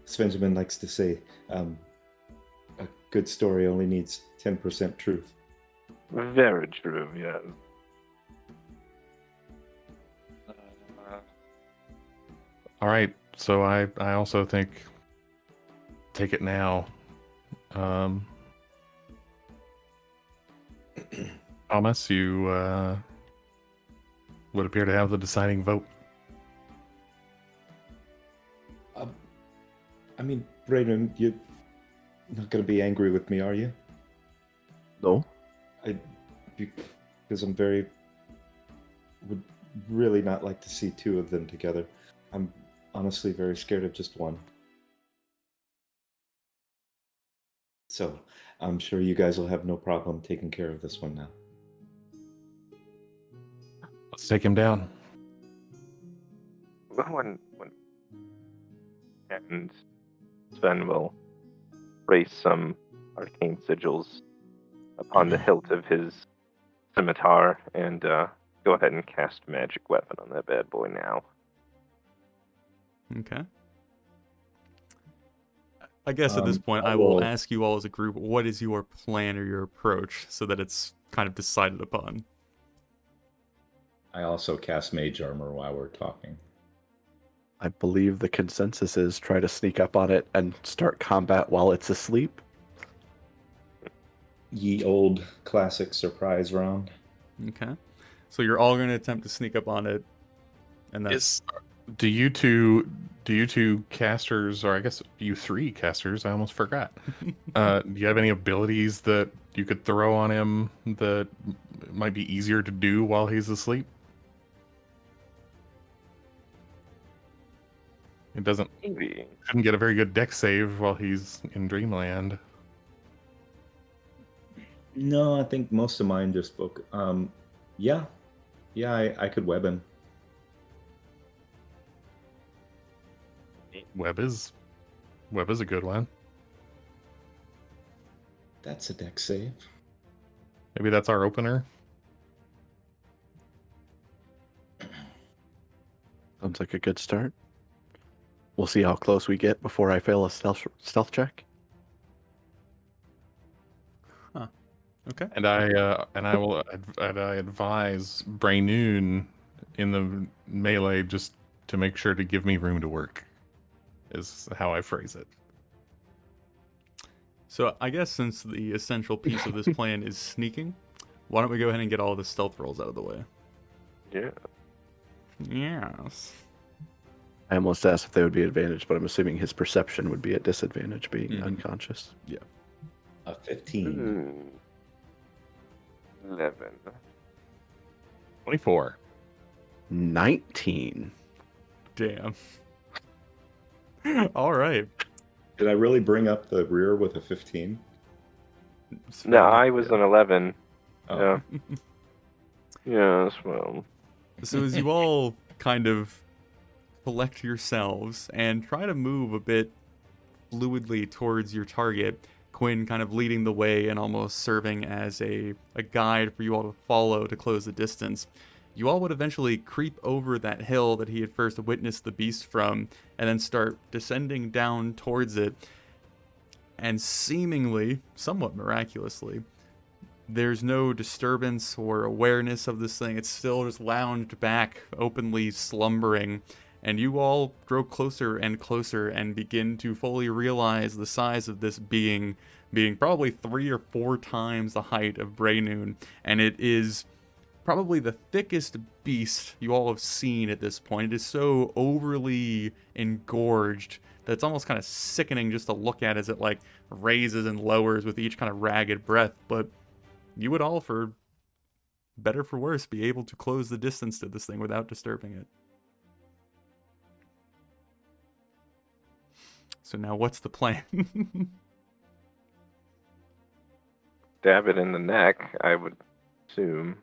Svenjamin likes to say, a good story only needs 10% truth. Very true, yes. All right, so I also think take it now. Thomas, you would appear to have the deciding vote. I mean, Brayden, you're not going to be angry with me, are you? No. Because would really not like to see two of them together. I'm honestly very scared of just one. So, I'm sure you guys will have no problem taking care of this one now. Let's take him down. And Sven will raise some arcane sigils upon the hilt of his scimitar and go ahead and cast magic weapon on that bad boy now. Okay. I guess at this point, I will ask you all as a group, what is your plan or your approach so that it's kind of decided upon? I also cast Mage Armor while we're talking. I believe the consensus is try to sneak up on it and start combat while it's asleep. Ye old classic surprise round. Okay. So you're all going to attempt to sneak up on it, and that's... Do you two casters, or I guess you three casters, I almost forgot. Do you have any abilities that you could throw on him that might be easier to do while he's asleep? It shouldn't get a very good deck save while he's in Dreamland. No, I think most of mine just focus. Yeah, I could web him. Web is a good one. That's a deck save. Maybe that's our opener. Sounds like a good start. We'll see how close we get before I fail a stealth check. Huh. Okay. And I will advise Braynoon in the melee just to make sure to give me room to work. Is how I phrase it. So I guess since the essential piece of this plan is sneaking, why don't we go ahead and get all the stealth rolls out of the way? Yeah. Yes. I almost asked if they would be advantage, but I'm assuming his perception would be at disadvantage being unconscious. Yeah. A 15. 11. 24. 19. Damn. All right. Did I really bring up the rear with a 15? No, I was an 11. Oh. Yeah. Yes, well. So as you all kind of collect yourselves and try to move a bit fluidly towards your target, Quinn kind of leading the way and almost serving as a guide for you all to follow to close the distance, you all would eventually creep over that hill that he had first witnessed the beast from and then start descending down towards it. And seemingly, somewhat miraculously, there's no disturbance or awareness of this thing. It's still just lounged back, openly slumbering. And you all grow closer and closer and begin to fully realize the size of this being probably 3 or 4 times the height of Braynoon. And it is probably the thickest beast you all have seen at this point. It is so overly engorged that it's almost kind of sickening just to look at as it like raises and lowers with each kind of ragged breath. But you would all, for better for worse, be able to close the distance to this thing without disturbing it. So now what's the plan? Stab it in the neck, I would assume.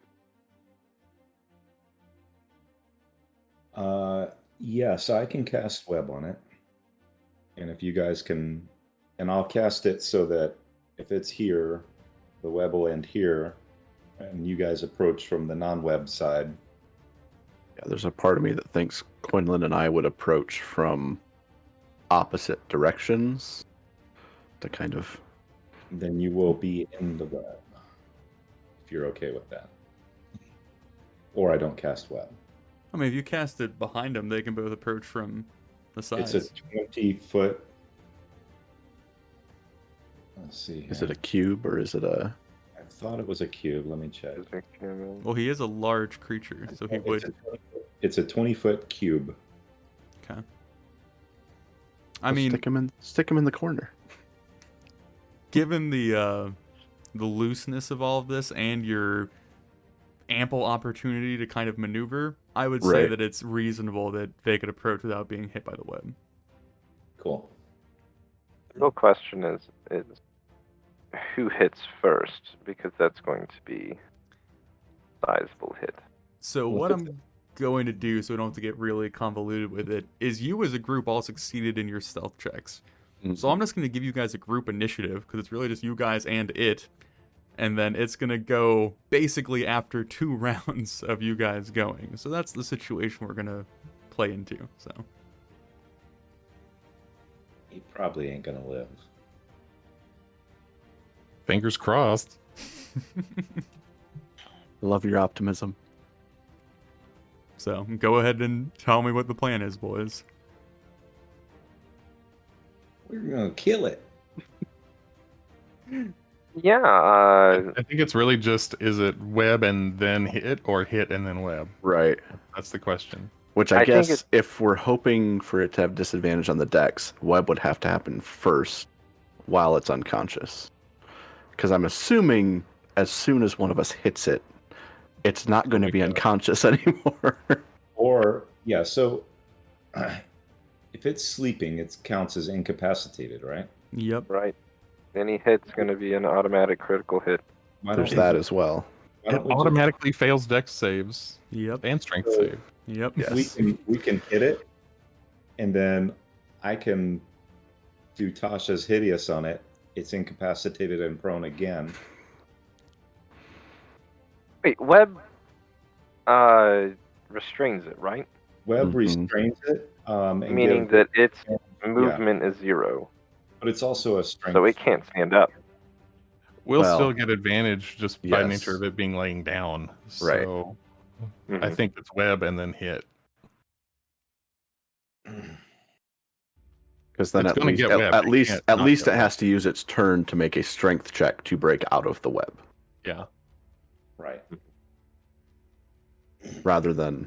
Yes, I can cast web on it. And if you guys can, and I'll cast it so that if it's here, the web will end here, and you guys approach from the non-web side. Yeah, there's a part of me that thinks Quinlan and I would approach from opposite directions to kind of... Then you will be in the web, if you're okay with that. Or I don't cast web. I mean, if you cast it behind them, they can both approach from the sides. It's a 20-foot... Let's see. Is it a cube or is it a... I thought it was a cube. Let me check. Well, he is a large creature, so he would... It's a 20-foot cube. Okay. I mean, stick him in the corner. Given the looseness of all of this and your ample opportunity to kind of maneuver, I would say Right. that it's reasonable that they could approach without being hit by the web. Cool. The real question is who hits first, because that's going to be a sizable hit. So Well, what if I'm going to do, so we don't have to get really convoluted with it, is you as a group all succeeded in your stealth checks. So I'm just going to give you guys a group initiative, because it's really just you guys and it. And then it's going to go basically after 2 rounds of you guys going. So that's the situation we're going to play into. So He probably ain't gonna live. Fingers crossed. Love your optimism. So go ahead and tell me what the plan is, boys. We're gonna kill it. Yeah, I think it's really just, is it web and then hit, or hit and then web? Right. That's the question. Which I I think guess if we're hoping for it to have disadvantage on the dex, web would have to happen first while it's unconscious. Because I'm assuming as soon as one of us hits it, it's not going to be unconscious anymore. Or yeah, so if it's sleeping, it counts as incapacitated, right? Yep. right. Any hit's going to be an automatic critical hit. Why There's don't that we- as well. why It don't we just- automatically fails dex saves Yep. and strength So- save. Yep. Yes. we can hit it, and then I can do Tasha's hideous on it. It's incapacitated and prone again. Wait, web restrains it, right? Web Mhm. restrains it, and Meaning gives- that its movement is 0, but it's also a strength. so it can't stand up. We'll Well, still get advantage just by yes. nature of it being laying down. Right. So I Mhm. think it's web and then hit. Because then It's at gonna least, get at, webbed. at It least, can't at not least get it has to use its turn to make a strength check to break out of the web, Yeah. Right. rather than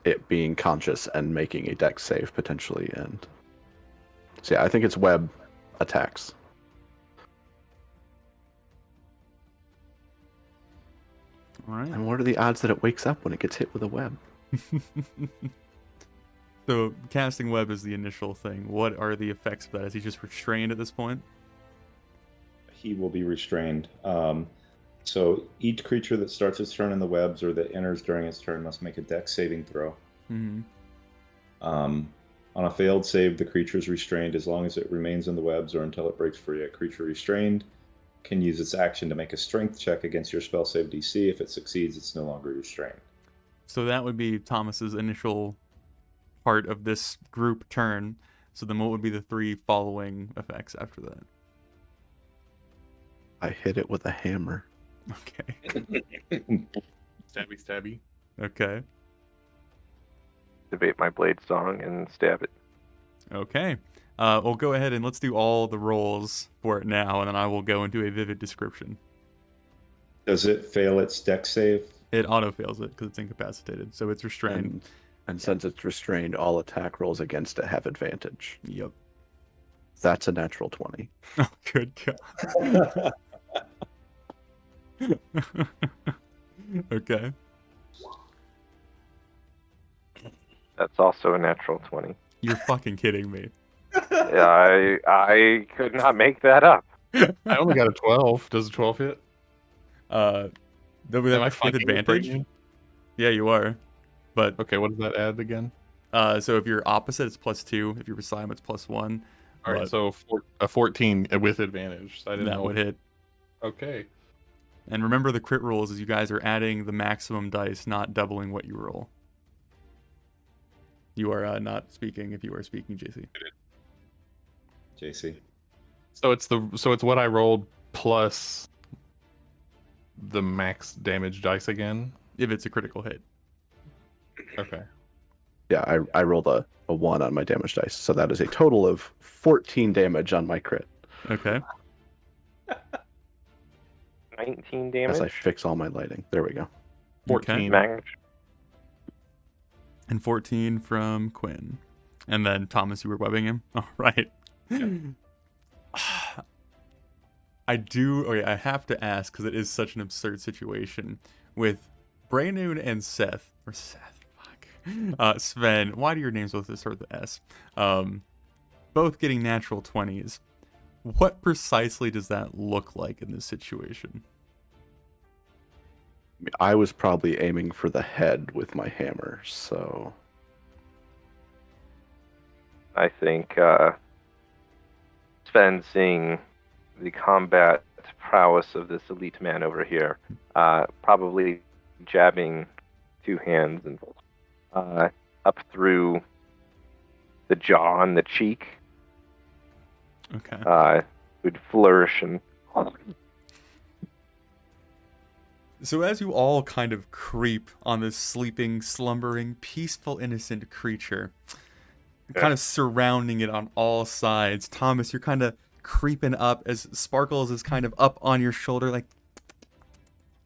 it being conscious and making a dex save potentially. And so yeah, I think it's web attacks. All right. And what are the odds that it wakes up when it gets hit with a web? So casting web is the initial thing. What are the effects of that? Is he just restrained at this point? He will be restrained. So each creature that starts its turn in the webs or that enters during its turn must make a dex saving throw. Mm-hmm. On a failed save, the creature is restrained as long as it remains in the webs or until it breaks free. A creature restrained can use its action to make a strength check against your spell save DC. If it succeeds, it's no longer restrained. So that would be Thomas's initial part of this group turn. So then what would be the 3 following effects after that? I hit it with a hammer. Okay. Stabby, stabby. Okay. Activate my blade song and stab it. Okay. We'll go ahead and let's do all the rolls for it now, and then I will go into a vivid description. Does it fail its dex save It auto fails it because it's incapacitated, so it's restrained. And since it's restrained, all attack rolls against it have advantage. Yep. That's a natural 20. Oh, good God. Okay. That's also a natural 20. You're fucking kidding me. I could not make that up. I only got a 12. Does a 12 hit? With Am I with flanking with advantage? Brayden? Yeah, you are. But Okay, what does that add again? so if you're opposite, it's +2. If you're beside him, it's +1. All right, But so a 14 with advantage. So I didn't that know. would hit. Okay. And remember the crit rolls is you guys are adding the maximum dice, not doubling what you roll. You are not speaking if you are speaking, JC. JC. So it's what I rolled plus the max damage dice again. If it's a critical hit. Okay. Yeah, I rolled a 1 on my damage dice, so that is a total of 14 damage on my crit. Okay. 19 damage. As I fix all my lighting. There we go. 14. Max. And 14 from Quinn. And then Thomas, you were webbing him? All right. I have to ask, because it is such an absurd situation. With Braynoon and Seth, Sven, why do your names both start with S? Both getting natural 20s. What precisely does that look like in this situation? I was probably aiming for the head with my hammer, so... I think Sven, seeing the combat prowess of this elite man over here, probably jabbing 2 hands and up through the jaw and the cheek, Okay. would flourish and. So as you all kind of creep on this sleeping, slumbering, peaceful, innocent creature, kind of surrounding it on all sides, Thomas, you're kind of creeping up as Sparkles is kind of up on your shoulder, like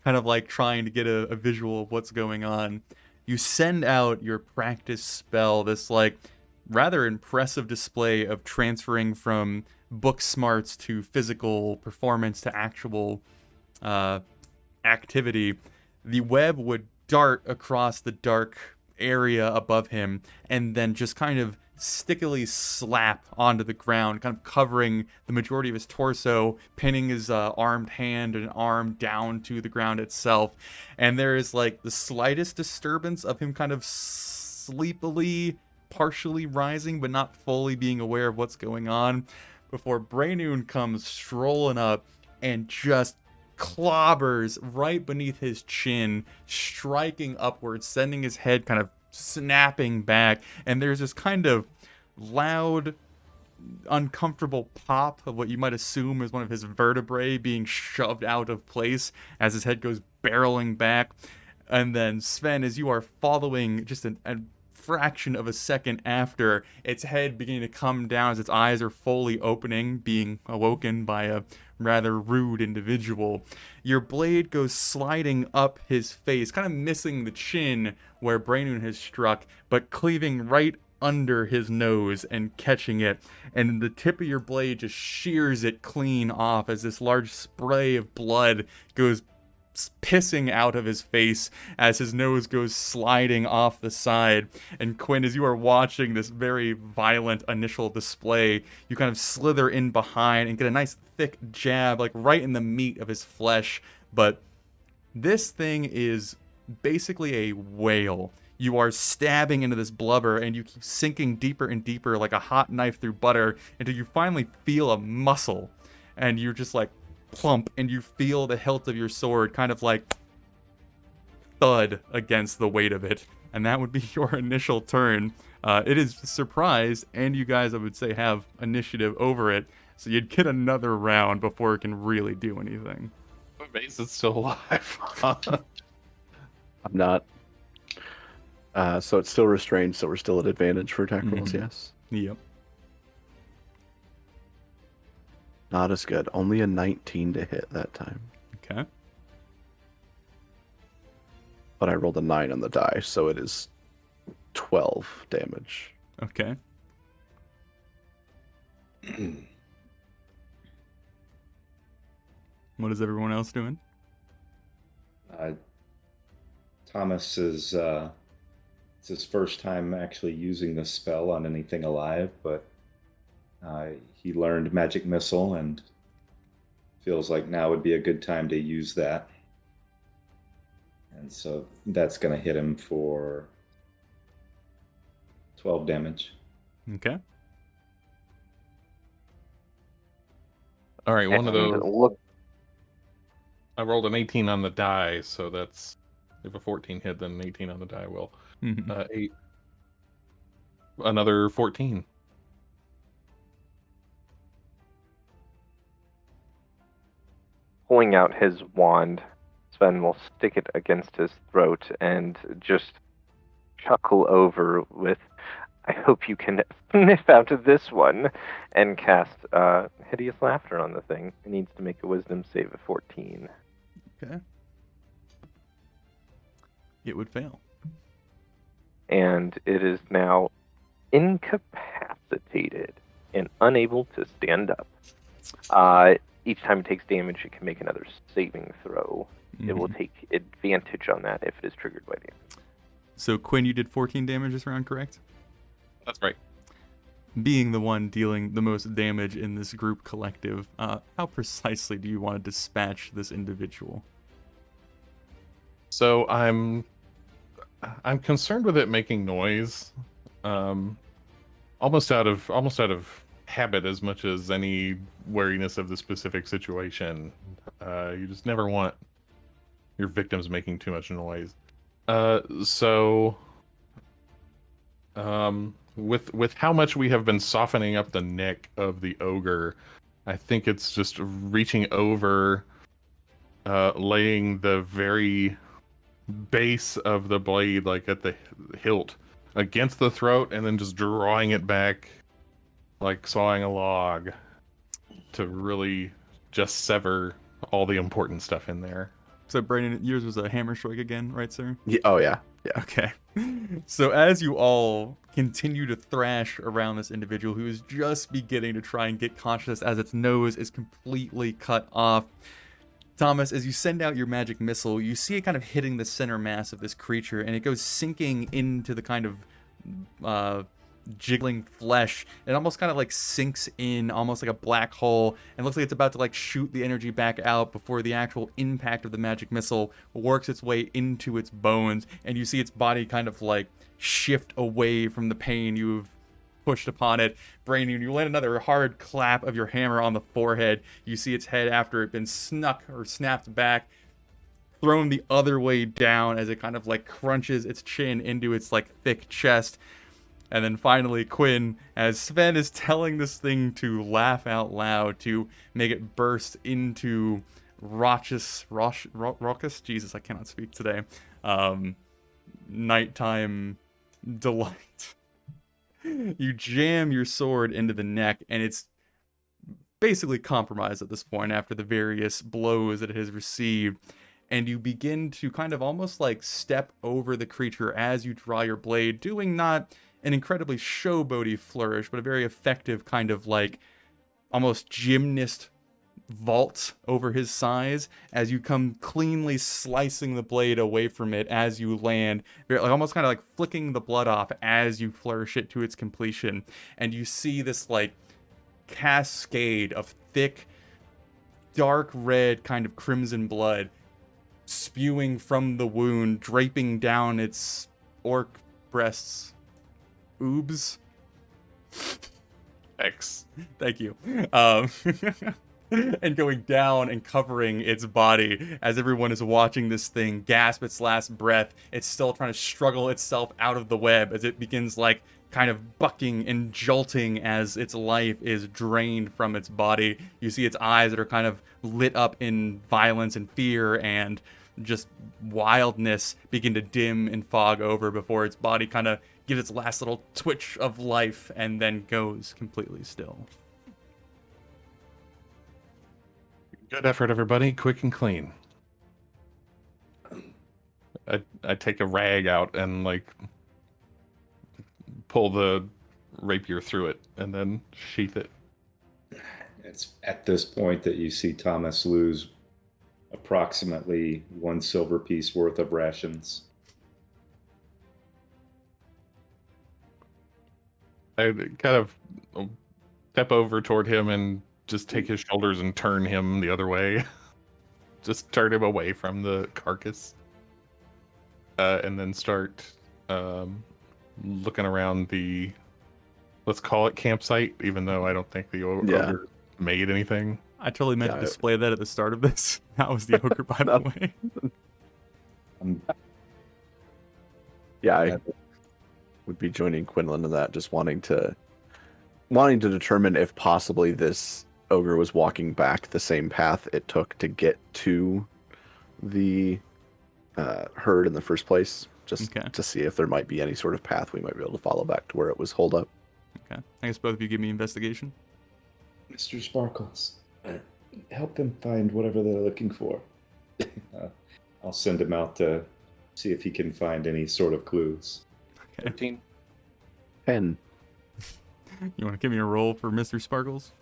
kind of like trying to get a visual of what's going on. You send out your practice spell, this like rather impressive display of transferring from book smarts to physical performance to actual activity. The web would dart across the dark area above him and then just kind of stickily slap onto the ground, kind of covering the majority of his torso, pinning his armed hand and arm down to the ground itself. And there is like the slightest disturbance of him kind of sleepily, partially rising, but not fully being aware of what's going on, before Braynoon comes strolling up and just clobbers right beneath his chin, striking upwards, sending his head kind of snapping back, and there's this kind of loud, uncomfortable pop of what you might assume is one of his vertebrae being shoved out of place as his head goes barreling back. And then Sven, as you are following just a fraction of a second after, its head beginning to come down as its eyes are fully opening, being awoken by a rather rude individual. Your blade goes sliding up his face, kind of missing the chin where Braynoon has struck, but cleaving right under his nose and catching it, and the tip of your blade just shears it clean off as this large spray of blood goes pissing out of his face as his nose goes sliding off the side. And Quinn, as you are watching this very violent initial display, you kind of slither in behind and get a nice thick jab like right in the meat of his flesh. But this thing is basically a whale. You are stabbing into this blubber and you keep sinking deeper and deeper like a hot knife through butter until you finally feel a muscle, and you're just like plump, and you feel the hilt of your sword kind of like thud against the weight of it. And that would be your initial turn. It is surprise, and you guys, I would say, have initiative over it, so you'd get another round before it can really do anything. What base is still alive? I'm not. So it's still restrained, so we're still at advantage for attack rolls, yes? Yep. Not as good. Only a 19 to hit that time. Okay. but I rolled a 9 on the die, so it is 12 damage. Okay. What is everyone else doing? Thomas is it's his first time actually using this spell on anything alive, but he learned Magic Missile and feels like now would be a good time to use that. And so that's going to hit him for 12 damage. Okay. All right, one of And those. look, I rolled an 18 on the die, so that's if a 14 hit, then an 18 on the die will. Mhm. 8. Another 14. pulling out his wand, Sven will stick it against his throat and just chuckle over with, "I hope you can sniff out this one," and cast Hideous Laughter on the thing. It needs to make a Wisdom save of 14. Okay. It would fail. And it is now incapacitated and unable to stand up. Each time it takes damage, it can make another saving throw. It will Mhm. take advantage on that if it is triggered by damage. So Quinn, you did 14 damage this round, correct? That's right. Being the one dealing the most damage in this group collective, how precisely do you want to dispatch this individual? So I'm concerned with it making noise, almost out of habit as much as any wariness of the specific situation. You just never want your victims making too much noise. With how much we have been softening up the neck of the ogre, I think it's just reaching over, laying the very base of the blade, like at the hilt, against the throat, and then just drawing it back, like sawing a log, to really just sever all the important stuff in there. So Brandon, yours was a hammer strike again, right, sir? Yeah, oh yeah, yeah. Okay. So as you all continue to thrash around this individual who is just beginning to try and get conscious as its nose is completely cut off, Thomas, as you send out your magic missile, you see it kind of hitting the center mass of this creature, and it goes sinking into the kind of jiggling flesh. It almost kind of like sinks in, almost like a black hole, and looks like it's about to like shoot the energy back out before the actual impact of the magic missile works its way into its bones, and you see its body kind of like shift away from the pain you've pushed upon it. Brandon, you land another hard clap of your hammer on the forehead. You see its head, after it been snuck or snapped back, thrown the other way down as it kind of like crunches its chin into its like thick chest. And then finally, Quinn, as Sven is telling this thing to laugh out loud, to make it burst into raucous, Jesus, I cannot speak today, nighttime delight. You jam your sword into the neck, and it's basically compromised at this point after the various blows that it has received. And you begin to kind of almost like step over the creature as you draw your blade, doing not an incredibly showboaty flourish, but a very effective kind of like almost gymnast vault over his size as you come cleanly slicing the blade away from it as you land, like almost kind of like flicking the blood off as you flourish it to its completion. And you see this like cascade of thick, dark red kind of crimson blood spewing from the wound, draping down its orc breasts. Oobs. X. Thank you. And going down and covering its body as everyone is watching this thing gasp its last breath. It's still trying to struggle itself out of the web as it begins like kind of bucking and jolting as its life is drained from its body. You see its eyes that are kind of lit up in violence and fear and just wildness begin to dim and fog over before its body kind of gives its last little twitch of life and then goes completely still. Good effort, everybody. Quick and clean. I take a rag out and like pull the rapier through it and then sheath it. It's at this point that you see Thomas lose approximately 1 silver piece worth of rations. I kind of step over toward him and just take his shoulders and turn him the other way. Just turn him away from the carcass. And then start looking around the, let's call it campsite, even though I don't think the ogre made anything. I totally meant to display that at the start of this. That was the ogre, by the way. I would be joining Quinlan in that, just wanting to determine if possibly this ogre was walking back the same path it took to get to the herd in the first place, just to see if there might be any sort of path we might be able to follow back to where it was holed up. Okay. I guess both of you give me investigation. Mr. Sparkles, help them find whatever they're looking for. I'll send him out to see if he can find any sort of clues. Okay. 13. 10. You want to give me a roll for Mr. Sparkles?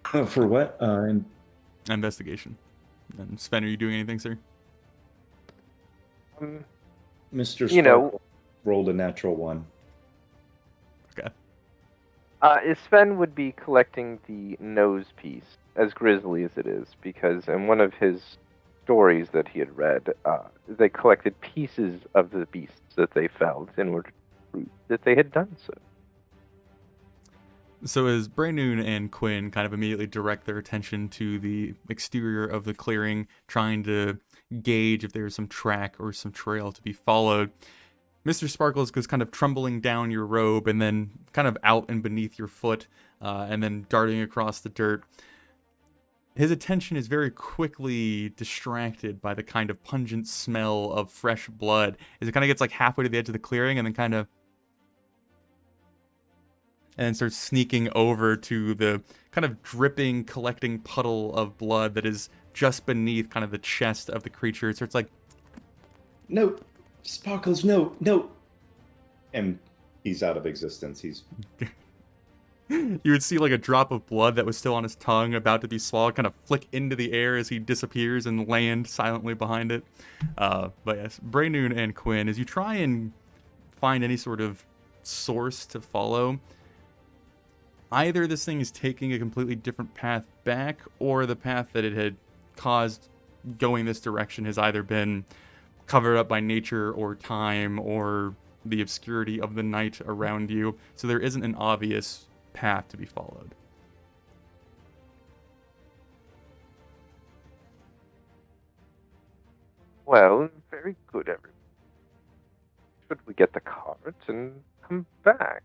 For what? Investigation. And Sven, are you doing anything, sir? Mr. Sparkles rolled a natural 1. Okay. Sven would be collecting the nose piece, as grisly as it is, because in one of his stories that he had read, they collected pieces of the beasts that they felled in order to prove that they had done so. So as Braynoon and Quinn kind of immediately direct their attention to the exterior of the clearing, trying to gauge if there's some track or some trail to be followed, Mr. Sparkles goes kind of trembling down your robe and then kind of out and beneath your foot, and then darting across the dirt. His attention is very quickly distracted by the kind of pungent smell of fresh blood as it kind of gets like halfway to the edge of the clearing and then starts sneaking over to the kind of dripping, collecting puddle of blood that is just beneath kind of the chest of the creature. It starts like, no, Sparkles, no. And he's out of existence. He's... You would see like a drop of blood that was still on his tongue, about to be swallowed, kind of flick into the air as he disappears and land silently behind it. But yes, Braynoon and Quinn, as you try and find any sort of source to follow, either this thing is taking a completely different path back, or the path that it had caused going this direction has either been covered up by nature or time or the obscurity of the night around you. So there isn't an obvious path to be followed. Well, very good, everyone. Should we get the cart and come back?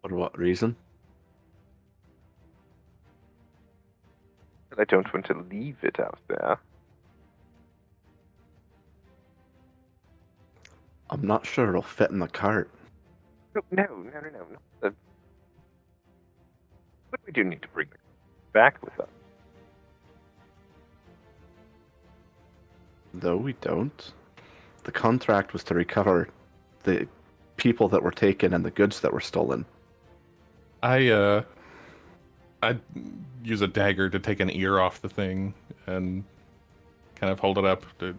For what reason? I don't want to leave it out there. I'm not sure it'll fit in the cart. No. But we do need to bring it back with us. Though we don't. The contract was to recover the people that were taken and the goods that were stolen. I'd use a dagger to take an ear off the thing and kind of hold it up. If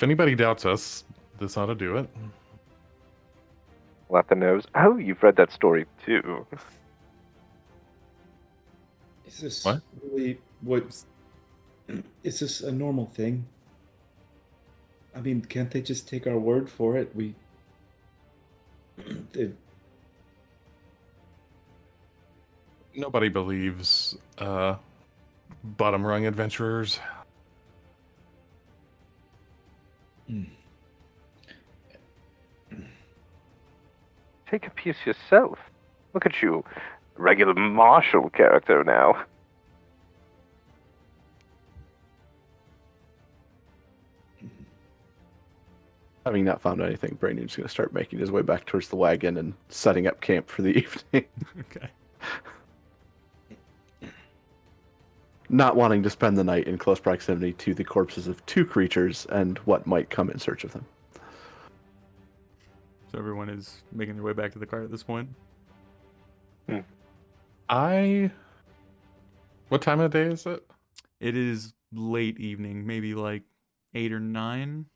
anybody doubts us, this ought to do it. Let the nose. Oh, you've read that story too. Is this What? really what? Is this a normal thing? I mean, can't they just take our word for it? Nobody believes bottom rung adventurers. Take a piece yourself. Look at you, regular martial character now. Having not found anything, Braynoon's going to start making his way back towards the wagon and setting up camp for the evening. Okay. not wanting to spend the night in close proximity to the corpses of two creatures and what might come in search of them. So everyone is making their way back to the car at this point. What time of day is it? It is late evening, maybe like 8 or 9.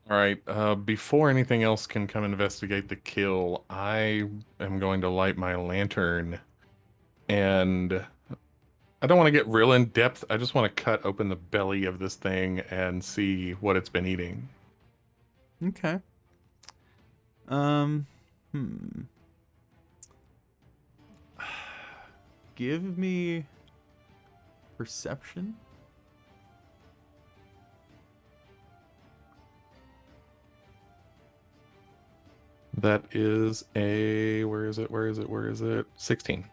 All right. Before anything else can come investigate the kill, I am going to light my lantern, and I don't want to get real in depth. I just want to cut open the belly of this thing and see what it's been eating. Okay. Hmm. Give me perception. That is a where is it? 16.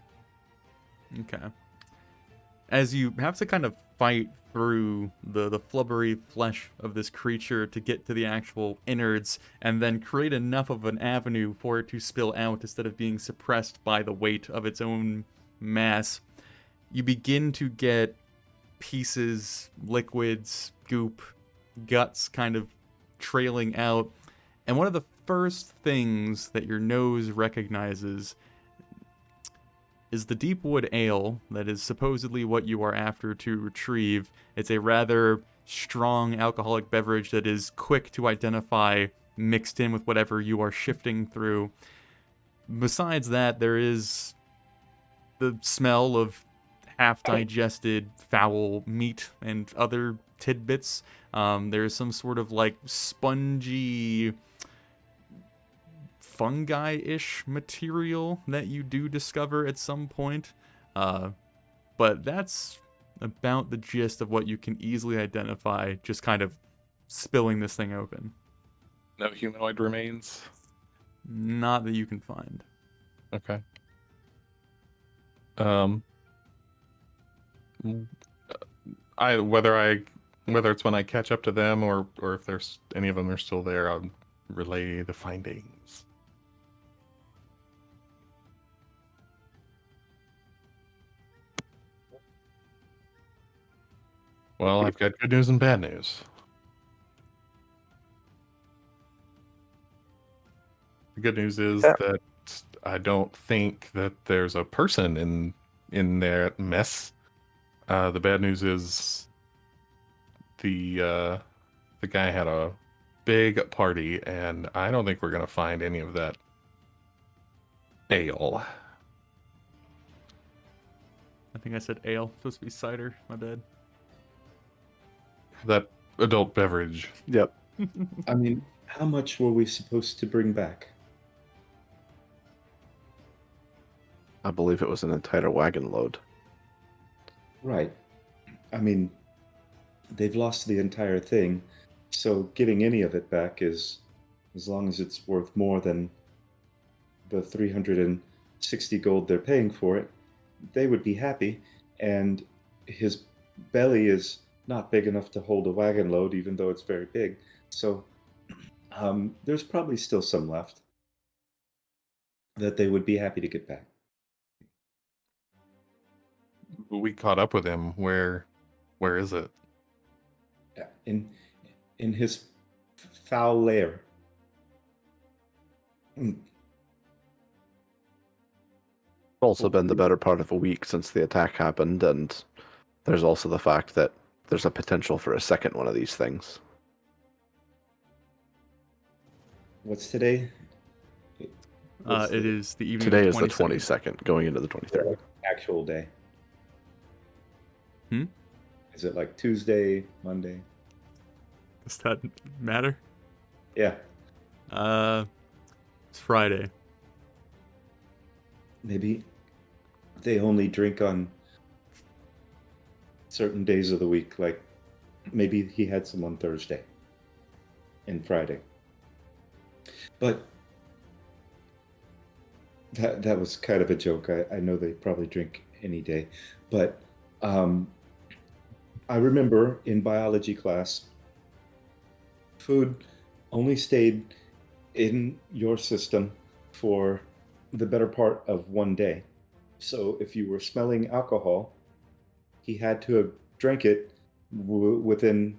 Okay. As you have to kind of fight through the flubbery flesh of this creature to get to the actual innards and then create enough of an avenue for it to spill out instead of being suppressed by the weight of its own mass, you begin to get pieces, liquids, goop, guts kind of trailing out. And one of the first things that your nose recognizes is the Deepwood Ale that is supposedly what you are after to retrieve. It's a rather strong alcoholic beverage that is quick to identify mixed in with whatever you are shifting through. Besides that, there is the smell of half-digested foul meat and other tidbits. There's some sort of like spongy fungi-ish material that you do discover at some point. But that's about the gist of what you can easily identify, just kind of spilling this thing open. No humanoid remains. Not that you can find. Okay. Whether it's when I catch up to them or if there's any of them are still there, I'll relay the findings. Well, I've got good news and bad news. The good news is that I don't think that there's a person in that mess. The bad news is the guy had a big party, and I don't think we're gonna find any of that ale. I think I said ale. Supposed to be cider. My bad. That adult beverage. Yep. I mean, how much were we supposed to bring back? I believe it was an entire wagon load. Right. I mean, they've lost the entire thing, so getting any of it back is, as long as it's worth more than the 360 gold they're paying for it, they would be happy. And his belly is not big enough to hold a wagon load, even though it's very big. So there's probably still some left that they would be happy to get back. We caught up with him. Where is it? Yeah, in his foul lair. It's also been the better part of a week since the attack happened, and there's also the fact that there's a potential for a second one of these things. What's today? It is the evening. Today of is the 22nd. 22nd, going into the 23rd. Actual day. Hmm? Is it like Tuesday, Monday? Does that matter? Yeah. It's Friday. Maybe they only drink on certain days of the week. Like maybe he had some on Thursday and Friday. But that was kind of a joke. I know they probably drink any day. But I remember in biology class, food only stayed in your system for the better part of one day. So if you were smelling alcohol he had to have drank it within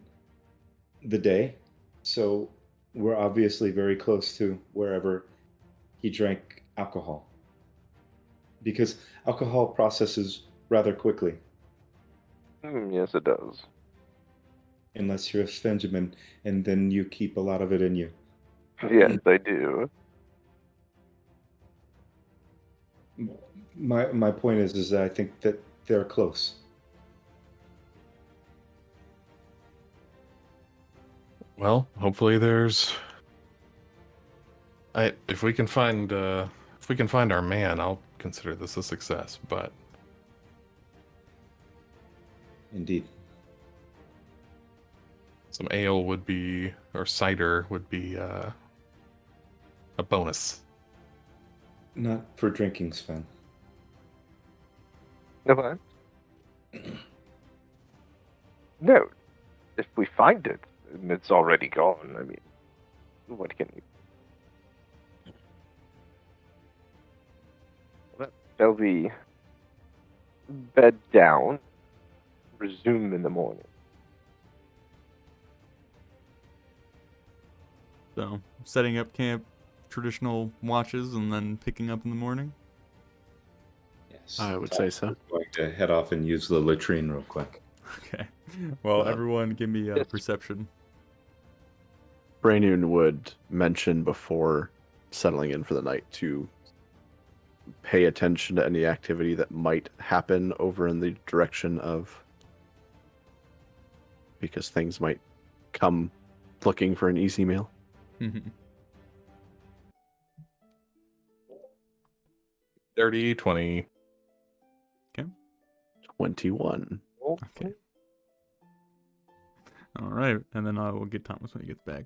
the day. So we're obviously very close to wherever he drank alcohol. Because alcohol processes rather quickly, Yes, it does. unless you're a Svenjamin, and then you keep a lot of it in you. Yes, I do. My point is that I think that they're close. Well, hopefully there's. If we can find our man, I'll consider this a success. But Indeed. some ale would be, or cider would be, a bonus. Not for drinking, Sven. What? No. If we find it, and it's already gone, I mean, what can we... Shall we bed down, resume in the morning? So, setting up camp, traditional watches, and then picking up in the morning. Yes. I would say so. I'm going to head off and use the latrine real quick. Okay. Well, Well, everyone give me a yes. perception. Brainian would mention before settling in for the night to pay attention to any activity that might happen over in the direction of, because things might come looking for an easy meal. Mhm. 30, 20. 21. Okay. All right, and then I will get Thomas when he gets back.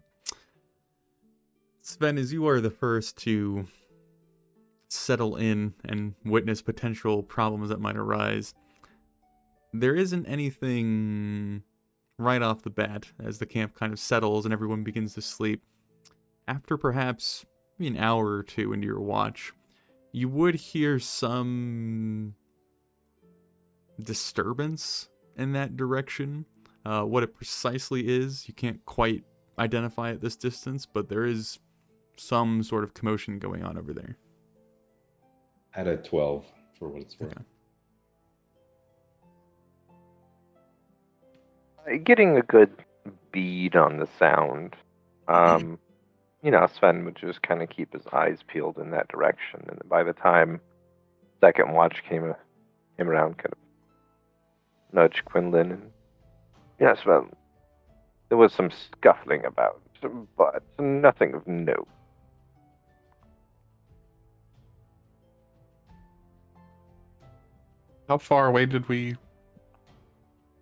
Sven, as you are the first to settle in and witness potential problems that might arise, there isn't anything right off the bat as the camp kind of settles and everyone begins to sleep. After perhaps maybe an hour or two into your watch, you would hear some disturbance in that direction. What it precisely is, you can't quite identify at this distance, but there is some sort of commotion going on over there. At a 12, for what it's worth. Okay. Getting a good bead on the sound, Sven would just kind of keep his eyes peeled in that direction, and by the time second watch came around, kind of nudge Quinlan, and yes, well, there was some scuffling about, but nothing of note. How far away did we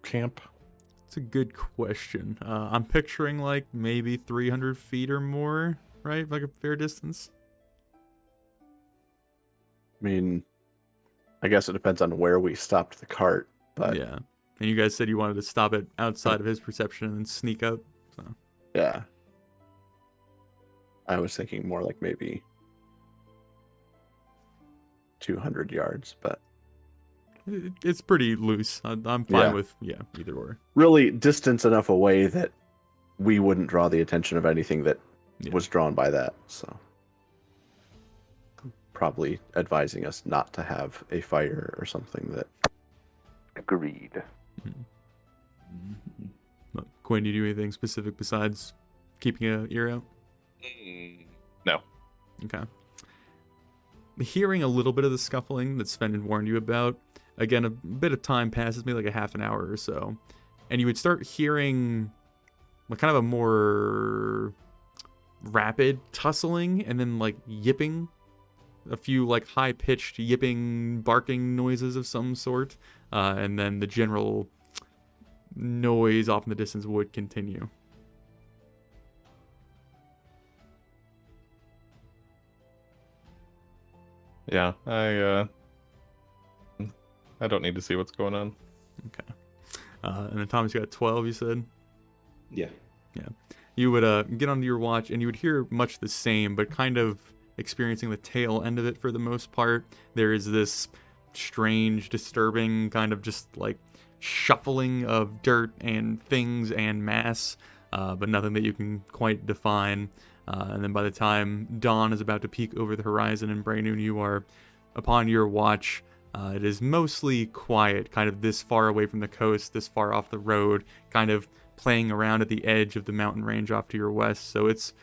camp? It's a good question. I'm picturing like maybe 300 feet or more, right? Like a fair distance. I mean, I guess it depends on where we stopped the cart, but Yeah. And you guys said you wanted to stop it outside of his perception and then sneak up. So yeah. I was thinking more like maybe 200 yards, but it's pretty loose. I'm fine Yeah. with either or. really distance enough away that we wouldn't draw the attention of anything that Yeah. was drawn by that. So probably advising us not to have a fire or something that. Agreed. But Quinn, do you do anything specific besides keeping an ear out? No. Okay. Hearing a little bit of the scuffling that Sven had warned you about, again, a bit of time passes, maybe like a half an hour or so, and you would start hearing like kind of a more rapid tussling and then like yipping, a few like high-pitched yipping, barking noises of some sort, and then the general noise off in the distance would continue. Yeah, I don't need to see what's going on. Okay. And then Thomas, you got 12, you said? Yeah. You would get onto your watch and you would hear much the same, but kind of experiencing the tail end of it for the most part. There is this strange, disturbing kind of just like shuffling of dirt and things and mass, but nothing that you can quite define. And then by the time dawn is about to peek over the horizon and Braynoon, you are upon your watch. It is mostly quiet, kind of this far away from the coast, this far off the road, kind of playing around at the edge of the mountain range off to your west. So it's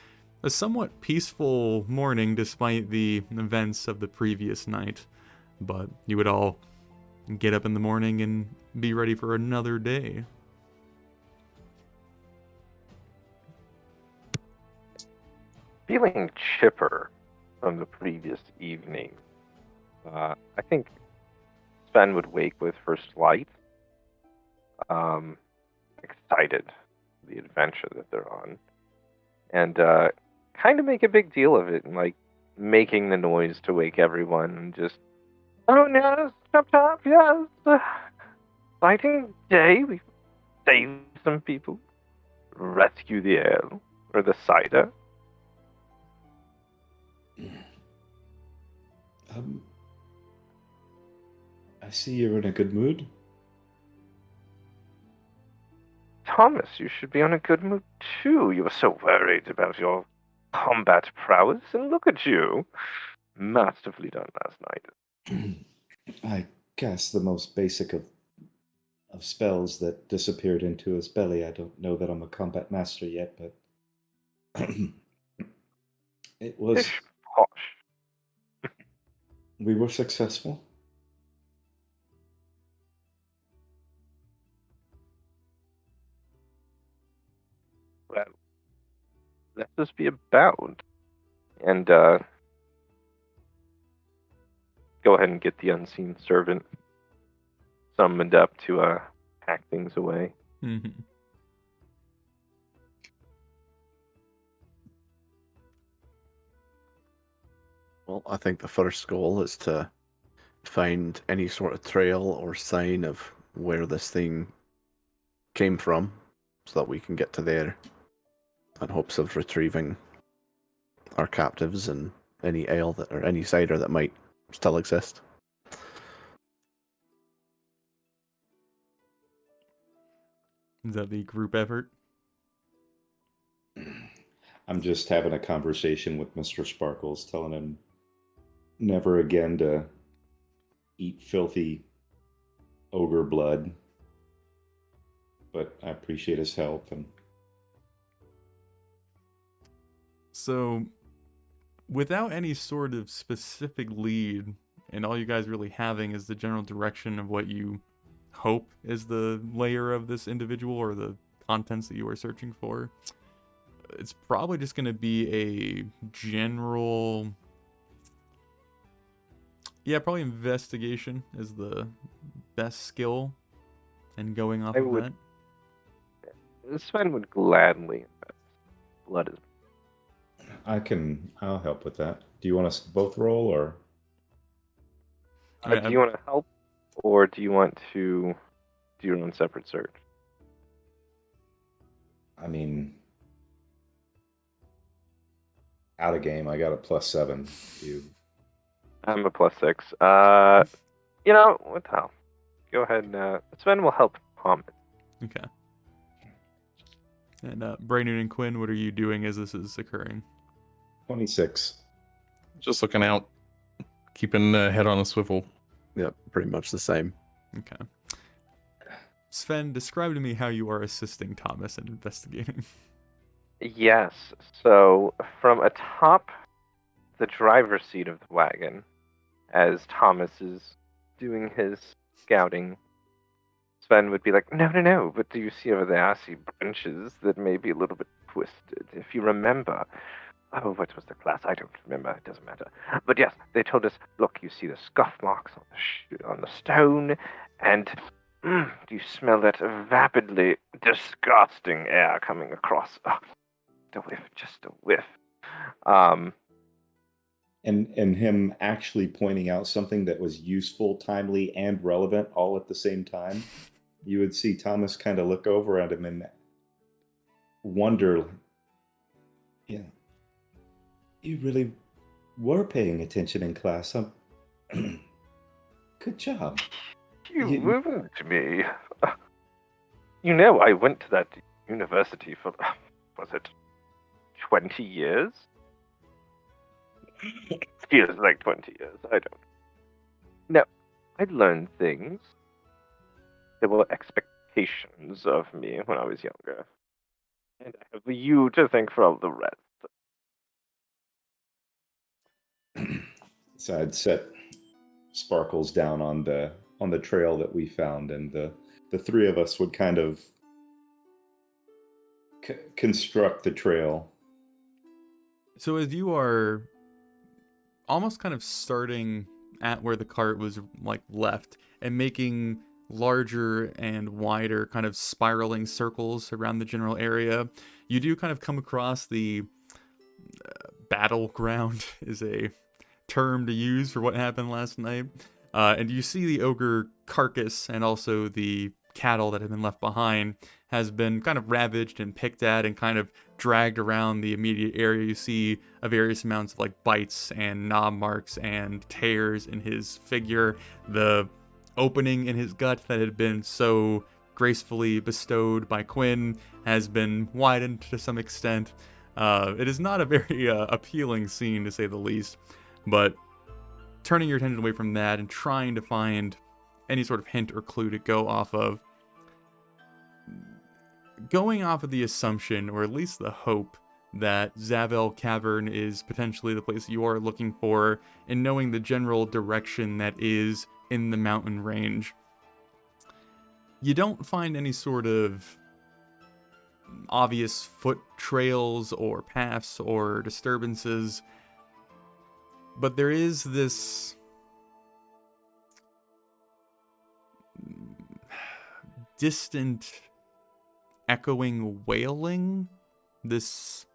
a somewhat peaceful morning despite the events of the previous night. But you would all get up in the morning and be ready for another day. Feeling chipper from the previous evening, I think Sven would wake with first light, excited for the adventure that they're on, and kind of make a big deal of it, and like making the noise to wake everyone, and just, oh yes, chop chop, yes, exciting day, we saved some people, rescue the ale, or the cider. I see you're in a good mood. Thomas, you should be on a good mood too. You were so worried about your combat prowess, and look at you. Masterfully done last night. I cast the most basic of spells that disappeared into his belly. I don't know that I'm a combat master yet, but it was. Pish posh. We were successful. Well, let this be about. And go ahead and get the unseen servant summoned up to pack things away. Mm-hmm. Well, I think the first goal is to find any sort of trail or sign of where this thing came from, so that we can get to there in hopes of retrieving our captives and any ale that, or any cider that might still exist. Is that the group effort? I'm just having a conversation with Mr. Sparkles, telling him never again to eat filthy ogre blood. But I appreciate his help. And so, without any sort of specific lead, and all you guys really having is the general direction of what you hope is the layer of this individual or the contents that you are searching for, it's probably just going to be a general... Yeah, probably investigation is the best skill, and going off of that. Sven would gladly. Blood is. I'll help with that. Do you want us to both roll, or? Do you want to help, or do you want to do your own separate search? I mean, out of game, I got a +7. I'm a +6. You know, what the hell? Go ahead and Sven will help Tom. Okay. And Braynoon and Quinn, what are you doing as this is occurring? 26. Just looking out, keeping head on a swivel. Yep, pretty much the same. Okay. Sven, describe to me how you are assisting Thomas in investigating. Yes. So from atop the driver's seat of the wagon, as Thomas is doing his scouting, Sven would be like, no, but do you see over there? I see branches that may be a little bit twisted. If you remember, oh, what was the class? I don't remember. It doesn't matter. But yes, they told us, look, you see the scuff marks on the stone, and do you smell that vapidly disgusting air coming across? Oh, a whiff, just a whiff. And him actually pointing out something that was useful, timely, and relevant all at the same time. You would see Thomas kind of look over at him and wonder, yeah, you really were paying attention in class. Good job. you wound me? You know, I went to that university for, was it 20 years? Feels like 20 years, I don't know. No, I learned things. There were expectations of me when I was younger. And I have you to thank for all the rest. So I'd set Sparkles down on the trail that we found, and the three of us would kind of construct the trail. So as you are almost kind of starting at where the cart was like left and making larger and wider kind of spiraling circles around the general area, you do kind of come across the battleground is a term to use for what happened last night. And you see the ogre carcass and also the cattle that have been left behind has been kind of ravaged and picked at and kind of dragged around the immediate area. You see a various amounts of like bites and knob marks and tears in his figure. The opening in his gut that had been so gracefully bestowed by Quinn has been widened to some extent. It is not a very appealing scene, to say the least, but turning your attention away from that and trying to find any sort of hint or clue to go off of, going off of the assumption, or at least the hope, that Zavel Cavern is potentially the place you are looking for, and knowing the general direction that is in the mountain range, you don't find any sort of obvious foot trails or paths or disturbances, but there is this distant echoing wailing, this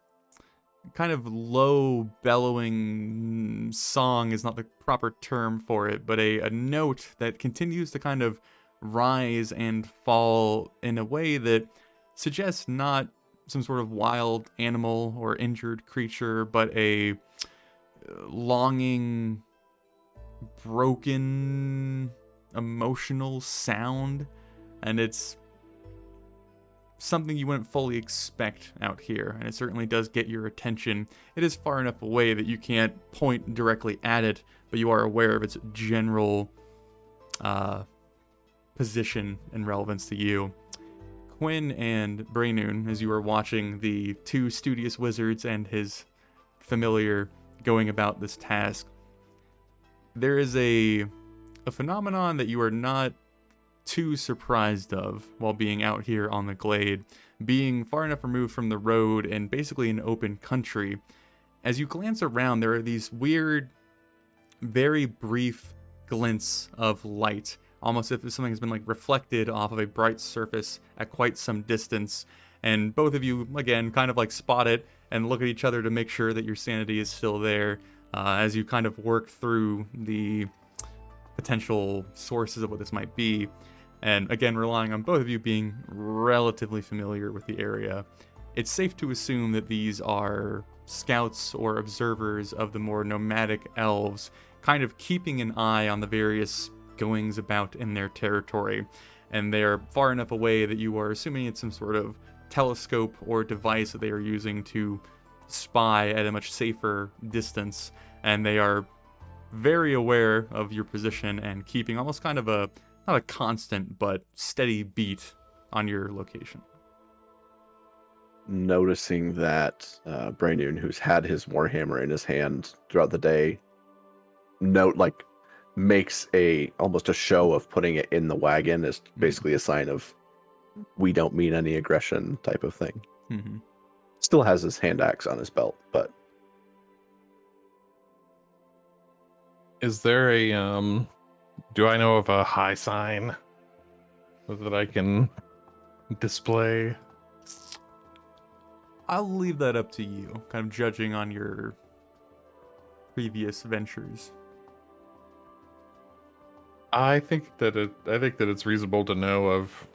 kind of low bellowing song is not the proper term for it, but a note that continues to kind of rise and fall in a way that suggests not some sort of wild animal or injured creature, but a longing, broken, emotional sound. And it's something you wouldn't fully expect out here, and it certainly does get your attention. It is far enough away that you can't point directly at it, but you are aware of its general position and relevance to you. Quinn and Braynoon, as you are watching the two studious wizards and his familiar going about this task, there is a phenomenon that you are not too surprised of while being out here on the glade, being far enough removed from the road and basically in open country. As you glance around, there are these weird, very brief glints of light, almost as if something has been like reflected off of a bright surface at quite some distance. And both of you, again, kind of like spot it and look at each other to make sure that your sanity is still there, as you kind of work through the potential sources of what this might be. And again, relying on both of you being relatively familiar with the area, it's safe to assume that these are scouts or observers of the more nomadic elves, kind of keeping an eye on the various goings about in their territory. And they're far enough away that you are assuming it's some sort of telescope or device that they are using to spy at a much safer distance. And they are very aware of your position and keeping almost kind of a, not a constant, but steady beat on your location. Noticing that Braynoon, who's had his warhammer in his hand throughout the day, makes almost a show of putting it in the wagon as basically a sign of we don't mean any aggression type of thing. Mm-hmm. Still has his hand axe on his belt, but Is there a do I know of a high sign that I can display? I'll leave that up to you, kind of judging on your previous ventures. I think that it's reasonable to know of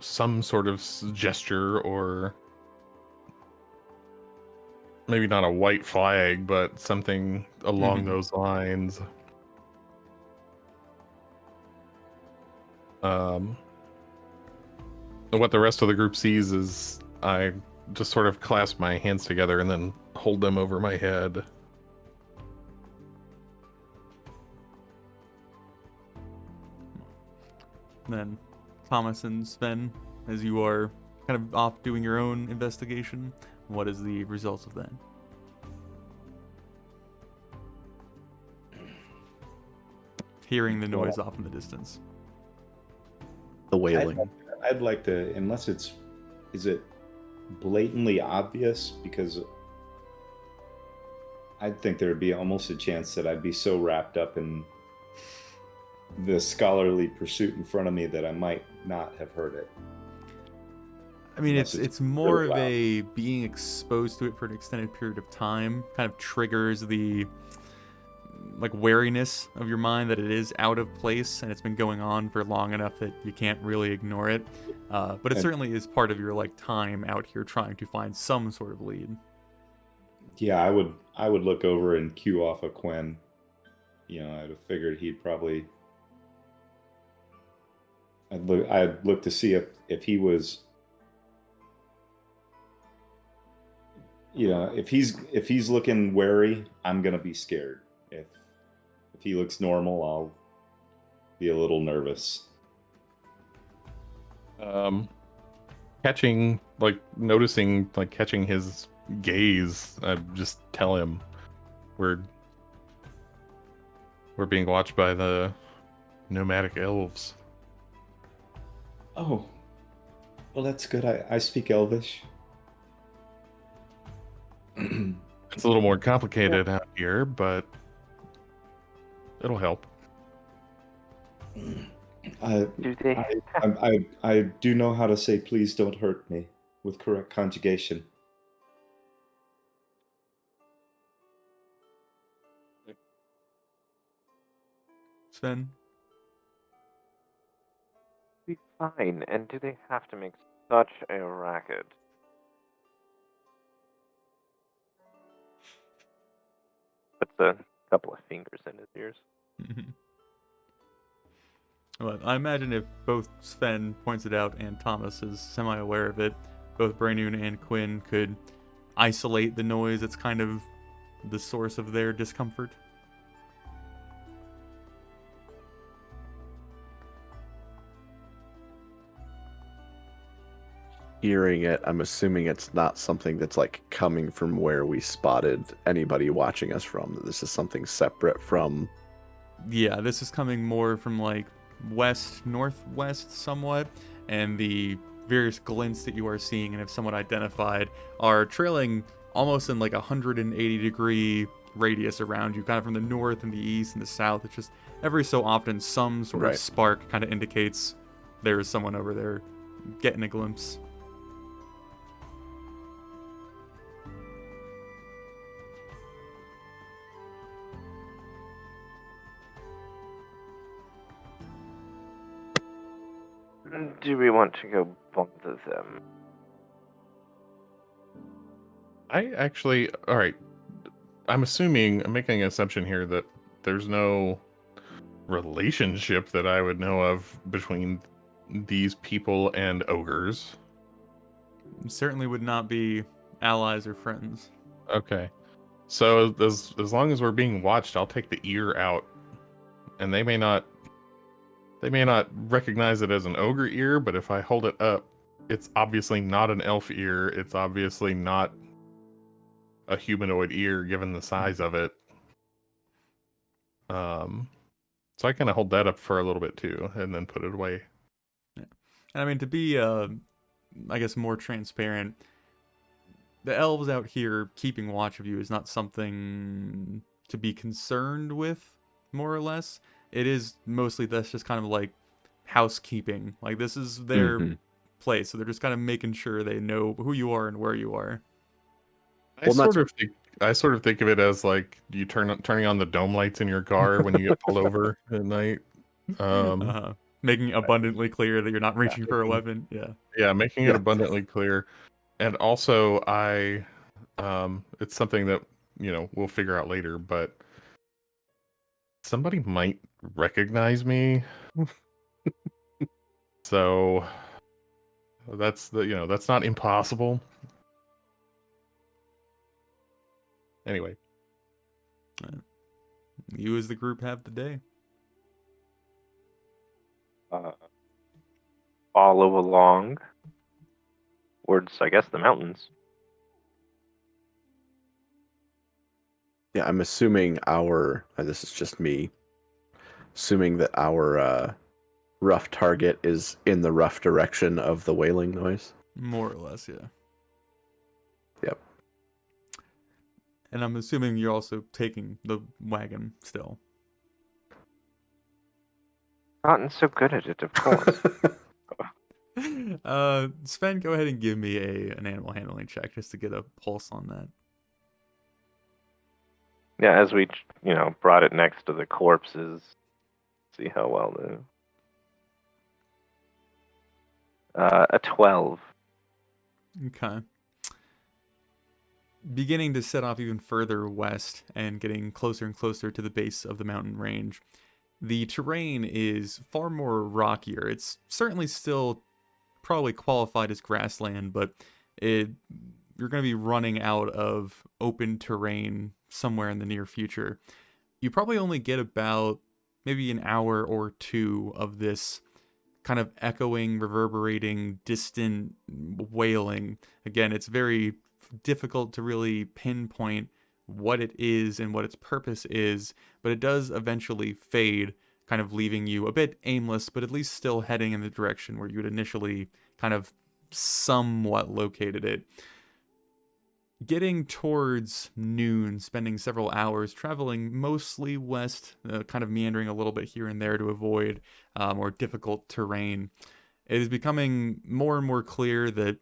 some sort of gesture, or maybe not a white flag, but something along those lines. What the rest of the group sees is I just sort of clasp my hands together and then hold them over my head. Then Thomas and Sven, as you are kind of off doing your own investigation, what is the results of that? Hearing the noise off in the distance. The wailing. I'd like to, unless is it blatantly obvious? Because I think there would be almost a chance that I'd be so wrapped up in the scholarly pursuit in front of me that I might not have heard it. I mean, Unless it's more really of loud. a being exposed to it for an extended period of time kind of triggers the like wariness of your mind that it is out of place and it's been going on for long enough that you can't really ignore it. But it And- certainly is part of your like time out here trying to find some sort of lead. Yeah, I would look over and cue off a Quinn. You know, I'd have figured he'd probably. I'd look to see if he was. You know, if he's looking wary, I'm gonna be scared. If he looks normal, I'll be a little nervous. Catching his gaze, I just tell him we're being watched by the nomadic elves. Oh, well, that's good. I speak Elvish. It's a little more complicated out here, but it'll help. Do they? I do know how to say "please don't hurt me" with correct conjugation. Sven? Be fine. And do they have to make such a racket? Puts a couple of fingers in his ears. Well, I imagine if both Sven points it out and Thomas is semi-aware of it, both Brainoon and Quinn could isolate the noise that's kind of the source of their discomfort. Hearing it, I'm assuming it's not something that's like coming from where we spotted anybody watching us from. That this is something separate from. Yeah, this is coming more from like west, northwest somewhat, and the various glints that you are seeing and have somewhat identified are trailing almost in like a 180-degree radius around you, kind of from the north and the east and the south. It's just every so often some sort of Right. spark kind of indicates there is someone over there getting a glimpse. Do we want to go bother them? All right. I'm making an assumption here that there's no relationship that I would know of between these people and ogres. Certainly would not be allies or friends. Okay. So as long as we're being watched, I'll take the ear out. And they may not recognize it as an ogre ear, but if I hold it up, it's obviously not an elf ear. It's obviously not a humanoid ear given the size of it. So I kind of hold that up for a little bit too, and then put it away. Yeah. And I mean, to be, I guess, more transparent, the elves out here keeping watch of you is not something to be concerned with, more or less. It is mostly that's just kind of like housekeeping. Like, this is their place, so they're just kind of making sure they know who you are and where you are. I sort of think of it as like you turning on the dome lights in your car when you get pulled over at night. Making abundantly clear that you're not reaching for a weapon. Yeah. Yeah, making it Yeah. abundantly clear. And also it's something that, we'll figure out later, but somebody might recognize me. So that's that's not impossible. Anyway, You as the group have the day. Follow along towards, I guess, the mountains. Yeah, I'm assuming this is just me, assuming that our rough target is in the rough direction of the wailing noise. More or less, yeah. Yep. And I'm assuming you're also taking the wagon still. Gotten so good at it, of course. Sven, go ahead and give me an animal handling check just to get a pulse on that. Yeah, as we, brought it next to the corpses, see how well the. A 12. Okay. Beginning to set off even further west and getting closer and closer to the base of the mountain range. The terrain is far more rockier. It's certainly still probably qualified as grassland, but you're going to be running out of open terrain somewhere in the near future. You probably only get about maybe an hour or two of this kind of echoing, reverberating, distant wailing. Again, it's very difficult to really pinpoint what it is and what its purpose is, but it does eventually fade, kind of leaving you a bit aimless, but at least still heading in the direction where you had initially kind of somewhat located it. Getting towards noon, spending several hours traveling mostly west, kind of meandering a little bit here and there to avoid more difficult terrain, it is becoming more and more clear that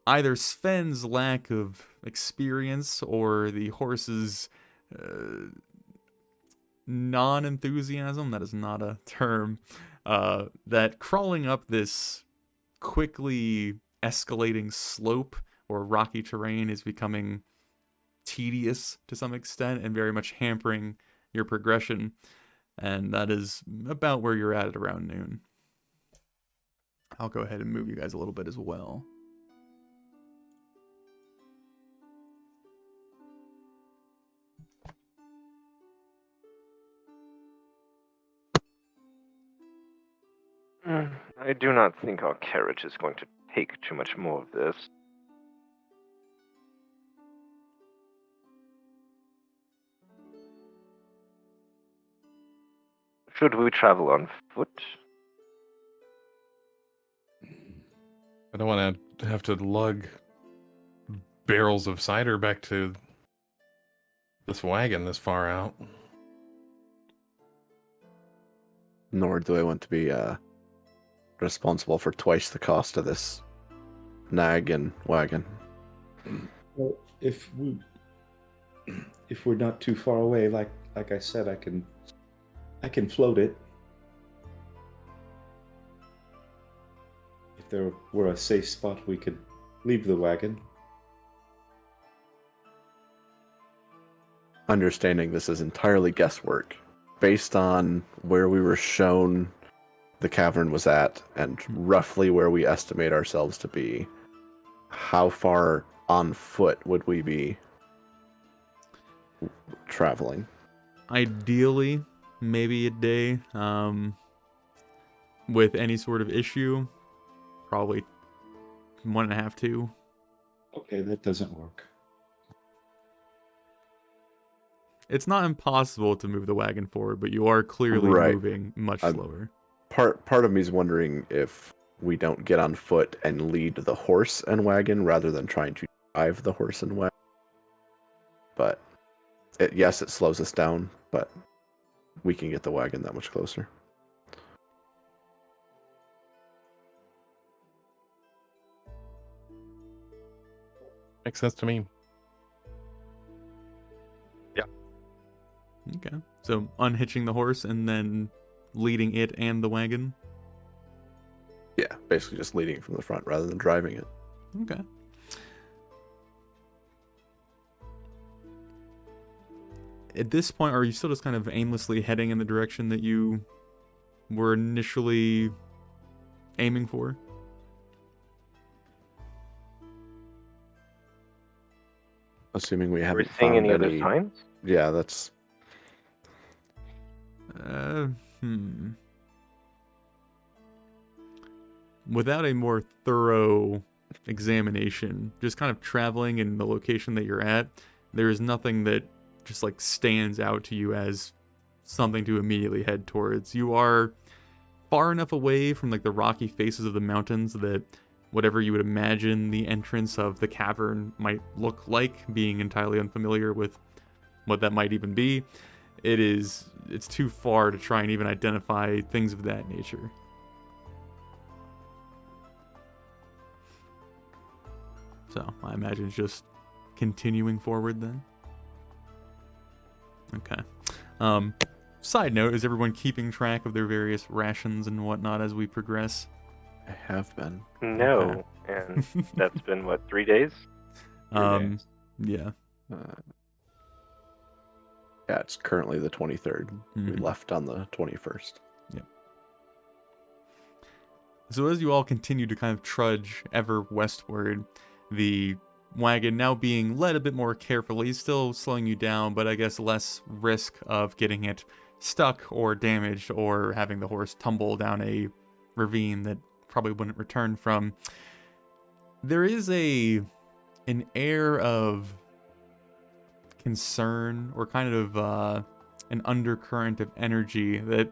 either Sven's lack of experience or the horse's non-enthusiasm, that is not a term, that crawling up this quickly escalating slope or rocky terrain is becoming tedious to some extent and very much hampering your progression. And that is about where you're at around noon. I'll go ahead and move you guys a little bit as well. I do not think our carriage is going to take too much more of this. Should we travel on foot? I don't want to have to lug barrels of cider back to this wagon this far out. Nor do I want to be responsible for twice the cost of this nag and wagon. Well, if we're not too far away, like I said, I can float it. If there were a safe spot, we could leave the wagon. Understanding this is entirely guesswork, based on where we were shown the cavern was at and roughly where we estimate ourselves to be, how far on foot would we be traveling? Ideally, maybe a day. With any sort of issue, probably 1.5, 2. Okay, that doesn't work. It's not impossible to move the wagon forward, but you are clearly Right. moving much slower. Part of me is wondering if we don't get on foot and lead the horse and wagon rather than trying to drive the horse and wagon. But yes, it slows us down, but we can get the wagon that much closer. Makes sense to me. Okay. So unhitching the horse and then leading it and the wagon. Yeah, basically just leading it from the front rather than driving it. Okay. At this point, are you still just kind of aimlessly heading in the direction that you were initially aiming for? Assuming we Are we haven't seeing found any other signs? Yeah, that's Uh, hmm. Without a more thorough examination, just kind of traveling in the location that you're at, there is nothing that just like stands out to you as something to immediately head towards. You are far enough away from like the rocky faces of the mountains that whatever you would imagine the entrance of the cavern might look like, being entirely unfamiliar with what that might even be, it's too far to try and even identify things of that nature. So I imagine it's just continuing forward then. Okay. Side note, is everyone keeping track of their various rations and whatnot as we progress? I have been. No, and that's been what, 3 days? 3 days. Yeah. Yeah, it's currently the 23rd. We Mhm. left on the 21st. So as you all continue to kind of trudge ever westward, the wagon now being led a bit more carefully, still slowing you down, but I guess less risk of getting it stuck or damaged or having the horse tumble down a ravine that probably wouldn't return from. There is an air of concern or kind of an undercurrent of energy that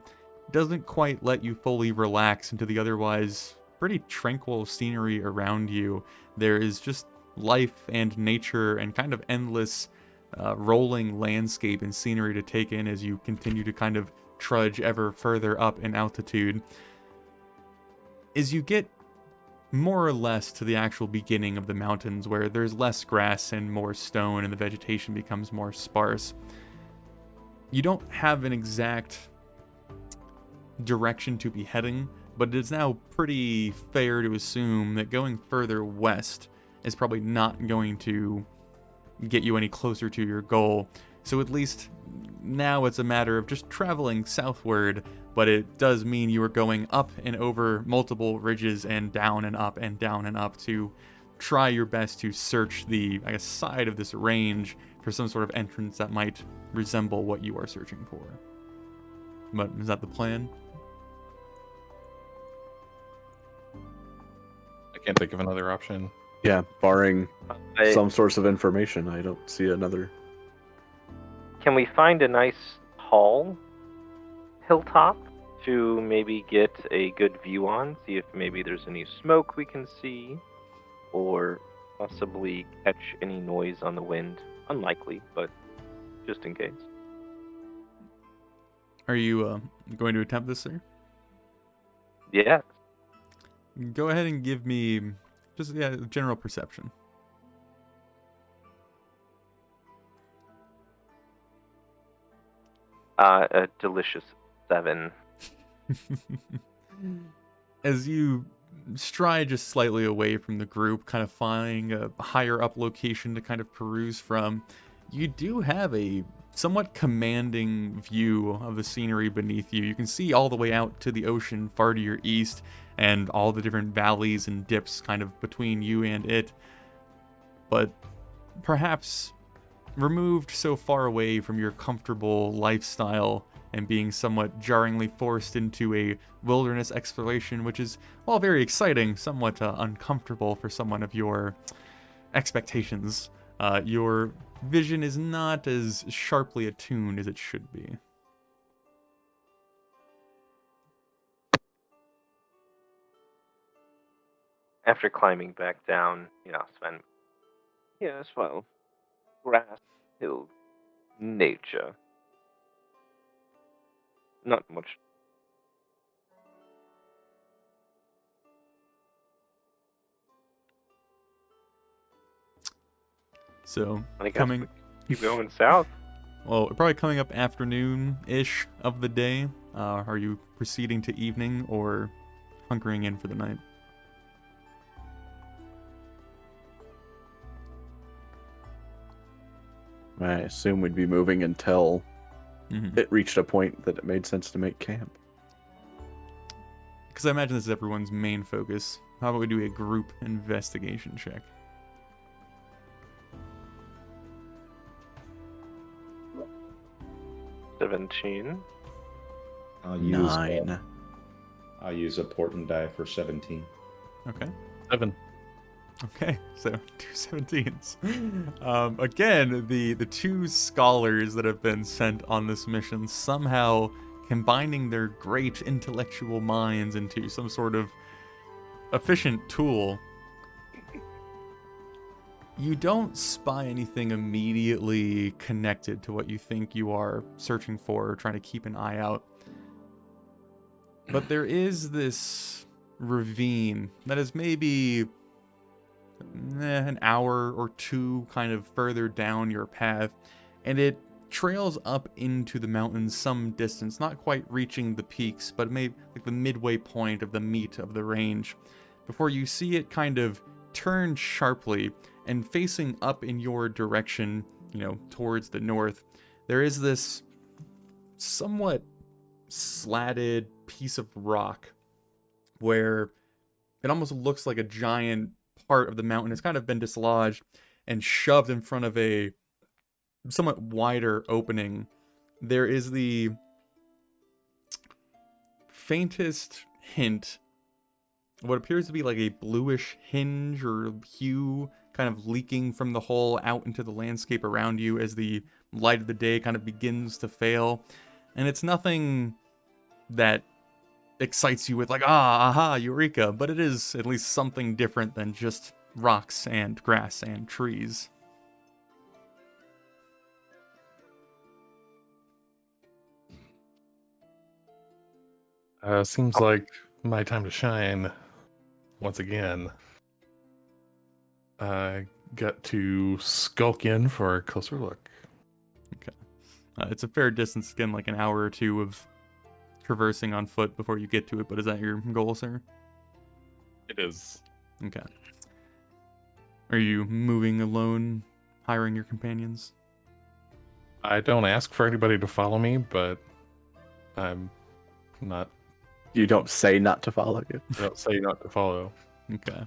doesn't quite let you fully relax into the otherwise pretty tranquil scenery around you. There is just life and nature and kind of endless rolling landscape and scenery to take in as you continue to kind of trudge ever further up in altitude. As you get more or less to the actual beginning of the mountains, where there's less grass and more stone and the vegetation becomes more sparse, you don't have an exact direction to be heading, but it is now pretty fair to assume that going further west is probably not going to get you any closer to your goal. So at least now it's a matter of just traveling southward, but it does mean you are going up and over multiple ridges and down and up and down and up to try your best to search the, I guess, side of this range for some sort of entrance that might resemble what you are searching for. But is that the plan? I can't think of another option. Yeah, barring I- some source of information, I don't see another. Can we find a nice tall hilltop to maybe get a good view on? See if maybe there's any smoke we can see, or possibly catch any noise on the wind. Unlikely, but just in case. Are you going to attempt this, sir? Yeah. Go ahead and give me just general perception. A delicious 7. As you stride just slightly away from the group, kind of finding a higher up location to kind of peruse from, you do have a somewhat commanding view of the scenery beneath you. You can see all the way out to the ocean far to your east and all the different valleys and dips kind of between you and it. But perhaps removed so far away from your comfortable lifestyle and being somewhat jarringly forced into a wilderness exploration, which is, while very exciting, somewhat uncomfortable for someone of your expectations. Your vision is not as sharply attuned as it should be. After climbing back down, Sven. Yes, well, grass, hill, nature. Not much. So, I guess coming, we keep going south. well, probably coming up afternoon-ish of the day. Are you proceeding to evening or hunkering in for the night? I assume we'd be moving until Mm-hmm. it reached a point that it made sense to make camp. because I imagine this is everyone's main focus, how about we do a group investigation check? $17. Nine. I'll use a portent die for 17. Okay. 7. Okay, so 2 17s. Again, the two scholars that have been sent on this mission somehow combining their great intellectual minds into some sort of efficient tool. You don't spy anything immediately connected to what you think you are searching for or trying to keep an eye out. But there is this ravine that is maybe an hour or two kind of further down your path, and it trails up into the mountains some distance, not quite reaching the peaks, but maybe like the midway point of the meat of the range, before you see it kind of turn sharply and facing up in your direction, towards the north. There is this somewhat slatted piece of rock where it almost looks like a giant part of the mountain has kind of been dislodged and shoved in front of a somewhat wider opening. There is the faintest hint of what appears to be like a bluish hinge or hue kind of leaking from the hole out into the landscape around you as the light of the day kind of begins to fail. And it's nothing that excites you with like, aha, eureka, but it is at least something different than just rocks and grass and trees. Seems like my time to shine once again. Got to skulk in for a closer look. Okay. It's a fair distance, again, like an hour or two of traversing on foot before you get to it, but is that your goal, sir? It is. Okay. Are you moving alone, hiring your companions? I don't ask for anybody to follow me, but I'm not. You don't say not to follow you. I don't say not to follow. Okay.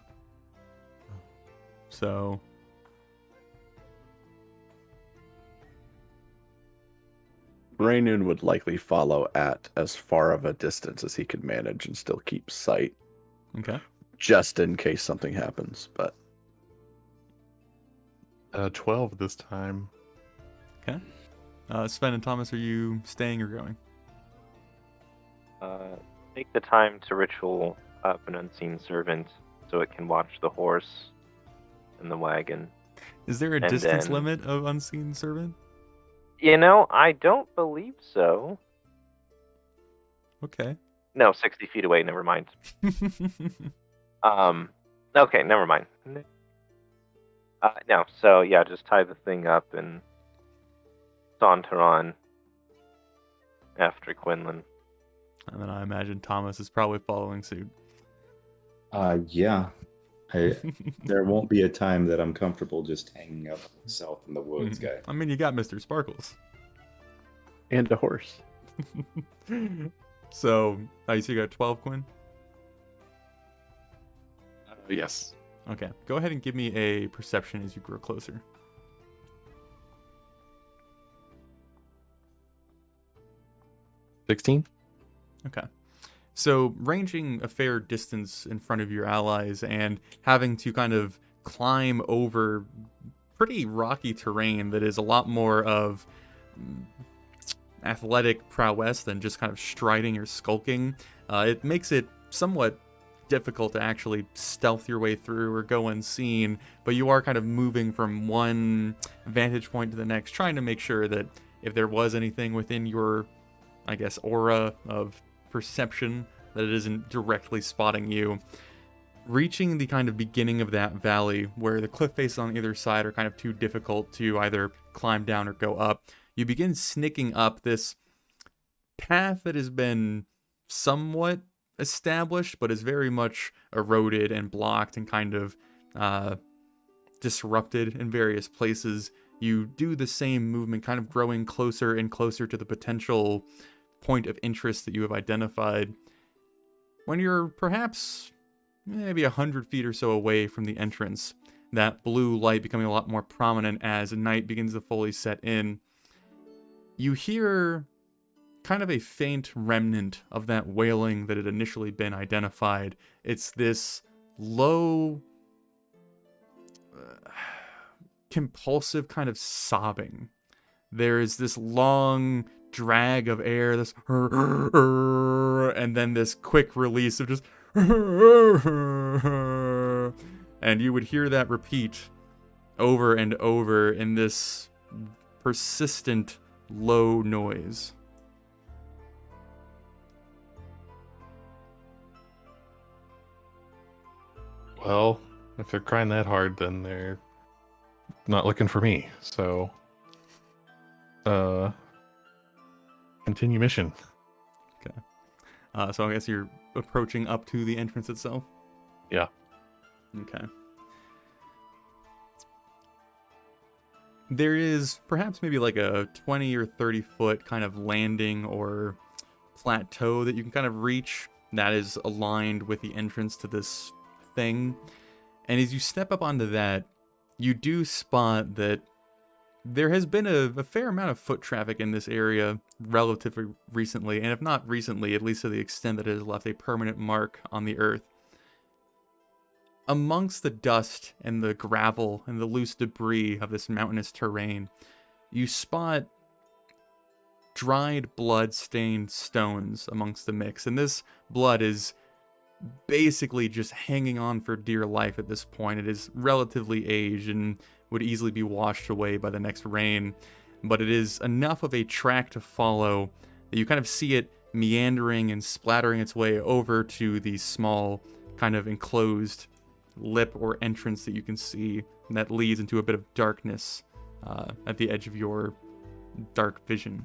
So Raynoon would likely follow at as far of a distance as he could manage and still keep sight, okay. just in case something happens. But 12 this time. Okay. Sven and Thomas, are you staying or going? Take the time to ritual up an unseen servant so it can watch the horse and the wagon. Is there a And distance then- limit of unseen servant? I don't believe so. Okay. No, 60 feet away, never mind. Okay, never mind. No, so yeah, just tie the thing up and saunter on after Quinlan. And then I imagine Thomas is probably following suit. Yeah. There won't be a time that I'm comfortable just hanging up myself in the woods, guy. I mean, you got Mr. Sparkles. and a horse. So, you see you got 12, Quinn? Yes. Okay. Go ahead and give me a perception as you grow closer. 16. Okay. So, ranging a fair distance in front of your allies and having to kind of climb over pretty rocky terrain that is a lot more of athletic prowess than just kind of striding or skulking, it makes it somewhat difficult to actually stealth your way through or go unseen, but you are kind of moving from one vantage point to the next, trying to make sure that if there was anything within your, I guess, aura of perception, that it isn't directly spotting you. Reaching the kind of beginning of that valley where the cliff faces on either side are kind of too difficult to either climb down or go up, you begin sneaking up this path that has been somewhat established but is very much eroded and blocked and kind of disrupted in various places. You do the same movement, kind of growing closer and closer to the potential point of interest that you have identified. when you're perhaps maybe 100 feet or so away from the entrance, that blue light becoming a lot more prominent as night begins to fully set in, you hear kind of a faint remnant of that wailing that had initially been identified. It's this low, compulsive kind of sobbing. There is this long drag of air, this and then this quick release of just and you would hear that repeat over and over in this persistent low noise. Well, if they're crying that hard, then they're not looking for me. So, continue mission. So I guess you're approaching up to the entrance itself? Yeah. Okay. There is perhaps maybe like a 20 or 30 foot kind of landing or plateau that you can kind of reach that is aligned with the entrance to this thing. And as you step up onto that, you do spot that there has been a fair amount of foot traffic in this area relatively recently, and if not recently, at least to the extent that it has left a permanent mark on the earth. Amongst the dust and the gravel and the loose debris of this mountainous terrain, you spot dried blood-stained stones amongst the mix, and this blood is basically just hanging on for dear life at this point. It is relatively aged and would easily be washed away by the next rain, but it is enough of a track to follow that you kind of see it meandering and splattering its way over to the small kind of enclosed lip or entrance that you can see that leads into a bit of darkness at the edge of your dark vision.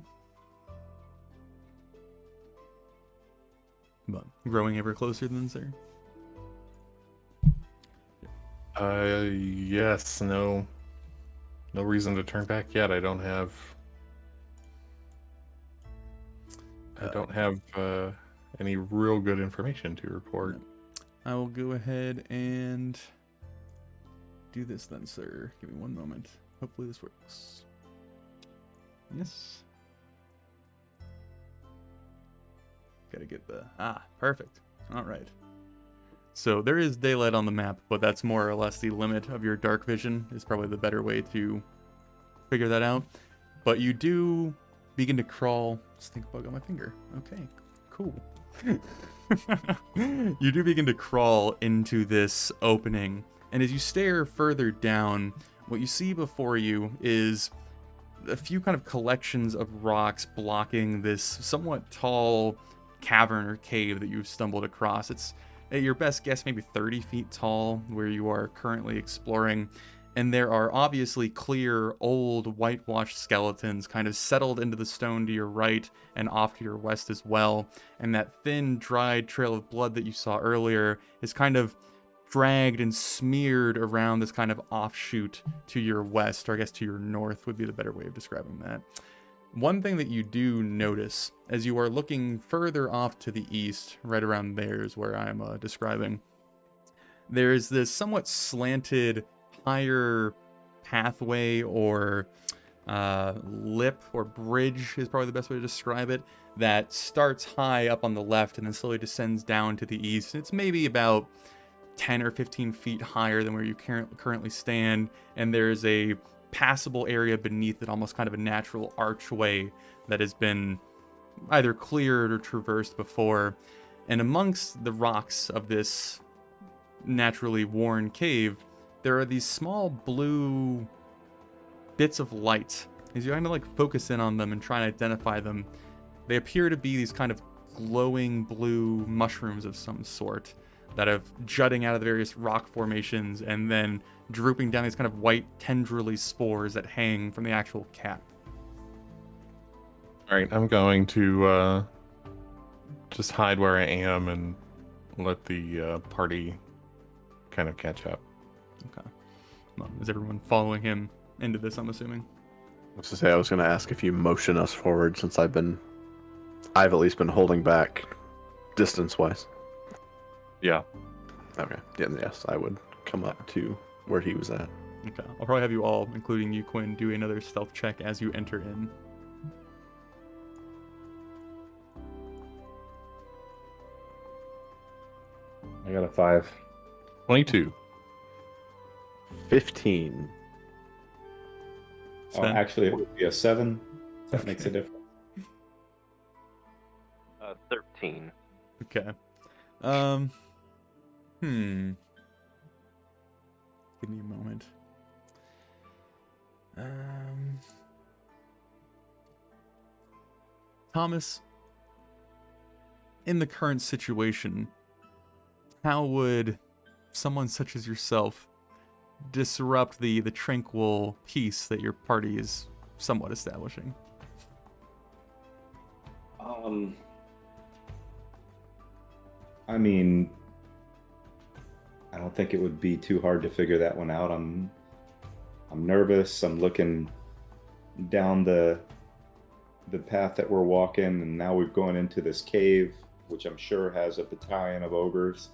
But growing ever closer then, sir? Yes, no reason to turn back yet. I don't have any real good information to report. I will go ahead and do this then, sir. Give me one moment. Hopefully this works. Yes. Gotta get the... perfect. All right. So there is daylight on the map, but that's more or less the limit of your dark vision, is probably the better way to figure that out. But you do begin to crawl... Stink bug on my finger. Okay, cool. You do begin to crawl into this opening, and as you stare further down, what you see before you is a few kind of collections of rocks blocking this somewhat tall cavern or cave that you've stumbled across. It's at your best guess maybe 30 feet tall where you are currently exploring, and there are obviously clear old whitewashed skeletons kind of settled into the stone to your right and off to your west as well, and that thin dried trail of blood that you saw earlier is kind of dragged and smeared around this kind of offshoot to your west, or I guess to your north would be the better way of describing that. One thing that you do notice as you are looking further off to the east, right around there is where I'm describing, there's this somewhat slanted higher pathway or lip or bridge is probably the best way to describe it, that starts high up on the left and then slowly descends down to the east. It's maybe about 10 or 15 feet higher than where you currently stand, and there's a passable area beneath it, almost kind of a natural archway that has been either cleared or traversed before. And amongst the rocks of this naturally worn cave, there are these small blue bits of light. As you kind of like focus in on them and try and identify them, they appear to be these kind of glowing blue mushrooms of some sort that have jutting out of the various rock formations and then drooping down these kind of white tendrily spores that hang from the actual cap. All right, I'm going to just hide where I am and let the party kind of catch up. Okay. Well, is everyone following him into this, I'm assuming? I was to say, I was going to ask if you motion us forward, since I've at least been holding back distance-wise. Yeah. Okay. Yeah, yes, I would come up to where he was at. Okay. I'll probably have you all, including you, Quinn, do another stealth check as you enter in. I got a 5. 22. 15. Oh, Sven? actually, it would be a 7. That makes a Okay. difference. 13. Okay. Give me a moment. Thomas, in the current situation, how would someone such as yourself disrupt the tranquil peace that your party is somewhat establishing? I mean, I don't think it would be too hard to figure that one out. I'm nervous. I'm looking down the path that we're walking, and now we're going into this cave, which I'm sure has a battalion of ogres.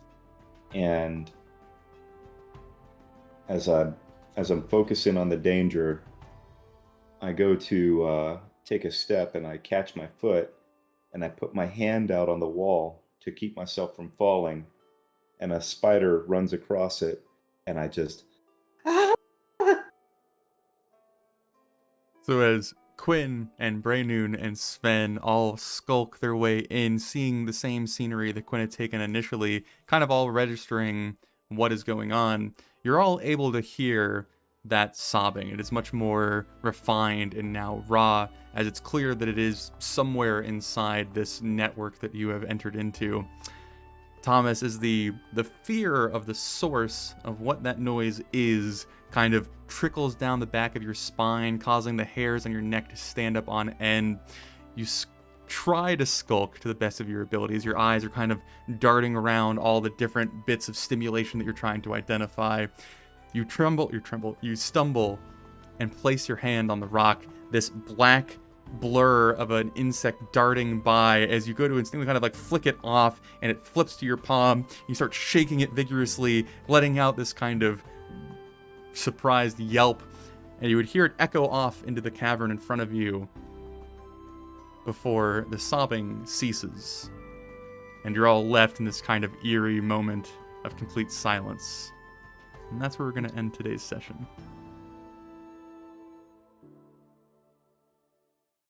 And as I'm focusing on the danger, I go to take a step, and I catch my foot, and I put my hand out on the wall to keep myself from falling, and a spider runs across it, and I just So as Quinn and Braynoon and Sven all skulk their way in, seeing the same scenery that Quinn had taken initially, kind of all registering what is going on, you're all able to hear that sobbing. It is much more refined and now raw, as it's clear that it is somewhere inside this network that you have entered into. Thomas, is the fear of the source of what that noise is kind of trickles down the back of your spine, causing the hairs on your neck to stand up on end. You try to skulk to the best of your abilities. Your eyes are kind of darting around all the different bits of stimulation that you're trying to identify. You stumble, and place your hand on the rock. This black blur of an insect darting by as you go to instinctively kind of like flick it off, and it flips to your palm. You start shaking it vigorously, letting out this kind of surprised yelp, and you would hear it echo off into the cavern in front of you before the sobbing ceases, and you're all left in this kind of eerie moment of complete silence. And that's where we're going to end today's session.